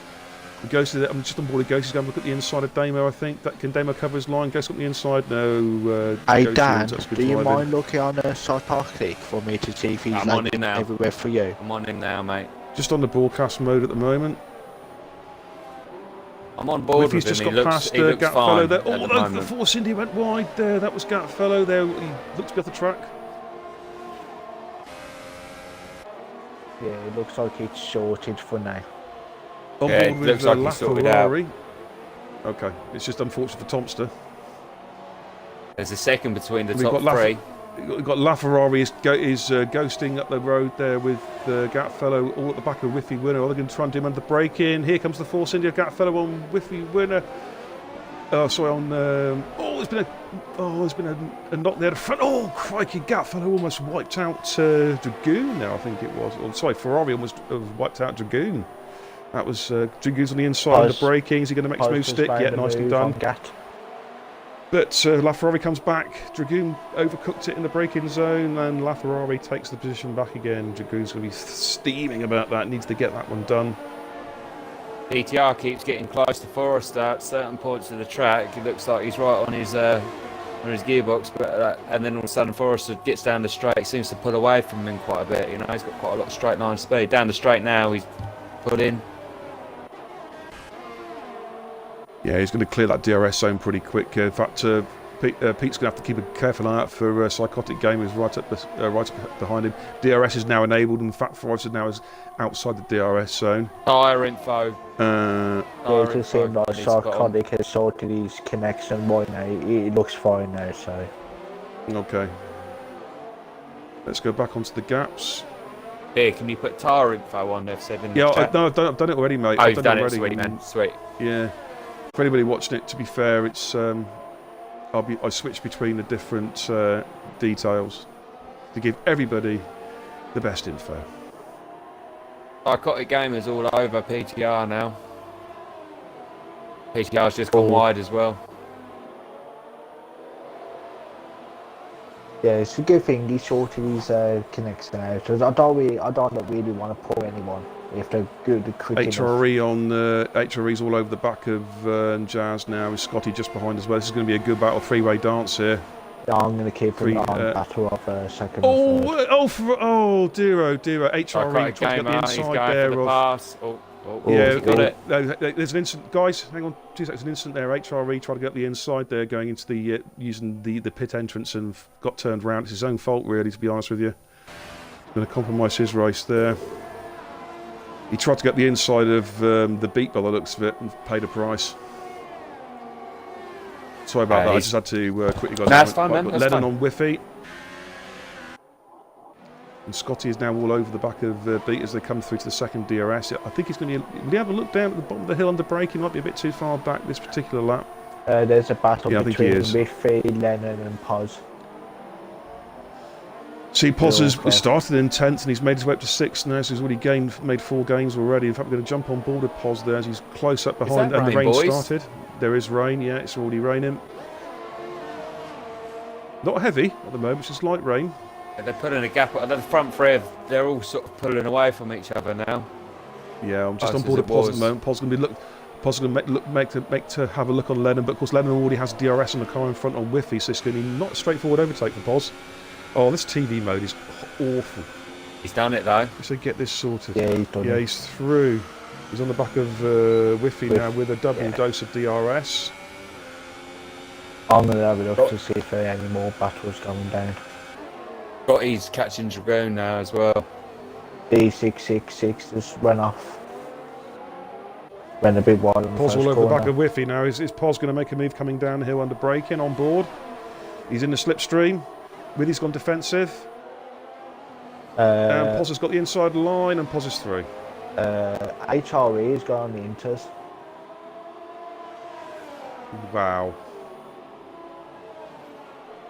Speaker 1: Ghost, I'm just on board with Ghost. He's going to look at the inside of Damo, I think. Can Damo cover his line? Ghost on the inside? No.
Speaker 3: Hey
Speaker 1: Ghost
Speaker 3: Dan,
Speaker 1: wins. That's good
Speaker 3: do you
Speaker 1: driving.
Speaker 3: mind looking on a Psychotic for me to see if he's
Speaker 2: I'm on
Speaker 3: like
Speaker 2: him now.
Speaker 3: everywhere for you?
Speaker 2: I'm on him now, mate.
Speaker 1: Just on the broadcast mode at the moment.
Speaker 2: I'm on board
Speaker 1: Whiffy's
Speaker 2: with him.
Speaker 1: just
Speaker 2: He
Speaker 1: got
Speaker 2: looks,
Speaker 1: past
Speaker 2: he looks
Speaker 1: Gap
Speaker 2: fine
Speaker 1: Fellow there.
Speaker 2: at the
Speaker 1: Oh, the
Speaker 2: moment.
Speaker 1: Force Indy went wide there. That was Gap Fellow there. He looked to be off the track.
Speaker 3: Yeah, it looks like it's sorted for now.
Speaker 1: On
Speaker 2: Yeah,
Speaker 1: board
Speaker 2: it
Speaker 1: with
Speaker 2: looks like he's sorted out.
Speaker 1: LaFerrari. Okay, it's just unfortunate for Tomster.
Speaker 2: There's a second between the
Speaker 1: We've
Speaker 2: top
Speaker 1: got
Speaker 2: three.
Speaker 1: We've got LaFerrari is ghosting up the road there with Gap Fellow all at the back of Whiffy Winner. Are they going to try and do him under the break in? Here comes the Force India. Gap Fellow on Whiffy Winner. Oh, sorry, on. There's been a knock there at the front. Oh, crikey! Gap Fellow almost wiped out Dragoon there, I think it was. Oh, sorry, Ferrari almost wiped out Dragoon. That was Dragoon's on the inside of the braking. Is he going to make his move stick? Yeah, nicely done. But LaFerrari comes back. Dragoon overcooked it in the braking zone, and LaFerrari takes the position back again. Dragoon's going to be steaming about that. Needs to get that one done.
Speaker 2: PTR keeps getting close to Forrester at certain points of the track. It looks like he's right on his gearbox, but and then all of a sudden Forrester gets down the straight. Seems to pull away from him quite a bit. You know, he's got quite a lot of straight line speed. Down the straight now, he's put in.
Speaker 1: Yeah, he's going to clear that DRS zone pretty quick. In fact, Pete's going to have to keep a careful eye out for Psychotic Gamers right up behind him. DRS is now enabled, and in fact, Forrester now is outside the DRS zone.
Speaker 2: Tyre info.
Speaker 3: It just seems like Psychotic has sorted his connection right now. It looks fine now, so.
Speaker 1: Okay. Let's go back onto the gaps.
Speaker 2: Here, can you put tyre info on there? Said in the
Speaker 1: Yeah,
Speaker 2: chat?
Speaker 1: no, I've done it already, mate.
Speaker 2: Oh,
Speaker 1: I've
Speaker 2: you've done
Speaker 1: it
Speaker 2: it.
Speaker 1: already.
Speaker 2: Sweet, man. Sweet.
Speaker 1: Yeah. For anybody watching it, to be fair, it's I switch between the different details to give everybody the best info.
Speaker 2: Psychotic Gamers all over PTR now. PTR's just gone wide as well.
Speaker 3: Yeah, it's a good thing he sorted his connection out. I don't really want to pull anyone if they're good and quick
Speaker 1: HRE on HRE's all over the back of Jazz now. Is Scotty just behind as well? This is going to be a good battle, three-way dance here.
Speaker 3: Yeah, I'm going to keep it on battle of second.
Speaker 1: Dear, HRE trying to get the inside there.
Speaker 2: The pass.
Speaker 1: Yeah,
Speaker 2: got it.
Speaker 1: There's an instant, guys. Hang on, 2 seconds. An instant there. HRE tried to get the inside there, going into the using the pit entrance and got turned round. It's his own fault, really, to be honest with you. He's going to compromise his race there. He tried to get the inside of the beat by the looks of it and paid a price. Sorry about that. I just had to quickly go.
Speaker 2: That's fine, man.
Speaker 1: Lennon on Whiffy. And Scotty is now all over the back of Beat as they come through to the second DRS. I think he's going to be... Will he have a look down at the bottom of the hill under braking? Might be a bit too far back this particular lap.
Speaker 3: There's a battle between
Speaker 1: Whiffy,
Speaker 3: Lennon and Poz.
Speaker 1: See, Poz has started in 10th and he's made his way up to 6th now, so he's already made 4 gains already. In fact, we're going to jump on board with Poz there as he's close up behind. And the rain started. There is rain, yeah, it's already raining. Not heavy at the moment, it's just light rain.
Speaker 2: They're putting a gap at the front three. They're all sort of pulling away from each other now.
Speaker 1: Yeah, I'm just on board at Poz at the moment. Poz's going to be make to have a look on Lennon, but of course Lennon already has DRS on the car in front on Whiffy, so it's going to be not a straightforward overtake for Poz. Oh, this TV mode is awful.
Speaker 2: He's done it though.
Speaker 1: So get this sorted.
Speaker 3: Yeah, he's done it.
Speaker 1: Yeah, he's through. He's on the back of Whiffy now with a double dose of DRS.
Speaker 3: I'm going to have a look to see if there are any more battles coming down.
Speaker 2: Scotty's catching Dragoon now as well.
Speaker 3: D666 just went off. Went a bit wide on the
Speaker 1: Poz all over
Speaker 3: corner.
Speaker 1: the back of Whiffy now. Is Poz going to make a move coming down the hill under braking on board? He's in the slipstream. Whitty's gone defensive. And Poz has got the inside line and Poz is through.
Speaker 3: HRE has gone on the inters.
Speaker 1: Wow.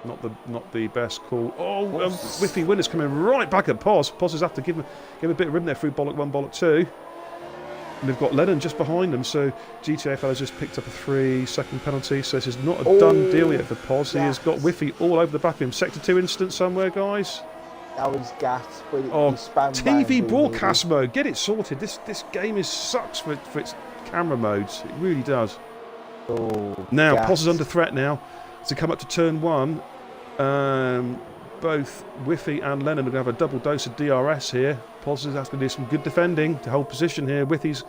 Speaker 1: Not the best call. Oh, Whiffy Winner's coming right back at Poz. Poz has had to give him a bit of room there through Bollock 1, Bollock 2. And they've got Lennon just behind them, so GTA fellas just picked up a 3-second penalty, so this is not a done deal yet for Poz. He has got Whiffy all over the back of him. Sector 2 incident somewhere, guys.
Speaker 3: That was gas.
Speaker 1: TV broadcast mode, get it sorted. This game sucks for its camera modes. It really does. Now, Poz is under threat now to come up to turn 1. Both Whiffy and Lennon are going to have a double dose of DRS here. Poz is asking to do some good defending to hold position here. Whiffy's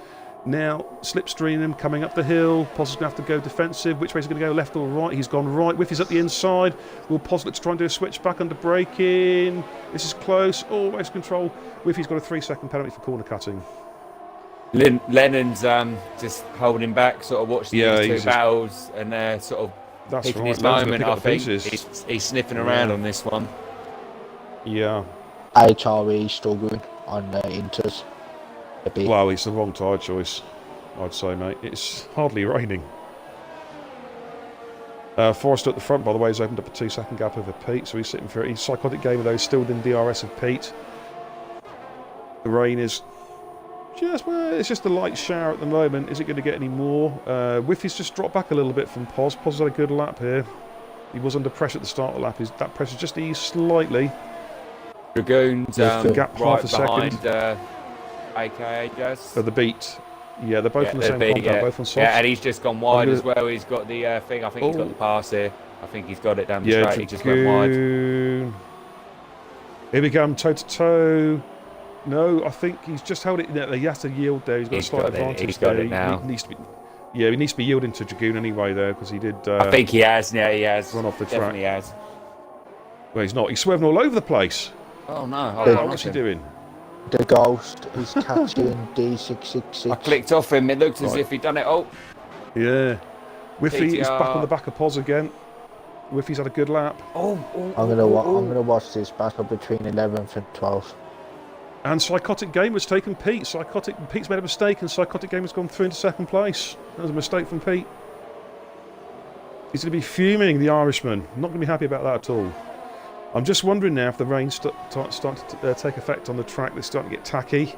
Speaker 1: now slipstreaming, coming up the hill. Poz is going to have to go defensive. Which way is he going to go, left or right? He's gone right. Whiffy's at the inside. Will Poz look to try and do a switch back under braking? This is close. Oh, race control. Whiffy's got a 3-second penalty for corner cutting.
Speaker 2: Lennon's just holding back, sort of watching these two battles, and they're sort of picking his moment. I think he's sniffing around on this one.
Speaker 1: Yeah.
Speaker 3: HRE struggling on the inters.
Speaker 1: Well, it's the wrong tyre choice, I'd say, mate. It's hardly raining. Forrester at the front, by the way, has opened up a 2-second gap over Pete, so he's sitting for it. He's Psychotic Gamer, though, still within DRS of Pete. The rain is it's just a light shower at the moment. Is it going to get any more? Whiffy's just dropped back a little bit from Poz. Poz had a good lap here. He was under pressure at the start of the lap. That pressure just eased slightly.
Speaker 2: Dragoon's
Speaker 1: gap
Speaker 2: right
Speaker 1: half a
Speaker 2: behind,
Speaker 1: second.
Speaker 2: AKA Jazz.
Speaker 1: For the beat. Yeah, they're both on the same compound, both on soft.
Speaker 2: Yeah, and he's just gone wide as well. He's got the thing. I think he's got the pass here. I think he's got it down the straight. He just went wide. Here
Speaker 1: we come, toe-to-toe. No, I think he's just held it. He has to yield there. He's got a slight advantage.
Speaker 2: He's got it now.
Speaker 1: He needs to be yielding to Dragoon anyway there, because he did.
Speaker 2: I think he has. Yeah, he has.
Speaker 1: Run off the track.
Speaker 2: Definitely has.
Speaker 1: Well, he's not. He's swerving all over the place.
Speaker 2: Oh no!
Speaker 1: What's he doing?
Speaker 3: The Ghost is catching D666.
Speaker 2: I clicked off him. It looked as if he'd done it. Oh.
Speaker 1: Yeah. Whiffy is back on the back of Poz again. Whiffy's had a good lap.
Speaker 3: I'm gonna watch this battle between 11th and 12th.
Speaker 1: And Psychotic Gamer's taken Pete. Pete's made a mistake, and Psychotic Gamer's gone through into second place. That was a mistake from Pete. He's going to be fuming, the Irishman. Not going to be happy about that at all. I'm just wondering now if the rain starts to take effect on the track. They're starting to get tacky,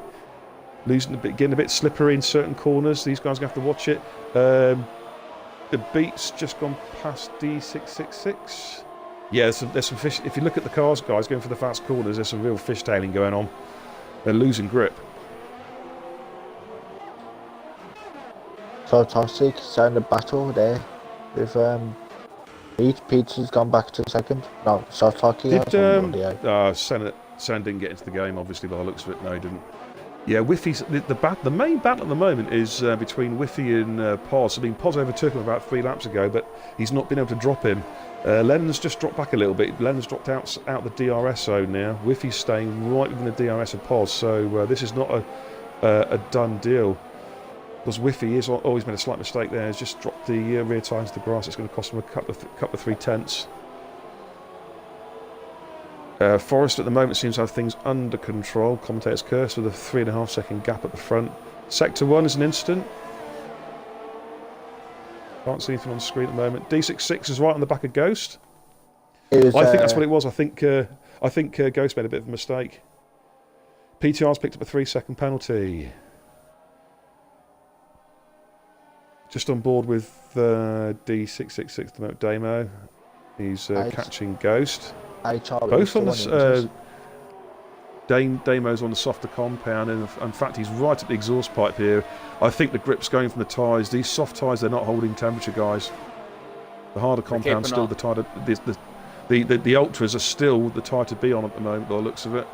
Speaker 1: getting a bit slippery in certain corners. These guys are going to have to watch it. The beat's just gone past D666. Yeah, there's some fish. If you look at the cars, guys, going for the fast corners, there's some real fishtailing going on. They're losing grip.
Speaker 3: So Toxic starting the battle there with Pete's gone back to second. No, so Toxic.
Speaker 1: Senna didn't get into the game, obviously, by the looks of it. No, he didn't. Yeah, Whiffy's the main battle at the moment is between Whiffy and Pos. I mean, Pos overtook him about 3 laps ago, but he's not been able to drop him. Lennon's just dropped back a little bit. Lennon's dropped out the DRS zone now. Whiffy's staying right within the DRS of Pos, so this is not a done deal. Because Whiffy has always made a slight mistake there. He's just dropped the rear tyre into the grass. It's going to cost him a couple of 3 tenths. Forrest at the moment seems to have things under control. Commentator's curse with a 3.5 second gap at the front. Sector 1 is an instant. Can't see anything on the screen at the moment. D66 is right on the back of Ghost. I think that's what it was. I think Ghost made a bit of a mistake. PTR's picked up a 3-second penalty. Just on board with D666 at the moment, Damo. He's catching Ghost. Both on the Damo's on the softer compound, and in fact he's right at the exhaust pipe here. I think the grip's going from the tyres. These soft tyres, they're not holding temperature, guys. The harder compound's still the tyre. The ultras are still the tyre to be on at the moment, by the looks of it.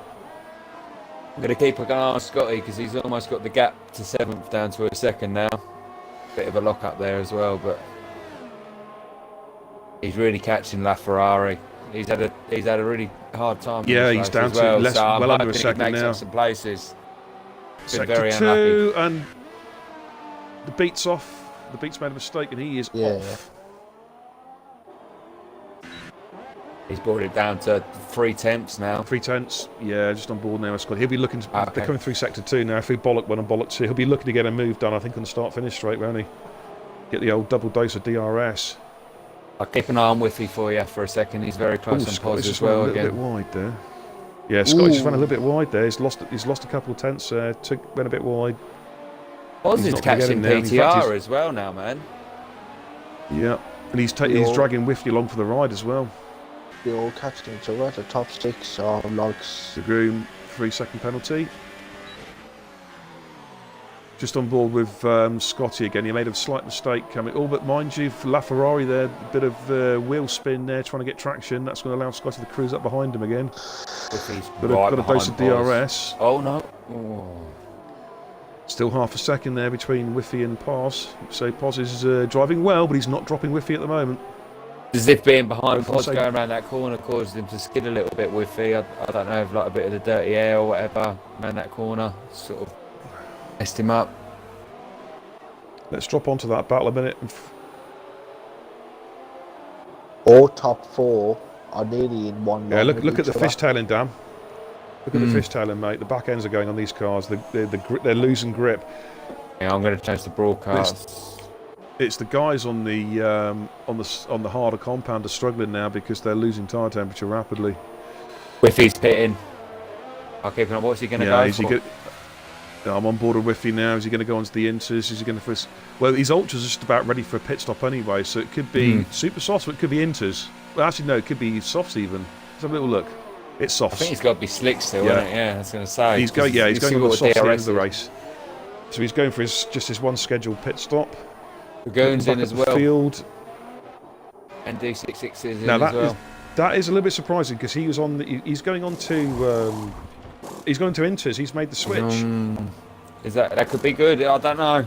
Speaker 2: I'm going to keep an eye on Scotty because he's almost got the gap to 7th down to a second now. Bit of a lock up there as well, but he's really catching LaFerrari. He's had a really hard time.
Speaker 1: Yeah, he's down to less,
Speaker 2: so
Speaker 1: well under a second now.
Speaker 2: Some places.
Speaker 1: Sector 2, and the beat's off. The beat's made a mistake, and he is off.
Speaker 2: He's brought it down to 3 tenths now.
Speaker 1: 3 tenths, yeah, just on board now. He'll be looking to. They're coming through sector 2 now. If we Bollock 1 and Bollock 2, he'll be looking to get a move done. I think on the start-finish straight, won't he? Get the old double dose of DRS.
Speaker 2: I'll keep an eye on Whiffy for you for a second. He's very close on Pos as well.
Speaker 1: A little bit wide there. Yeah, Scotty just ran a little bit wide there. He's lost a couple of tenths there. Went a bit wide.
Speaker 2: Pos is catching PTR as well now, man.
Speaker 1: Yeah, and he's dragging Whiffy along for the ride as well.
Speaker 3: They're all catching each other. The top 6 are logs.
Speaker 1: The Groom 3-second penalty. Just on board with Scotty again. He made a slight mistake coming. Oh, but mind you, for LaFerrari there, a bit of wheel spin there, trying to get traction. That's going to allow Scotty to cruise up behind him again. Got a dose of DRS.
Speaker 2: Oh no! Oh.
Speaker 1: Still half a second there between Whiffy and Pos. So Pos is driving well, but he's not dropping Whiffy at the moment.
Speaker 2: As if being behind Pos going around that corner caused him to skid a little bit. Whiffy, I don't know if like a bit of the dirty air or whatever around that corner sort of messed him up.
Speaker 1: Let's drop onto that battle a minute.
Speaker 3: All top 4 are nearly in one.
Speaker 1: Yeah, look at the fishtailing, Dan. Look at the fishtailing, mate. The back ends are going on these cars. They're losing grip.
Speaker 2: Yeah, I'm going to change the broadcast.
Speaker 1: It's the guys on the harder compound are struggling now because they're losing tyre temperature rapidly.
Speaker 2: Whiffy's pitting. I'll keep an eye. What's he going to go for?
Speaker 1: I'm on board with Whiffy now. Is he going to go onto the inters? Is he going to well, his ultras are just about ready for a pit stop anyway, so it could be super softs, or it could be inters. Well, actually, no, it could be softs even. Let's have a little look. It's softs.
Speaker 2: I think he's got to be slick still, isn't it? Yeah, I was going to say.
Speaker 1: He's going on the softs at the end of the race. So he's going for his one scheduled pit stop.
Speaker 2: Lagoon's in as well.
Speaker 1: Field.
Speaker 2: And D66 is in as well.
Speaker 1: That is a little bit surprising because he was on. He's going on to. He's going to inters. He's made the switch.
Speaker 2: Is that could be good? I don't know.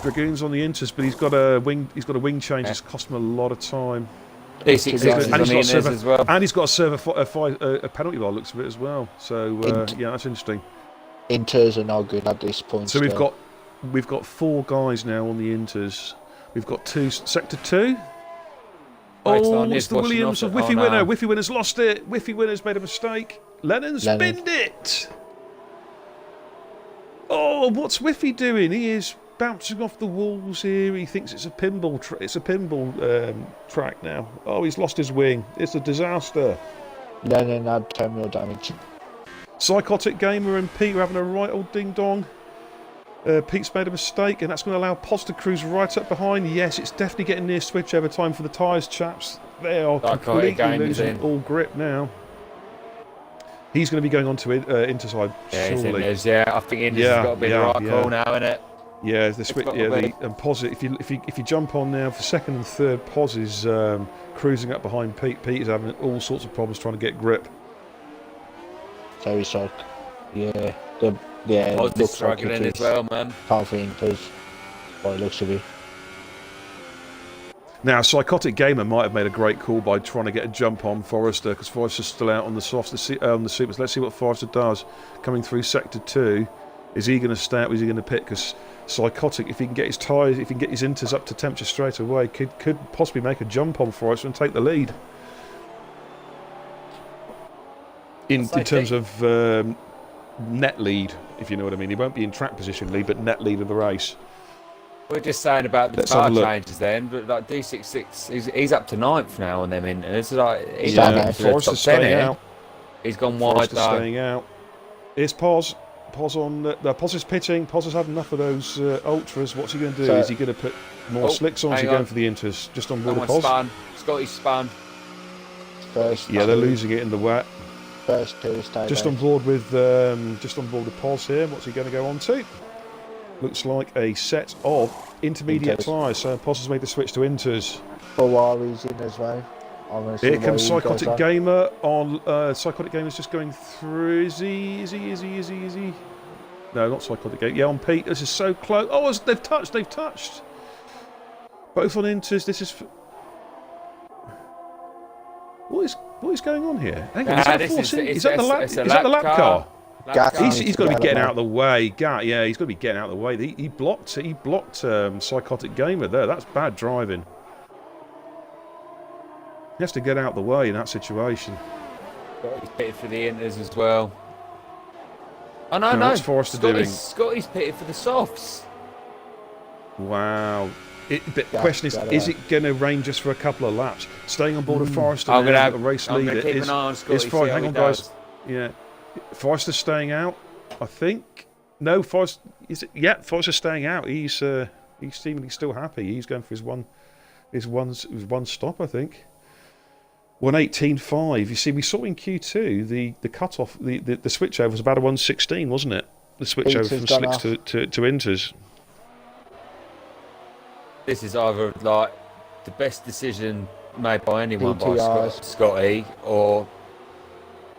Speaker 1: Dragoon's on the inters, but he's got a wing. He's got a wing change. It's cost him a lot of time.
Speaker 2: D66 is on the inters as well.
Speaker 1: And he's got to serve a penalty by the looks of it as well. So yeah, that's interesting.
Speaker 3: Inters are not good at this point.
Speaker 1: So we've got 4 guys now on the inters. We've got 2 sector 2. Oh, it's the Williams of Whiffy winner. Whiffy winner's lost it. Whiffy winner's made a mistake. Lennon spinned it. Oh, what's Whiffy doing? He is bouncing off the walls here. He thinks it's a pinball. Track now. Oh, he's lost his wing. It's a disaster.
Speaker 3: No, terminal damage.
Speaker 1: Psychotic Gamer and Pete are having a right old ding dong. Pete's made a mistake, and that's going to allow Poz to cruise right up behind. Yes, it's definitely getting near switch over time for the tyres, chaps. They are completely losing all grip now. He's going to be going on to Interside, surely.
Speaker 2: I think Inter's got to be the right call now, isn't it?
Speaker 1: Yeah, the switch. Yeah, and Poz. If you jump on now for second and third, Poz is cruising up behind Pete. Pete is having all sorts of problems trying to get grip.
Speaker 3: Very shock. Yeah,
Speaker 2: Poz is struggling as well, man.
Speaker 3: Halfway because by the looks of it.
Speaker 1: Now, Psychotic Gamer might have made a great call by trying to get a jump on Forrester, because Forrester's still out on the softs, on the supers. Let's see what Forrester does. Coming through Sector 2, is he going to stay out, or is he going to pit? Because Psychotic, if he can get his tyres, if he can get his inters up to temperature straight away, could possibly make a jump on Forrester and take the lead. In terms of net lead, if you know what I mean. He won't be in track position lead, but net lead of the race.
Speaker 2: We're just saying about the tyre changes then, but like D66, he's up to 9th now on them inters. Like, he's
Speaker 1: Forrester's staying out.
Speaker 2: He's gone wide
Speaker 1: Forrester's staying out. Here's Poz. Poz is pitting. Poz has had enough of those ultras. What's he going to do? Is he going to put more slicks on? Is he going for the inters? Just on board of Poz.
Speaker 2: Scotty's spun.
Speaker 1: Yeah, they're losing it in the wet.
Speaker 3: First two stay
Speaker 1: just on board with Poz here. What's he going to go on to? Looks like a set of intermediate tyres. So Poz has made the switch to inters.
Speaker 3: Ferrari's in as well.
Speaker 1: Here comes Psychotic Gamer on. Psychotic Gamer's just going through. Is he? No, not Psychotic Gamer. Yeah, on Pete. This is so close. Oh, they've touched. Both on inters. This is. What is going on here? Hang on, is that the lap car? He's got to be getting out of the way. Yeah, he's got to be getting out of the way. He blocked Psychotic Gamer there. That's bad driving. He has to get out of the way in that situation.
Speaker 2: He's pitted for the inters as well. Oh no!
Speaker 1: What's Forrester doing?
Speaker 2: Scotty's pitted for the softs.
Speaker 1: Wow. The question is it going to rain just for a couple of laps? Staying on board of Forrester
Speaker 2: I'm going to
Speaker 1: have a race leader.
Speaker 2: Keep an eye on Scotty.
Speaker 1: Hang on, guys. Yeah, Forrester's staying out, I think. No, Forrester. Forrester's staying out. He's seemingly still happy. He's going for his one stop, I think. 1:18.5. You see, we saw in Q2 the cutoff, the switch over was about a 1:16, wasn't it? The switch over from slicks to inters.
Speaker 2: This is either like the best decision made by anyone by Scotty, or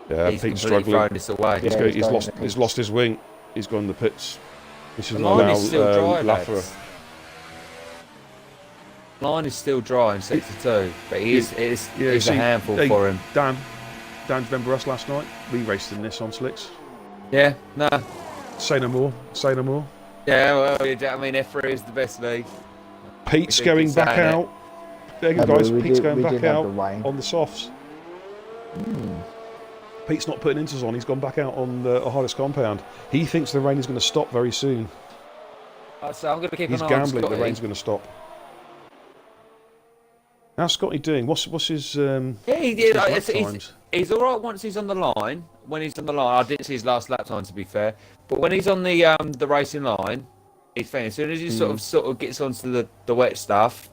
Speaker 2: he's
Speaker 1: Pete's
Speaker 2: completely
Speaker 1: struggling.
Speaker 2: thrown this away.
Speaker 1: He's lost his wing. He's gone in the pits. This is
Speaker 2: line is still dry,
Speaker 1: Laffer.
Speaker 2: Line is still dry in Sector 2, but it's a handful for him.
Speaker 1: Dan, remember us last night? We raced in this on slicks.
Speaker 2: Yeah, no.
Speaker 1: Say no more.
Speaker 2: Yeah, well, I mean, F3 is the best league.
Speaker 1: Pete's going back out. There you go, guys. Pete's going back out on the softs. Pete's not putting inters on. He's gone back out on the hardest compound. He thinks the rain is going to stop very soon.
Speaker 2: So I'm going to keep an eye on
Speaker 1: gambling
Speaker 2: Scotty.
Speaker 1: The rain's going to stop. How's Scotty doing? What's his
Speaker 2: he's all right once he's on the line. When he's on the line, I didn't see his last lap time, to be fair. But when he's on the racing line, he's fine. As soon as he sort of gets onto the wet stuff,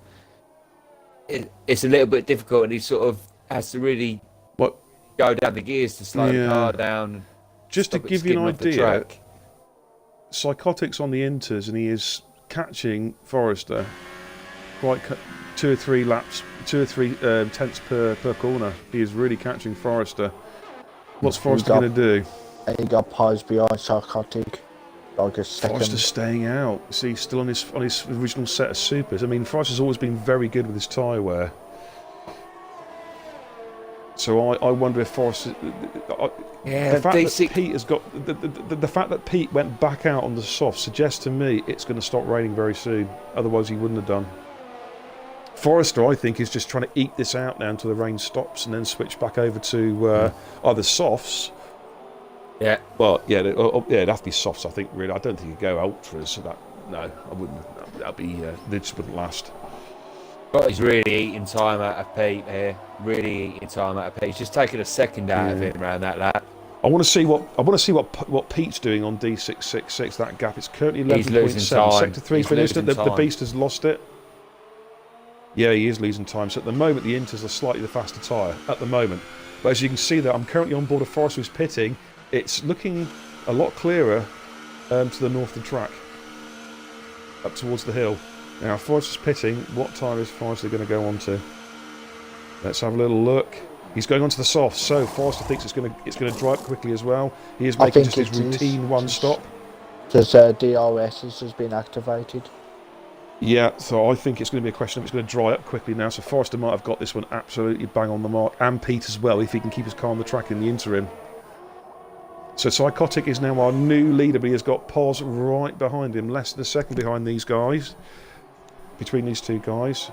Speaker 2: it's a little bit difficult, and he sort of has to really go down the gears to slow the car down.
Speaker 1: Just to give you an idea, Psychotic's on the inters, and he is catching Forrester quite 2 or 3 laps, 2 or 3 tenths per corner. He is really catching Forrester. What's Forrester going to do?
Speaker 3: And he got Poz behind Psychotic. Like a second.
Speaker 1: Forrester's staying out. See, he's still on his original set of supers. I mean, Forrester's always been very good with his tyre wear. So I wonder if Forrester. The fact that Pete has got the fact that Pete went back out on the soft suggests to me it's going to stop raining very soon. Otherwise, he wouldn't have done. Forrester, I think, is just trying to eke this out now until the rain stops and then switch back over to either softs.
Speaker 2: Yeah.
Speaker 1: Well, it'd have to be softs, I think, really. I don't think you go ultras. No, I wouldn't. That'd be they just wouldn't last.
Speaker 2: But he's really eating time out of Pete here. Really eating time out of Pete. He's just taking a second out of him around that lap.
Speaker 1: I want to see what Pete's doing on D666. That gap. It's currently 11.7. Sector 3 finished it. The Beast has lost it. Yeah, he is losing time. So at the moment, the Inters are slightly the faster tyre at the moment. But as you can see, that I'm currently on board of Forrester who's pitting. It's looking a lot clearer to the north of the track, up towards the hill. Now, Forrester's pitting. What tyre is Forrester going to go on to? Let's have a little look. He's going on to the soft, so Forrester thinks it's going to dry up quickly as well. He is making just his routine one stop.
Speaker 3: Because DRS has been activated.
Speaker 1: Yeah, so I think it's going to be a question of it's going to dry up quickly now. So Forrester might have got this one absolutely bang on the mark, and Pete as well, if he can keep his car on the track in the interim. So Psychotic is now our new leader, but he has got Pos right behind him, less than a second behind these guys, between these two guys,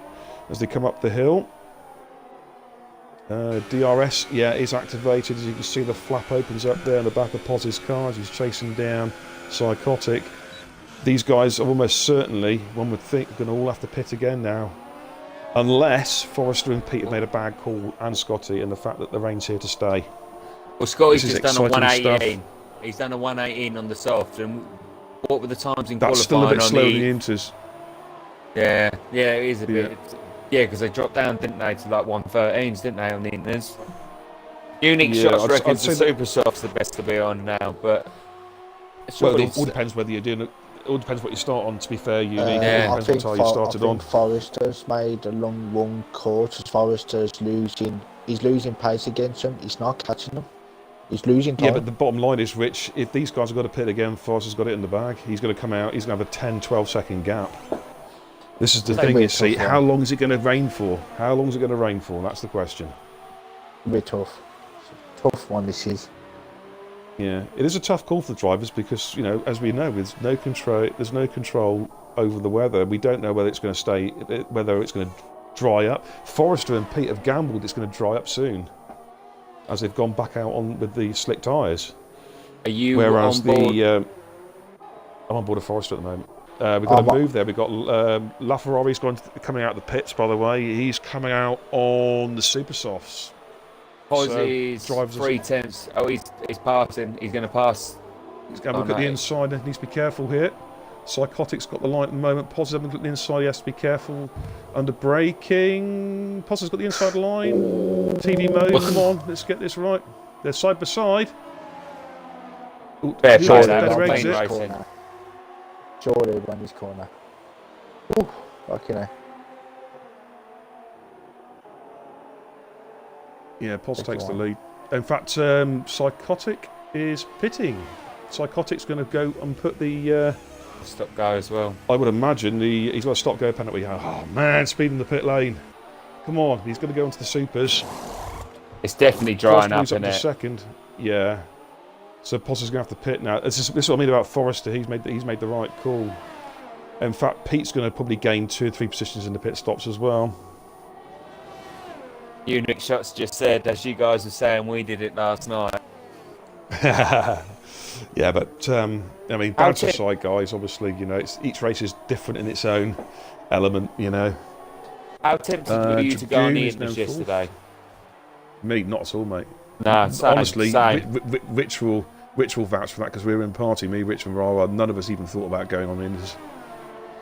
Speaker 1: as they come up the hill. DRS, yeah, is activated. As you can see, the flap opens up there on the back of Pos's car as he's chasing down Psychotic. These guys are almost certainly, one would think, going to all have to pit again now. Unless Forrester and Pete have made a bad call, and Scotty, and the fact that the rain's here to stay.
Speaker 2: Well, Scotty's just done a 118. Stuff. He's done a 118 on the soft. And what were the times in qualifying? That's still a bit slow in the Inters. Yeah, it is a bit. Yeah, because they dropped down, didn't they, to like 113s, didn't they, on the Inters? Unique Shots reckons the Super Soft's the best to be on now, but...
Speaker 1: Well, it all depends whether you're doing it. It all depends what you start on, to be fair, Unique. I think what you started on.
Speaker 3: Forrester's made a long run course. Forrester's losing. He's losing pace against him. He's not catching them. He's losing time.
Speaker 1: Yeah, but the bottom line is, Rich, if these guys have got to pit again, Forrester's got it in the bag. He's going to come out. He's going to have a 10, 12 second gap. This is the thing, you see. How long is it going to rain for? How long is it going to rain for? That's the question.
Speaker 3: A bit tough. It's a tough one, this is.
Speaker 1: Yeah, it is a tough call for the drivers because, you know, as we know, there's no control over the weather. We don't know whether it's going to stay, whether it's going to dry up. Forrester and Pete have gambled it's going to dry up soon, as they've gone back out on with the slick tyres.
Speaker 2: Are you
Speaker 1: Whereas
Speaker 2: on board?
Speaker 1: I'm on board of Forrester at the moment. We've got a move there. We've got LaFerrari's coming out of the pits, by the way. He's coming out on the super softs.
Speaker 2: Pos's 3/10. Oh, he's passing. He's going to pass.
Speaker 1: He's going to look at the inside. He needs to be careful here. Psychotic's got the line at the moment. Pos hasn't got the inside. He has to be careful under braking. Pos has got the inside line. TV mode. Come on, let's get this right. They're side by side.
Speaker 2: Better
Speaker 3: exit. Jordan around his corner. Ooh, fucking hell.
Speaker 1: Yeah, Pos takes the lead. In fact, Psychotic is pitting. Psychotic's going to go and put the...
Speaker 2: stop go as well.
Speaker 1: I would imagine he's got a stop go penalty. Oh man, speed in the pit lane. Come on, he's going to go into the supers.
Speaker 2: It's definitely drying up, isn't it?
Speaker 1: Second, yeah. So Pos is going to have to pit now. This is what I mean about Forrester. He's made the right call. In fact, Pete's going to probably gain 2 or 3 positions in the pit stops as well.
Speaker 2: Unique Shots just said, as you guys were saying, we did it last night.
Speaker 1: Yeah, but I mean, banter aside, guys. Obviously, you know, each race is different in its own element. You know.
Speaker 2: How tempted were you to go on the Inters yesterday?
Speaker 1: Me, not at all, mate.
Speaker 2: No,
Speaker 1: honestly, Rich will vouch for that because we were in party. Me, Rich, and Rara. None of us even thought about going on the Inters.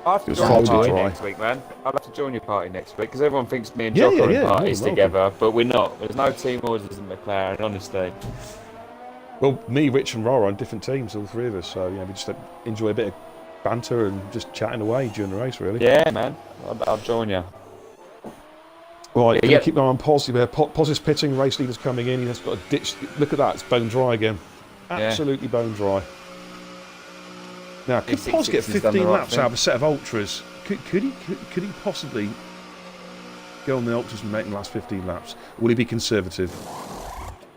Speaker 2: I'll have to join your party next week, man. I'll have to join your party next week because everyone thinks me and Jock are in parties together, but we're not. There's no team orders in McLaren, honestly.
Speaker 1: Well, me, Rich, and Rara on different teams, all 3 of us. So yeah, we just enjoy a bit of banter and just chatting away during the race, really.
Speaker 2: Yeah, man. I'll join you.
Speaker 1: Right, keep an eye on Pos. Pos is pitting, race leader's coming in. He's got a ditch. Look at that, it's bone dry again. Absolutely bone dry. Now, could Pos get 15 laps out of a set of ultras? Could he possibly go on the ultras and make the last 15 laps? Will he be conservative?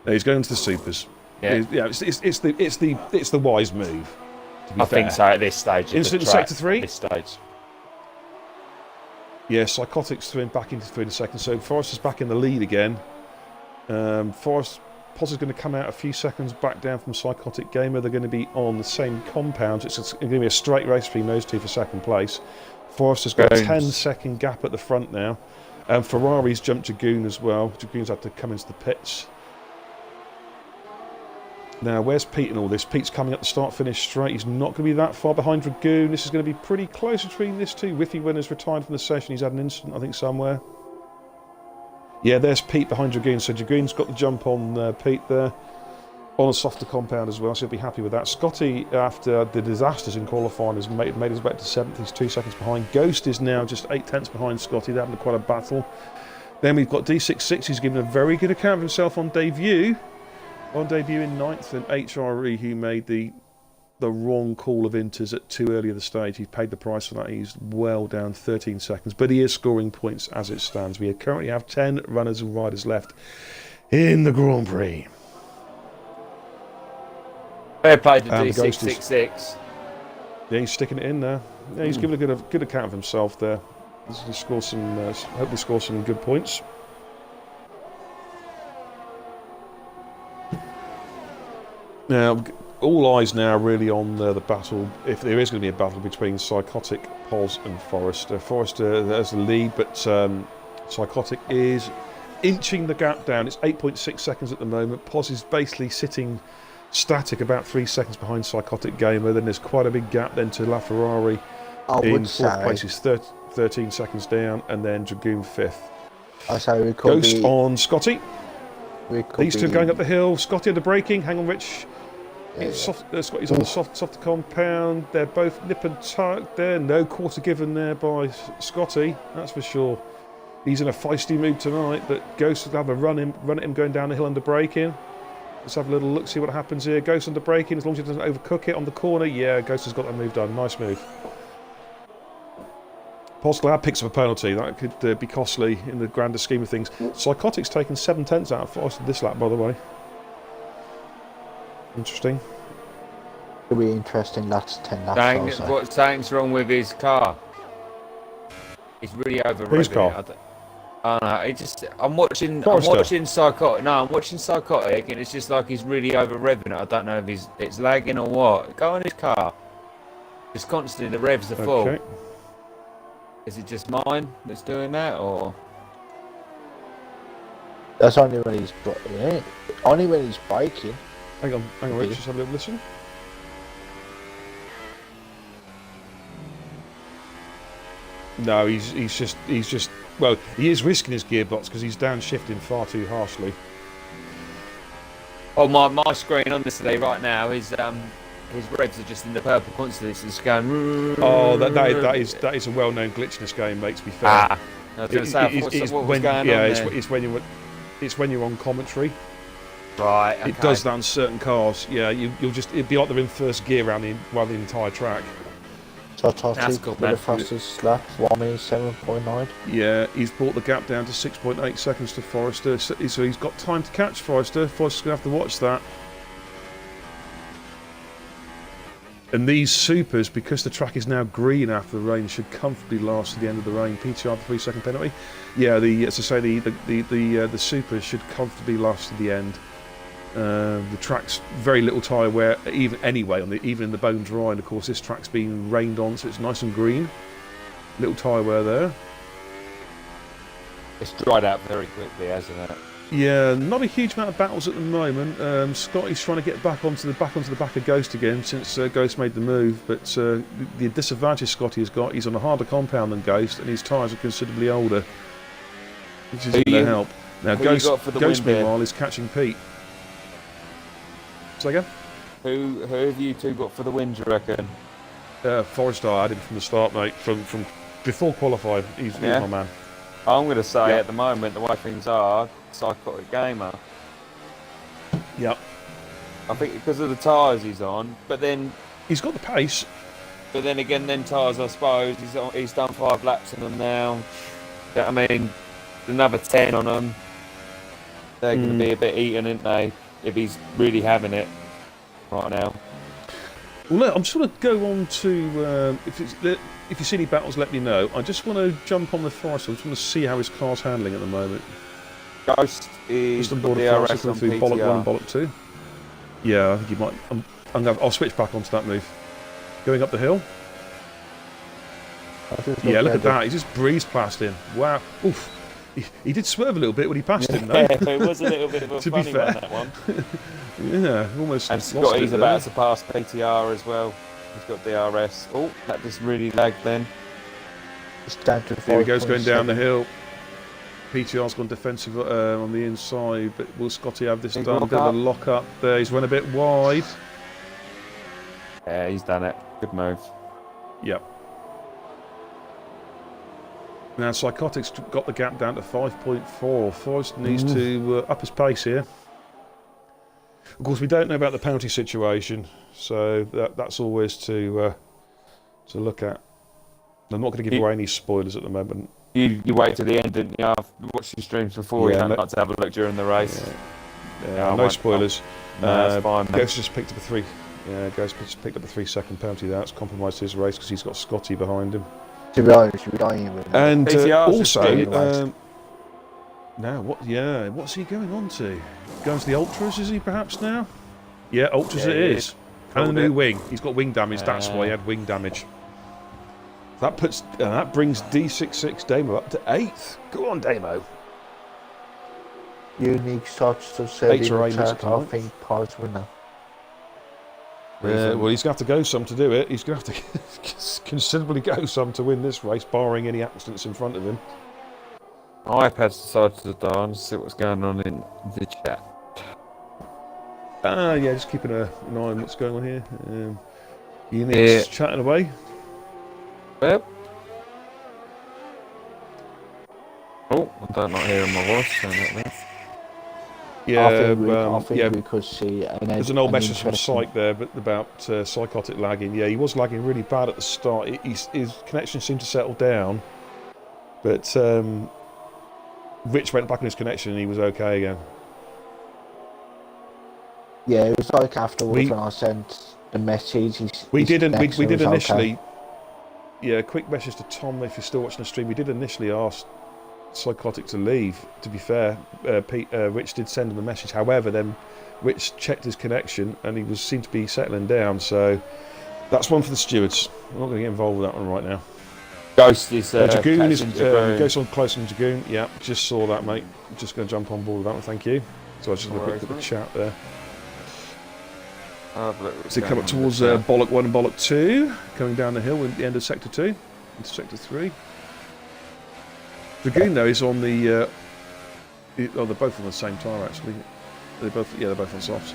Speaker 1: No, he's going to the supers. Yeah, it's the wise move.
Speaker 2: I think so at this stage.
Speaker 1: Incident in sector 3.
Speaker 2: At this stage.
Speaker 1: Yeah, Psychotic's thrown back into 3 in a second. So Forrester's back in the lead again. Poz is going to come out a few seconds back down from Psychotic Gamer. They're going to be on the same compound. It's going to be a straight race between those two for second place. Forrester's got a 10-second gap at the front now. Ferrari's jumped Dragoon as well. Dragoon's had to come into the pits. Now, where's Pete in all this? Pete's coming up the start-finish straight. He's not going to be that far behind Dragoon. This is going to be pretty close between these two. Whiffy Winner's retired from the session. He's had an incident, I think, somewhere. Yeah, there's Pete behind Dragoon. So Dragoon's got the jump on Pete there. On a softer compound as well, so he'll be happy with that. Scotty, after the disasters in qualifying, has made his way to 7th. He's 2 seconds behind. Ghost is now just 8/10 behind Scotty. They're having quite a battle. Then we've got D66, who's given a very good account of himself on debut. On debut in 9th, and HRE, who made the wrong call of Inters at too early of the stage. He paid the price for that. He's well down 13 seconds, but he is scoring points as it stands. We currently have 10 runners and riders left in the Grand Prix.
Speaker 2: Fair play to D666.
Speaker 1: Yeah, he's sticking it in there. Yeah, he's giving a good account of himself there. He's going to score some, hopefully score some good points. Now, all eyes now really on the battle, if there is going to be a battle between Psychotic, Poz and Forrester. Forrester has the lead, but Psychotic is inching the gap down. It's 8.6 seconds at the moment. Poz is basically sitting static about 3 seconds behind Psychotic Gamer. Then there's quite a big gap then to LaFerrari in 4th place. Is 13 seconds down, and then Dragoon 5th.
Speaker 3: I say we could
Speaker 1: Ghost on Scotty. These two going up the hill. Scotty under braking. Hang on, Rich. Scotty's on the softer compound. They're both nip and tuck there. No quarter given there by Scotty, that's for sure. He's in a feisty mood tonight, but Ghost will have a run at him going down the hill under braking. Let's have a little look, see what happens here. Ghost under braking, as long as he doesn't overcook it on the corner. Yeah, Ghost has got that move done. Nice move. Postlab picks up a penalty. That could be costly in the grander scheme of things. Psychotic's taken 7/10 out of Forrester this lap, by the way. Interesting.
Speaker 3: It'll be interesting. That's 10 laps.
Speaker 2: Something's wrong with his car. He's really over.
Speaker 1: Whose car?
Speaker 2: I don't know. I'm watching Psychotic. No, I'm watching Psychotic, and it's just like he's really over revving it. I don't know if it's lagging or what. Go on his car. It's constantly the revs are full.
Speaker 1: Okay.
Speaker 2: Is it just mine that's doing that, or?
Speaker 3: That's only when he's only when he's braking.
Speaker 1: Hang on, Rich, just have a little listen. No, he's just well, he is risking his gearbox because he's downshifting far too harshly.
Speaker 2: Oh, my screen on display right now is his revs are just in the purple constantly. It's just going.
Speaker 1: Oh, that is a well-known glitch in this game, mate. To be fair,
Speaker 2: I was going to say, what was going on there?
Speaker 1: It's when you're on commentary.
Speaker 2: Right. Okay.
Speaker 1: It does that on certain cars. Yeah, it'd be like they're in first gear around the entire track.
Speaker 3: So Totti with the fastest lap, 1:07.9.
Speaker 1: Yeah, he's brought the gap down to 6.8 seconds to Forrester, so he's got time to catch Forrester. Forrester's going to have to watch that. And these supers, because the track is now green after the rain, should comfortably last to the end of the rain. PTR the 3-second penalty. Yeah, the supers should comfortably last to the end. The track's very little tyre wear, even in the bone dry, and of course this track's been rained on, so it's nice and green. Little tyre wear there.
Speaker 2: It's dried out very quickly, hasn't it?
Speaker 1: Yeah, not a huge amount of battles at the moment. Scotty's trying to get back onto the back of Ghost again since Ghost made the move, but the disadvantage Scotty has got, he's on a harder compound than Ghost, and his tyres are considerably older, which isn't going to help. Now Ghost meanwhile is catching Pete. So again?
Speaker 2: Who have you two got for the win, do you reckon?
Speaker 1: Forrester, I had him from the start, mate. From before qualifying, he's my man.
Speaker 2: I'm going to say at the moment, the way things are, Psychotic Gamer.
Speaker 1: Yep.
Speaker 2: I think because of the tyres he's on, but then
Speaker 1: he's got the pace.
Speaker 2: But then again, tyres, I suppose he's done 5 laps on them now. I mean, another 10 on them. They're going to be a bit eaten, aren't they? If he's really having it right now.
Speaker 1: Well, look, I'm just going to go on to if you see any battles, let me know. I just want to jump on the Forrester. I just want to see how his car's handling at the moment.
Speaker 2: Ghost is
Speaker 1: Just on board a
Speaker 2: DRS
Speaker 1: fast
Speaker 2: on
Speaker 1: through Bollock 1 and
Speaker 2: PTR.
Speaker 1: Bollock 2. Yeah, I think you might. I'll switch back onto that move. Going up the hill. Yeah, look at that. He just breezed past him. Wow. Oof. He did swerve a little bit when he passed him, though.
Speaker 2: Yeah, it was a little bit of a
Speaker 1: To be
Speaker 2: funny
Speaker 1: fair.
Speaker 2: one, that one.
Speaker 1: Yeah, almost.
Speaker 2: And
Speaker 1: lost
Speaker 2: Scotty's
Speaker 1: it
Speaker 2: about
Speaker 1: there.
Speaker 2: to pass PTR as well. He's got DRS. Oh, that just really lagged then.
Speaker 3: It's down to
Speaker 1: Here he goes, going down the
Speaker 3: 5.7.
Speaker 1: hill. PTR's gone defensive on the inside, but will Scotty have this
Speaker 2: Big
Speaker 1: done? A bit of a lock up there. He's run a bit wide.
Speaker 2: Yeah, he's done it. Good move.
Speaker 1: Yep. Now Psychotic's got the gap down to 5.4. Forrest needs to up his pace here. Of course, we don't know about the penalty situation, so that's always to look at. I'm not going to give away any spoilers at the moment.
Speaker 2: You wait till the end, didn't you? I've watched your streams before.
Speaker 1: Yeah,
Speaker 2: You don't like to have a look during the race.
Speaker 1: Yeah,
Speaker 2: I
Speaker 1: no
Speaker 2: won't-
Speaker 1: spoilers.
Speaker 2: No, that's fine, mate.
Speaker 1: Ghost just picked up a 3. Yeah, Ghost just picked up a 3-second penalty. That's compromised his race because he's got Scotty behind him.
Speaker 3: To be honest, we don't even.
Speaker 1: And
Speaker 2: PTR's just big,
Speaker 1: also, now what? Yeah, what's he going on to? Going to the ultras? Is he perhaps now? Yeah, ultras
Speaker 2: Yeah,
Speaker 1: it
Speaker 2: he
Speaker 1: is.
Speaker 2: is.
Speaker 1: And a
Speaker 2: Called
Speaker 1: new
Speaker 2: it.
Speaker 1: wing. He's got wing damage. That's why he had wing damage. That puts that brings D66 Damo up to 8th. Go on, Damo.
Speaker 3: Unique shots of
Speaker 1: 8 or 8
Speaker 3: 7
Speaker 1: minutes
Speaker 3: I
Speaker 1: time.
Speaker 3: think Paz winner.
Speaker 1: Well, he's going to have to go some to do it. He's going to have to considerably go some to win this race, barring any accidents in front of him.
Speaker 2: My iPad's decided to die and see what's going on in the chat.
Speaker 1: Yeah, just keeping an eye on what's going on here. Unix
Speaker 2: Yeah.
Speaker 1: chatting away.
Speaker 2: Well. Oh, I don't not hearing my voice saying that there.
Speaker 1: Yeah,
Speaker 3: I think
Speaker 1: yeah.
Speaker 3: we could see
Speaker 1: There's an old message from Psych there, but about Psychotic lagging. Yeah, he was lagging really bad at the start. His connection seemed to settle down, but Rich went back on his connection and he was okay again.
Speaker 3: Yeah, it was like afterwards
Speaker 1: We-
Speaker 3: when I sent the message.
Speaker 1: We
Speaker 3: his
Speaker 1: did
Speaker 3: connection was
Speaker 1: initially.
Speaker 3: okay.
Speaker 1: Yeah, quick message to Tom if you're still watching the stream. We did initially ask Psychotic to leave. To be fair, Rich did send him a message. However, then Rich checked his connection and he seemed to be settling down. So that's one for the stewards. I'm not going to get involved with that one right now.
Speaker 2: Ghost is
Speaker 1: Dragoon is
Speaker 2: catching Dragoon.
Speaker 1: goes on close on Dragoon. Yeah, just saw that, mate. Just going to jump on board with that one. Thank you. So I just going to
Speaker 2: No
Speaker 1: look at the
Speaker 2: worries,
Speaker 1: chat there.
Speaker 2: I'll have a look what's
Speaker 1: So they come
Speaker 2: going
Speaker 1: up
Speaker 2: on
Speaker 1: towards
Speaker 2: in the chat.
Speaker 1: Bollock 1 and Bollock 2, coming down the hill at the end of Sector 2, into Sector 3. Dragoon, though, is on the... they're both on the same tyre, actually. They're both on softs.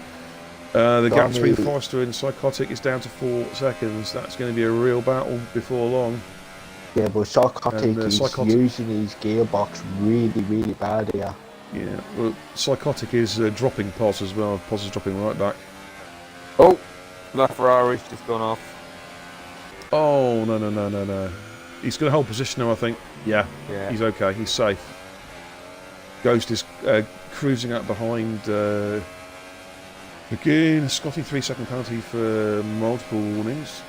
Speaker 1: The gap between Forrester and Psychotic is down to 4 seconds. That's going to be a real battle before long.
Speaker 3: Yeah, but Psychotic
Speaker 1: And,
Speaker 3: is
Speaker 1: Psychotic-
Speaker 3: using his gearbox really, really bad here.
Speaker 1: Yeah, well, Psychotic is dropping Pos as well. Pos is dropping right back.
Speaker 2: Oh, that Ferrari's just gone off.
Speaker 1: Oh, no. He's going to hold position now, I think. Yeah,
Speaker 2: Yeah.
Speaker 1: he's okay. He's safe. Ghost is cruising up behind Dragoon. Scotty, 3-second penalty for multiple warnings.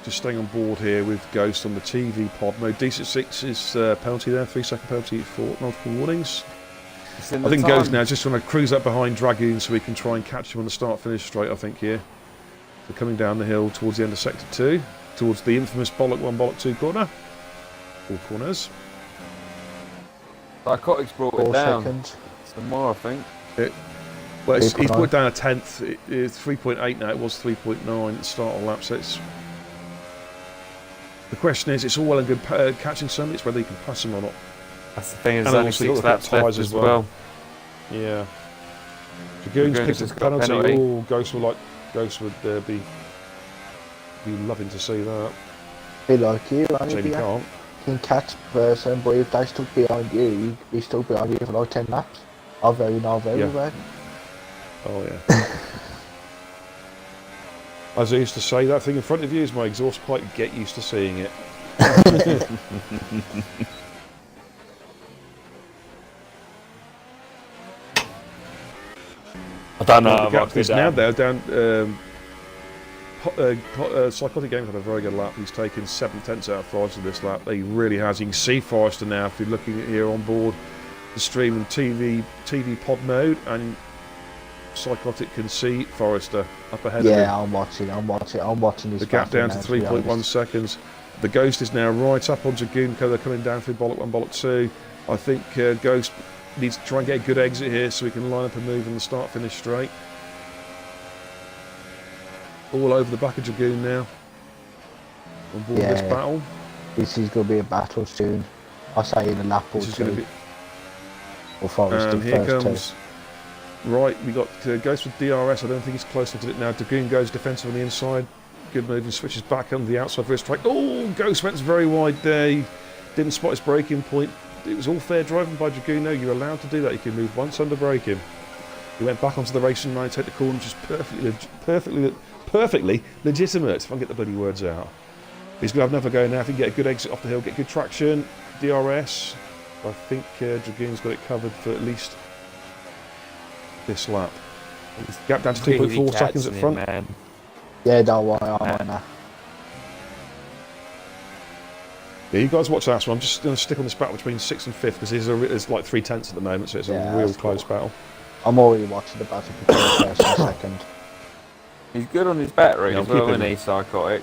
Speaker 1: Just staying on board here with Ghost on the TV pod. No, D6 is penalty there. 3-second penalty for multiple warnings.
Speaker 2: It's in
Speaker 1: I
Speaker 2: the
Speaker 1: think
Speaker 2: time.
Speaker 1: Ghost now just want to cruise up behind Dragoon so we can try and catch him on the start-finish straight, I think, here. So coming down the hill towards the end of Sector 2, towards the infamous Bollock 1, Bollock 2 corner. All corners.
Speaker 2: Psychotic's brought
Speaker 3: 4
Speaker 2: it down.
Speaker 3: seconds.
Speaker 2: Some more, I think.
Speaker 1: Well, he's
Speaker 3: 3.9.
Speaker 1: put down a 10th. It's 3.8 now. It was 3.9 at the start of the lap. So it's... The question is, it's all well and good catching some. It's whether you can pass them or not.
Speaker 2: That's the thing,
Speaker 1: And
Speaker 2: there's only
Speaker 1: obviously
Speaker 2: 6
Speaker 1: got the
Speaker 2: laps left
Speaker 1: tyres
Speaker 2: as
Speaker 1: as
Speaker 2: well.
Speaker 1: well. Yeah. Dragoon's
Speaker 2: Dragoon's
Speaker 1: picked up
Speaker 2: just
Speaker 1: a
Speaker 2: got a
Speaker 1: penalty.
Speaker 2: penalty.
Speaker 1: Oh, Ghost would be loving to see that.
Speaker 3: Be like you,
Speaker 1: Shame he
Speaker 3: you
Speaker 1: can't.
Speaker 3: can catch the person, but if they stuck behind you, you'd be stuck behind you for like 10 laps. Not very
Speaker 1: Yeah.
Speaker 3: bad.
Speaker 1: Oh, yeah. As I used to say, that thing in front of you is my exhaust pipe. Get used to seeing it.
Speaker 2: I don't know.
Speaker 1: The gap is now there down Psychotic Games had a very good lap. He's taken 7/10 out of Forrester this lap. He really has. You can see Forrester now if you're looking at here on board the stream and TV pod mode, and Psychotic can see Forrester up ahead of him.
Speaker 3: Yeah, I'm watching this.
Speaker 1: The gap down to
Speaker 3: now,
Speaker 1: 3.1 seconds. The Ghost is now right up on Dragoon. They're coming down through Bollock 1, Bollock 2. I think Ghost needs to try and get a good exit here so we can line up and move on the start-finish straight. All over the back of Dragoon now. On board this battle.
Speaker 3: This is going to be a battle soon. I'll say in a lap or two.
Speaker 1: Here comes... Right, we got Ghost with DRS. I don't think he's close enough to it now. Dragoon goes defensive on the inside. Good move and switches back on the outside for his strike. Oh, Ghost went very wide there. He didn't spot his braking point. It was all fair driving by Dragoon. No, you're allowed to do that. You can move once under braking. He went back onto the racing line, take the corner, which is perfectly legitimate, if I can get the bloody words out. He's going to have another go now. If he can get a good exit off the hill, get good traction, DRS. I think Dragoon's got it covered for at least this lap. Gap down to 2.4 seconds at front.
Speaker 2: Man.
Speaker 3: Yeah, don't worry, I'm on that.
Speaker 1: Yeah, you guys watch that. So I'm just going to stick on this battle between 6th and 5th because there's like 3/10 at the moment, so it's a real close battle.
Speaker 3: I'm already watching the battle between first and second.
Speaker 2: He's good on his battery as well, isn't he, Psychotic?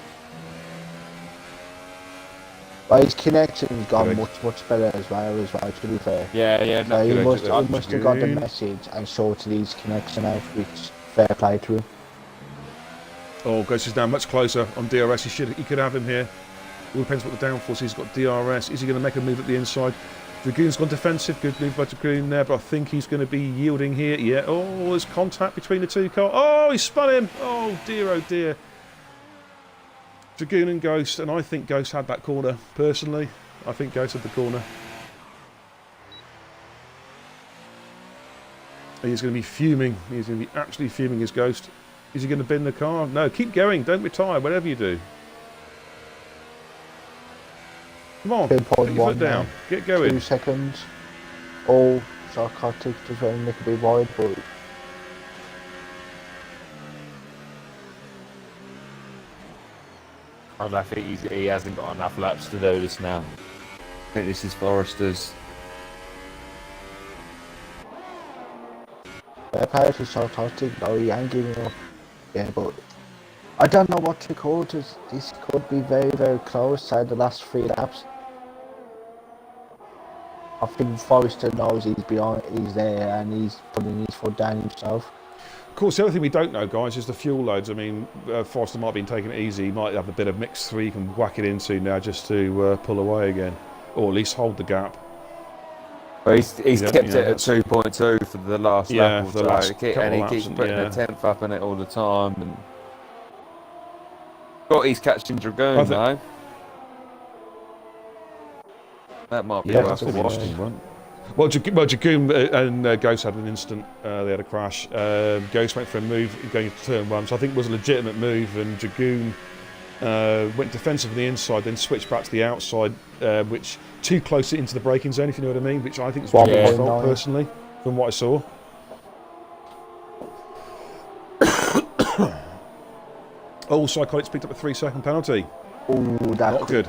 Speaker 3: But his connection's gone much better as well, to be fair.
Speaker 2: Yeah.
Speaker 3: So he must have got the message and sorted his connection out, which fair play to him.
Speaker 1: Oh, Ghost is now much closer on DRS. He could have him here. It all depends what the downforce is. He's got DRS. Is he going to make a move at the inside? Dragoon's gone defensive. Good move by Dragoon there, but I think he's going to be yielding here. Yeah. Oh, there's contact between the two cars. Oh, he spun him. Oh, dear. Dragoon and Ghost, and I think Ghost had that corner, personally. I think Ghost had the corner. He's going to be fuming. He's going to be absolutely fuming, his Ghost. Is he going to bin the car? No, keep going. Don't retire, whatever you do. Come on, put your foot down. Get going.
Speaker 3: 2 seconds. Oh, Psychotic just went a little bit wide, but...
Speaker 2: I think he hasn't got enough laps to do this now. I think this is Forrester's.
Speaker 3: Apparently Psychotic, though, he ain't giving up. Yeah, but... I don't know what to call this. This could be very, very close, say the last 3 laps. I think Forrester knows he's there and he's putting his foot down himself.
Speaker 1: Of course, the other thing we don't know, guys, is the fuel loads. I mean, Forrester might have been taking it easy. He might have a bit of mix 3 you can whack it into now just to pull away again. Or at least hold the gap.
Speaker 2: Well, he's kept it at 2.2 for the last lap or so, and he keeps putting a 10th up in it all the time. And he's catching Dragoon though. That might be
Speaker 1: that's an interesting one. Well, Dragoon and Ghost had an instant. They had a crash. Ghost went for a move going into turn 1, so I think it was a legitimate move. And Dragoon went defensive on the inside, then switched back to the outside, which too close into the braking zone, if you know what I mean. Which I think is quite fault, personally, from what I saw. Oh, Psychotic's picked up a 3-second penalty.
Speaker 3: Oh, that's
Speaker 1: not good.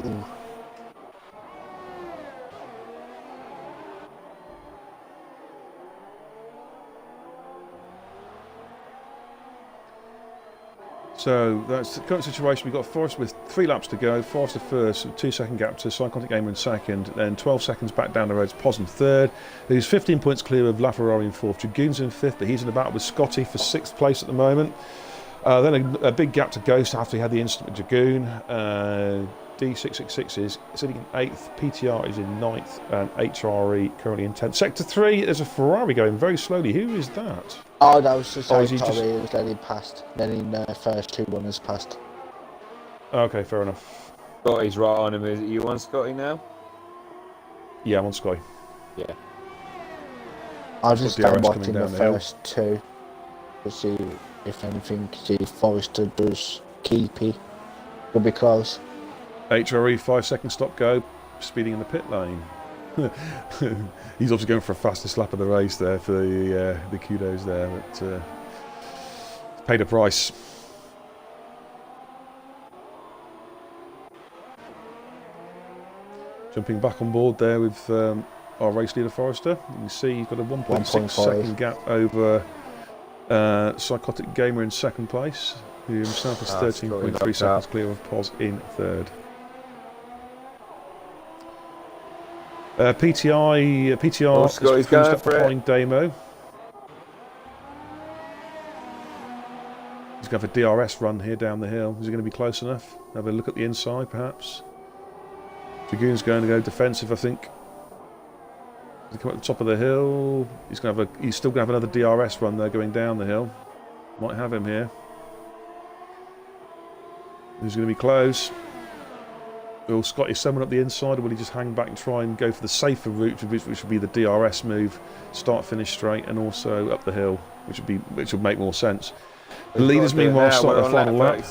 Speaker 1: So that's the current situation. We've got Forrester with 3 laps to go. Forrester first, 2-second gap to Psychotic Gamer in second, then 12 seconds back down the road to Pos in third. He's 15 points clear of LaFerrari in fourth. Dragoon's in fifth, but he's in the battle with Scotty for 6th place at the moment. Then a big gap to Ghost after he had the incident with Dragoon. D666 is sitting in 8th, PTR is in 9th, and HRE currently in 10th. Sector 3, there's a Ferrari going very slowly. Who is that?
Speaker 3: Oh, that was just He was letting past. Then in the first 2 runners passed.
Speaker 1: Okay, fair enough.
Speaker 2: Scotty's right on him. Is it you on Scotty now?
Speaker 1: Yeah, I'm on Sky.
Speaker 2: Yeah.
Speaker 3: I'll just start watching the first 2 to see if anything, see if Forrester does keep it. It'll be close.
Speaker 1: HRE 5-second stop go, speeding in the pit lane. He's obviously going for a fastest lap of the race there for the kudos there, but paid a price. Jumping back on board there with our race leader Forrester. You can see he's got a 1.6 second gap over Psychotic Gamer in second place, who himself is 13.3 seconds clear of Pos in third. PTR is cruised up behind Damo. He's going for a DRS run here down the hill. Is he going to be close enough? Have a look at the inside, perhaps. Dragoon's going to go defensive, I think. He come up the top of the hill. He's still going to have another DRS run there going down the hill. Might have him here. He's going to be close. Will Scotty someone up the inside, or will he just hang back and try and go for the safer route, which would be the DRS move, start finish straight, and also up the hill, which would make more sense. The leaders, meanwhile, start their final lap.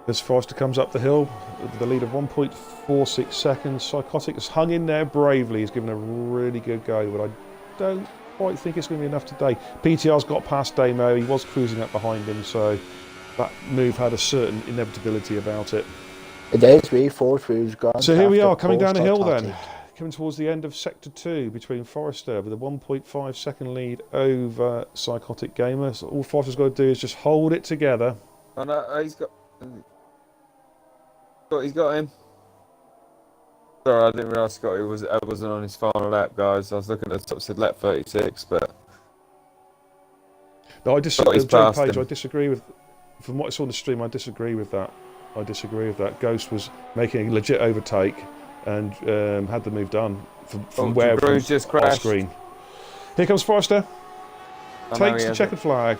Speaker 1: As Forrester comes up the hill with the lead of 1.46 seconds. Psychotic has hung in there bravely. He's given a really good go, but I don't quite think it's going to be enough today. PTR's got past Damo. He was cruising up behind him, so that move had a certain inevitability about it.
Speaker 3: It is really forward through.
Speaker 1: So here we are, coming down a hill then. Coming towards the end of Sector 2 between Forrester with a 1.5 second lead over Psychotic Gamer. So all Forrester's got to do is just hold it together.
Speaker 2: Oh no, he's got him. Sorry, I didn't realise Scotty wasn't on his final lap, guys. I was looking at the top, said lap 36, but...
Speaker 1: No, I disagree with Joe Page. I disagree with... From what I saw on the stream, I disagree with that. Ghost was making a legit overtake and had the move done from where
Speaker 2: Bruce just crashed.
Speaker 1: Screen. Here comes Forrester. Takes the checkered flag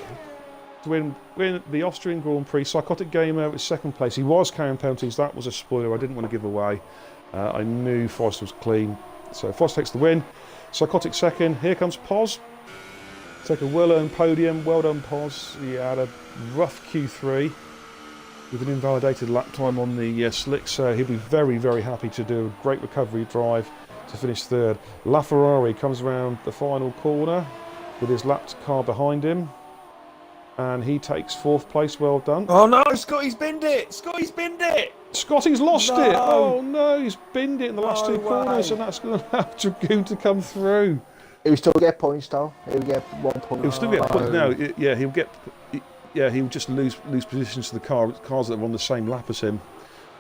Speaker 1: to win the Austrian Grand Prix. Psychotic Gamer was second place. He was carrying penalties. That was a spoiler I didn't want to give away. I knew Forrester was clean. So Forrester takes the win. Psychotic second. Here comes Pos. Take a well-earned podium. Well done, Pos. He had a rough Q3 with an invalidated lap time on the slick, so he'll be very, very happy to do a great recovery drive to finish third. LaFerrari comes around the final corner with his lapped car behind him, and he takes fourth place. Well done.
Speaker 2: Oh no, Scotty's binned it!
Speaker 1: Scotty's lost it! Oh no, he's binned it in the last two corners, and that's going to have Dragoon to come through.
Speaker 3: He'll still get points though. He'll get 1 point.
Speaker 1: He'll still get points. No, yeah, he'll get. Yeah, he'll just lose positions to the cars that are on the same lap as him.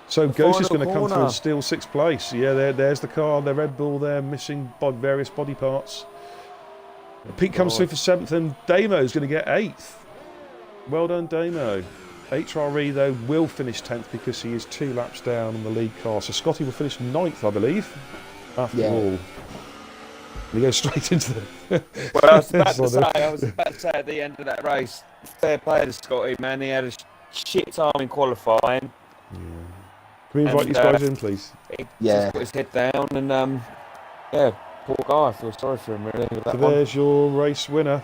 Speaker 1: So Ghost is going to come through and steal sixth place. Yeah, there's the car, the Red Bull there, missing various body parts. Pete comes through for seventh, and Damo's going to get eighth. Well done, Damo. HRE though will finish 10th because he is 2 laps down on the lead car. So Scotty will finish 9th, I believe. After all. We go straight into the...
Speaker 2: Well, I was about to say at the end of that race, fair play to Scotty, man. He had a shit time in qualifying.
Speaker 1: Yeah. Can we invite these guys in, please?
Speaker 2: He just put his head down and, yeah, poor guy. I feel sorry for him, really.
Speaker 1: So there's your race winner.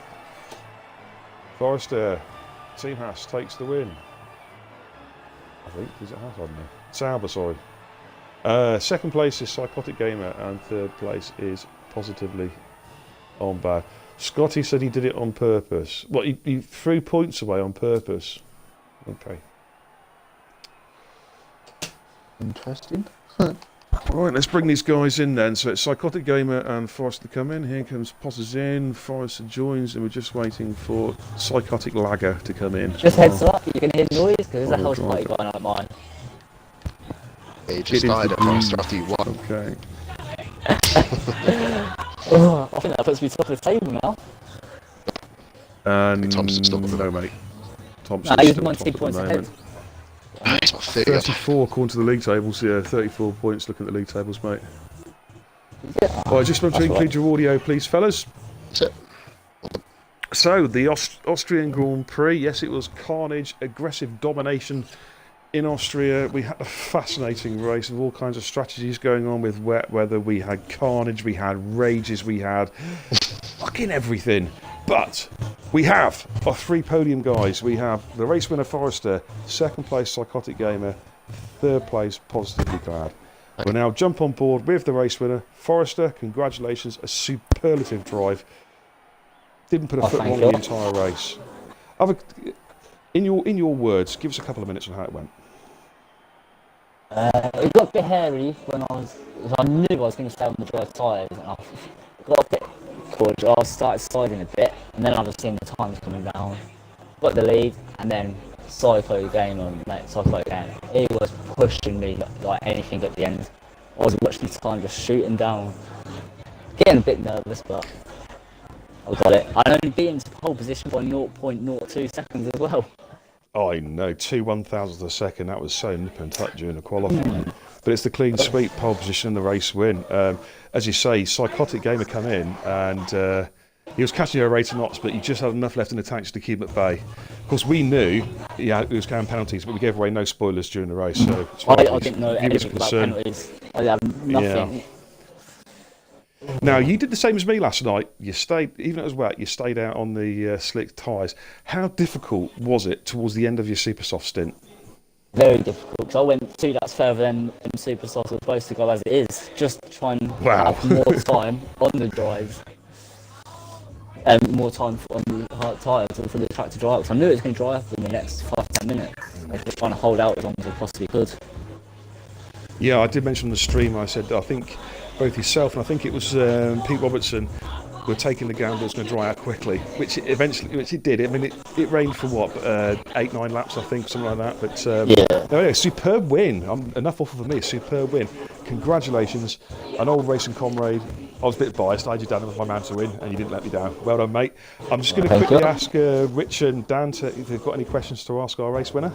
Speaker 1: Forrester. Team Haas takes the win. I think. Is it Haas on there? Sauber, sorry. Second place is Psychotic Gamer, and third place is Positively on bad. Scotty said he did it on purpose. What, he threw points away on purpose? Okay.
Speaker 3: Interesting.
Speaker 1: Right, let's bring these guys in then. So it's Psychotic Gamer and Forrester come in. Here comes Pozzers in, Forrester joins, and we're just waiting for Psychotic Lagger to come in.
Speaker 4: Just heads up, you can hear noise because there's a house party going on at mine.
Speaker 5: He just started at Forrester after you won.
Speaker 1: Okay.
Speaker 4: Oh, I think that puts me top of the table now.
Speaker 1: And
Speaker 5: Thompson's still
Speaker 1: no, mate. Thompson's
Speaker 4: nah,
Speaker 1: still
Speaker 4: on
Speaker 1: top
Speaker 4: 2
Speaker 1: at
Speaker 4: points
Speaker 1: the
Speaker 4: ahead.
Speaker 1: moment.
Speaker 5: He's got 30.
Speaker 1: 34 according to the league tables. Yeah, 34 points looking at the league tables, mate.
Speaker 4: Yeah.
Speaker 1: All right, just want to include your audio, please, fellas.
Speaker 5: That's it.
Speaker 1: So, the Austrian Grand Prix. Yes, it was carnage, aggressive domination in Austria. We had a fascinating race with all kinds of strategies going on with wet weather. We had carnage, we had rages, we had fucking everything. But we have our 3 podium guys. We have the race winner Forrester, second place Psychotic Gamer, third place Positively Clad. We'll now jump on board with the race winner Forrester. Congratulations, a superlative drive. Didn't put a foot wrong the entire race. In your words, give us a couple of minutes on how it went.
Speaker 4: It got a bit hairy when I knew I was going to stay on the dry tyres, and I got a bit cautious. I started sliding a bit, and then I was seeing the times coming down. Got the lead, and then Psycho game, he was pushing me like anything at the end. I was watching the time just shooting down, getting a bit nervous, but I got it. I only beat him to pole position by 0.02 seconds as well.
Speaker 1: I know, 2/1000 of a second. That was so nip and tuck during the qualifying. But it's the clean sweep, pole position and the race win. As you say, Psychotic Gamer come in and he was catching a rate of knots, but he just had enough left in the tanks to keep him at bay. Of course, we knew it was carrying penalties, but we gave away no spoilers during the race. So
Speaker 4: I didn't know anything about penalties. I had nothing.
Speaker 1: Yeah. Now, you did the same as me last night. You stayed, even though it was wet, you stayed out on the slick tyres. How difficult was it towards the end of your super soft stint?
Speaker 4: Very difficult, because I went 2 laps further than super soft was supposed to go as it is, just to try and have more time on the drive. And more time on the hard tyres for the track to dry up. So I knew it was going to dry up in the next 5-10 minutes. I was just trying to hold out as long as I possibly could.
Speaker 1: Yeah, I did mention on the stream, I said, I think both yourself and I think it was Pete Robertson were taking the gamble it was going to dry out quickly, which it did. I mean, it rained for what, 8-9 laps, I think, something like that. But no, superb win. Enough offer for me, superb win. Congratulations, an old racing comrade. I was a bit biased. I had you down with my man to win, and you didn't let me down. Well done, mate. I'm just going to quickly ask Rich and Dan if they've got any questions to ask our race winner.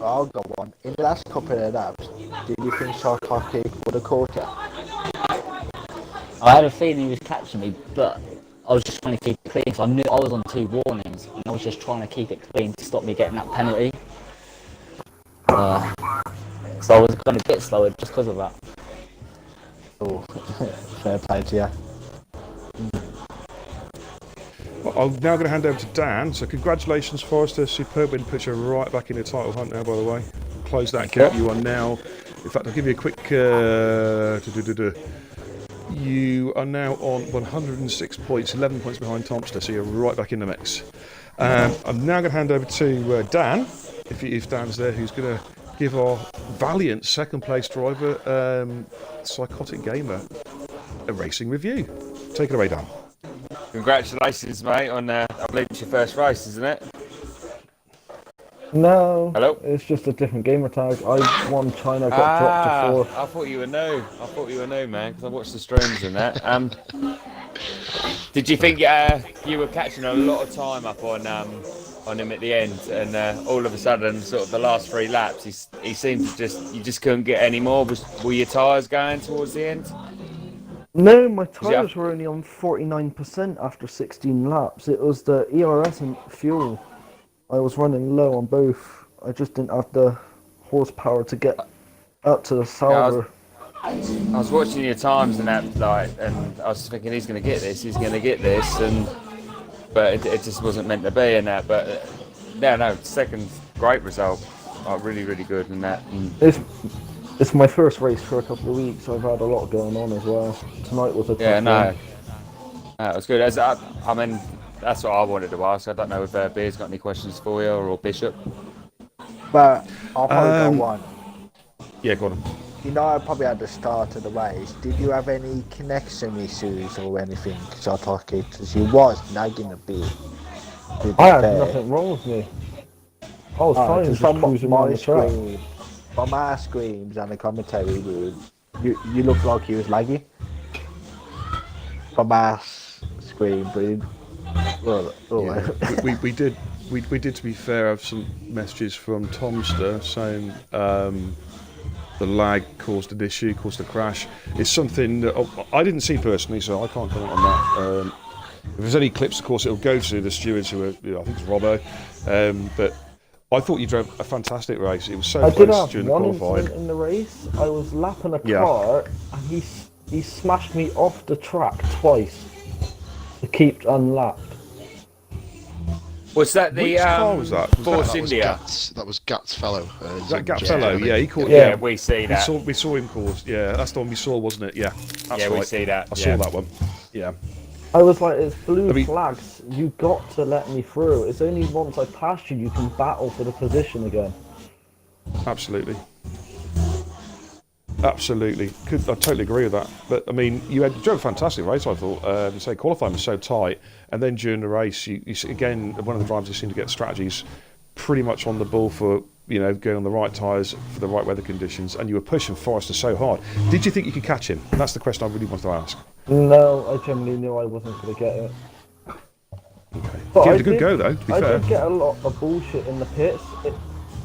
Speaker 3: I'll go on. In the last couple of laps, did you think Sarkozy would have caught you?
Speaker 4: I had a feeling he was catching me, but I was just trying to keep it clean. So I knew I was on 2 warnings, and I was just trying to keep it clean to stop me getting that penalty. So I was going a bit slower just because of that.
Speaker 3: Oh, fair play to you.
Speaker 1: I'm now going to hand over to Dan. So congratulations, Forrester. Superb win, puts you right back in the title hunt now, by the way. Close that gap. You are now, in fact, I'll give you a quick... You are now on 106 points, 11 points behind Tomster, so you're right back in the mix. I'm now going to hand over to Dan, if Dan's there, who's going to give our valiant second place driver, Psychotic Gamer, a racing review. Take it away, Dan.
Speaker 2: Congratulations, mate, on I believe it's your first race, isn't it?
Speaker 6: No.
Speaker 2: Hello?
Speaker 6: It's just a different gamer tag. I won China, got dropped to 4.
Speaker 2: I thought you were new. Man, because I watched the streams and that. Did you think you were catching a lot of time up on him at the end, and all of a sudden, sort of the last 3 laps, he seemed to you just couldn't get any more? Were your tyres going towards the end?
Speaker 6: No, my tyres were only on 49% after 16 laps. It was the ERS and fuel. I was running low on both. I just didn't have the horsepower to get up to the Sauber.
Speaker 2: I was watching your times and that, and I was thinking he's going to get this, but it just wasn't meant to be in that. But second great result, really, really good in that.
Speaker 6: It's my first race for a couple of weeks. I've had a lot going on as well. Tonight was a tough one.
Speaker 2: It was good. I mean, that's what I wanted to ask. I don't know if Beer's got any questions for you or Bishop.
Speaker 3: But I'll probably go on.
Speaker 1: Yeah, go on.
Speaker 3: You know, I probably at the start of the race, did you have any connection issues or anything? Because you was nagging a bit.
Speaker 6: I had nothing wrong with me. I was fine, just cruising around the track.
Speaker 3: From our screams and the commentary, you look like you was laggy. From our scream,
Speaker 1: we did, to be fair, have some messages from Tomster saying the lag caused an issue, caused a crash. It's something that I didn't see personally, so I can't comment on that. If there's any clips, of course, it'll go to the stewards who are, I think it's Robbo. But I thought you drove a fantastic race. It was so close during the qualifying.
Speaker 6: I did have one incident in the race. I was lapping a car, and he smashed me off the track twice to keep unlapped.
Speaker 2: Was that the
Speaker 1: Which car was that?
Speaker 2: Force India?
Speaker 5: That was Gat's fellow.
Speaker 1: That Gat fellow, yeah, he caught.
Speaker 2: Yeah, we see that.
Speaker 1: We saw him cause. Yeah, that's the one we saw, wasn't it? Yeah, that's right.
Speaker 2: We see that.
Speaker 1: I saw that one. Yeah.
Speaker 6: I was like, it's blue flags. You got to let me through. It's only once I passed you can battle for the position again.
Speaker 1: Absolutely. Absolutely. I totally agree with that. But, I mean, you drove a fantastic race, I thought. You say qualifying was so tight. And then during the race, you again, one of the drivers who seemed to get strategies pretty much on the ball for, you know, going on the right tyres for the right weather conditions. And you were pushing Forrester so hard. Did you think you could catch him? That's the question I really wanted to ask.
Speaker 6: No, I generally knew I wasn't going to get it.
Speaker 1: Okay.
Speaker 6: But
Speaker 1: Give
Speaker 6: I
Speaker 1: it a good
Speaker 6: did-
Speaker 1: go, though, to be
Speaker 6: I
Speaker 1: fair.
Speaker 6: did get a lot of bullshit in the pits.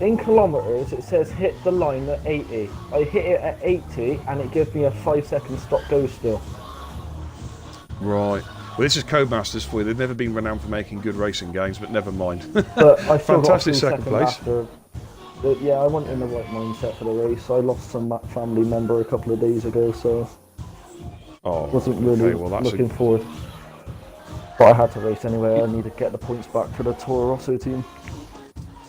Speaker 6: In kilometres, it says hit the line at 80. I hit it at 80, and it gives me a 5-second stop-go still.
Speaker 1: Right. Well, this is Codemasters for you. They've never been renowned for making good racing games, but never mind.
Speaker 6: But I still
Speaker 1: Fantastic
Speaker 6: got
Speaker 1: second place.
Speaker 6: After. But yeah, I wasn't in the right mindset for the race. I lost some family member a couple of days ago, so
Speaker 1: Oh,
Speaker 6: wasn't really
Speaker 1: okay, well, that's
Speaker 6: looking forward. But I had to race anyway. I need to get the points back for the Toro Rosso team.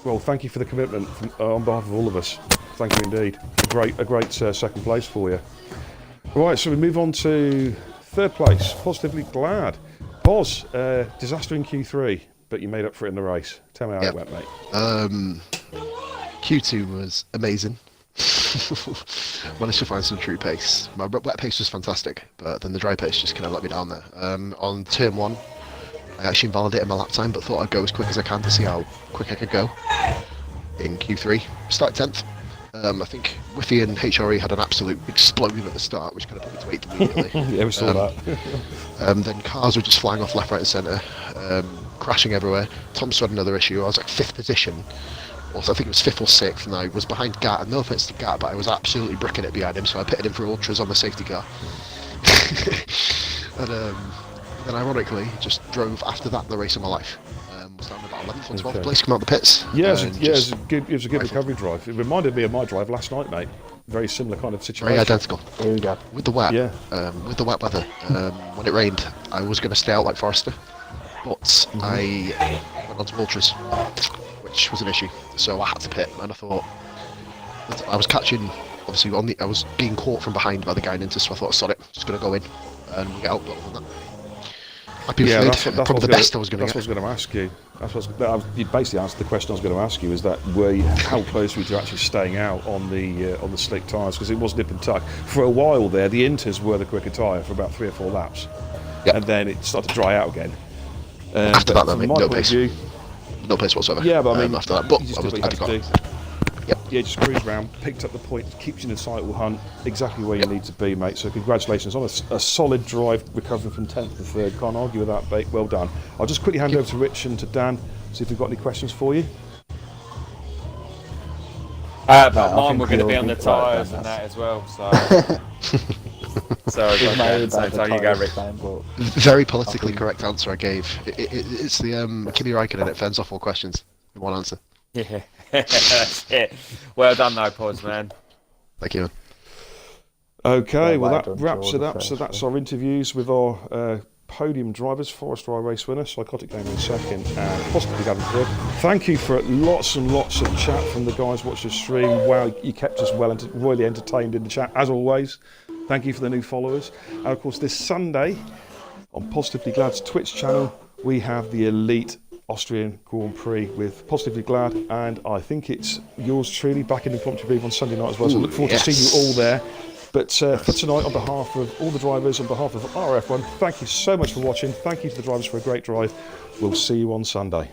Speaker 1: Well, thank you for the commitment on behalf of all of us. Thank you indeed. A great second place for you. Right, so we move on to third place. Positively Glad. Pos, disaster in Q3, but you made up for it in the race. Tell me how it went, mate.
Speaker 5: Q2 was amazing. Managed to find some true pace. My wet pace was fantastic, but then the dry pace just kind of let me down there. On turn 1, I actually invalidated my lap time, but thought I'd go as quick as I can to see how quick I could go. In Q3, started 10th. I think Whiffy and HRE had an absolute explosion at the start, which kind of put me to 8th immediately.
Speaker 1: Yeah, we saw that.
Speaker 5: Then cars were just flying off left, right and centre, crashing everywhere. Thompson had another issue. I was like 5th position. Also, I think it was 5th or 6th, and I was behind Gat, and no offence to Gat, but I was absolutely bricking it behind him, so I pitted him for ultras on the safety car. And then ironically, just drove after that the race of my life. Was down about 11th or 12th place, come out the pits.
Speaker 1: Yeah, it was a good recovery drive. It reminded me of my drive last night, mate. Very similar kind of situation.
Speaker 5: Very identical.
Speaker 3: Here we go.
Speaker 5: With the wet,
Speaker 1: Yeah.
Speaker 5: with the wet weather, when it rained, I was going to stay out like Forrester, but I went onto ultras, which was an issue. So I had to pit, and I thought I was catching. Obviously, I was being caught from behind by the guy in Inter, so I thought, sod it, just going to go in and we'll get out. But other than that, happy with lead. Probably the best I was going to get.
Speaker 1: That's what I was going to ask you. You basically answered the question I was going to ask you. Is that how close were you to actually staying out on the slick tyres? Because it was nip and tuck for a while there. The Inters were the quicker tyre for about 3 or 4 laps, and then it started to dry out again.
Speaker 5: After that, though, no pace. No pace whatsoever.
Speaker 1: Yeah, but I mean,
Speaker 5: after that, but
Speaker 1: you just
Speaker 5: I was
Speaker 1: did what you had to do.
Speaker 5: Yep.
Speaker 1: Yeah, just cruised around, picked up the points, keeps you in the title hunt, exactly where you need to be, mate. So congratulations on a solid drive, recovering from 10th to 3rd. Can't argue with that, mate. Well done. I'll just quickly hand over to Rich and to Dan, see if we've got any questions for you.
Speaker 2: But mine were going to be on the tyres and that as well, so... So you go, Rich.
Speaker 5: Very politically correct answer I gave. It's the Kimi Räikkönen. It fends off all questions in one answer.
Speaker 2: Yeah, that's it. Well done though, Pos, man.
Speaker 5: Thank you.
Speaker 1: Okay, well that
Speaker 3: done,
Speaker 1: wraps it up.
Speaker 3: George,
Speaker 1: So that's our interviews with our podium drivers. Forrester I race winner, Psychotic Gamer in 2nd, and Positively Glad in 3rd. Thank you for lots and lots of chat from the guys watching the stream. Wow, you kept us royally entertained in the chat as always. Thank you for the new followers. And of course, this Sunday on Positively Glad's Twitch channel, we have the Elite Austrian Grand Prix with Positively Glad, and I think it's yours truly back in the Impromptu Booth on Sunday night as well. So I look forward to seeing you all there. But for tonight, on behalf of all the drivers, on behalf of RRF1, thank you so much for watching. Thank you to the drivers for a great drive. We'll see you on Sunday.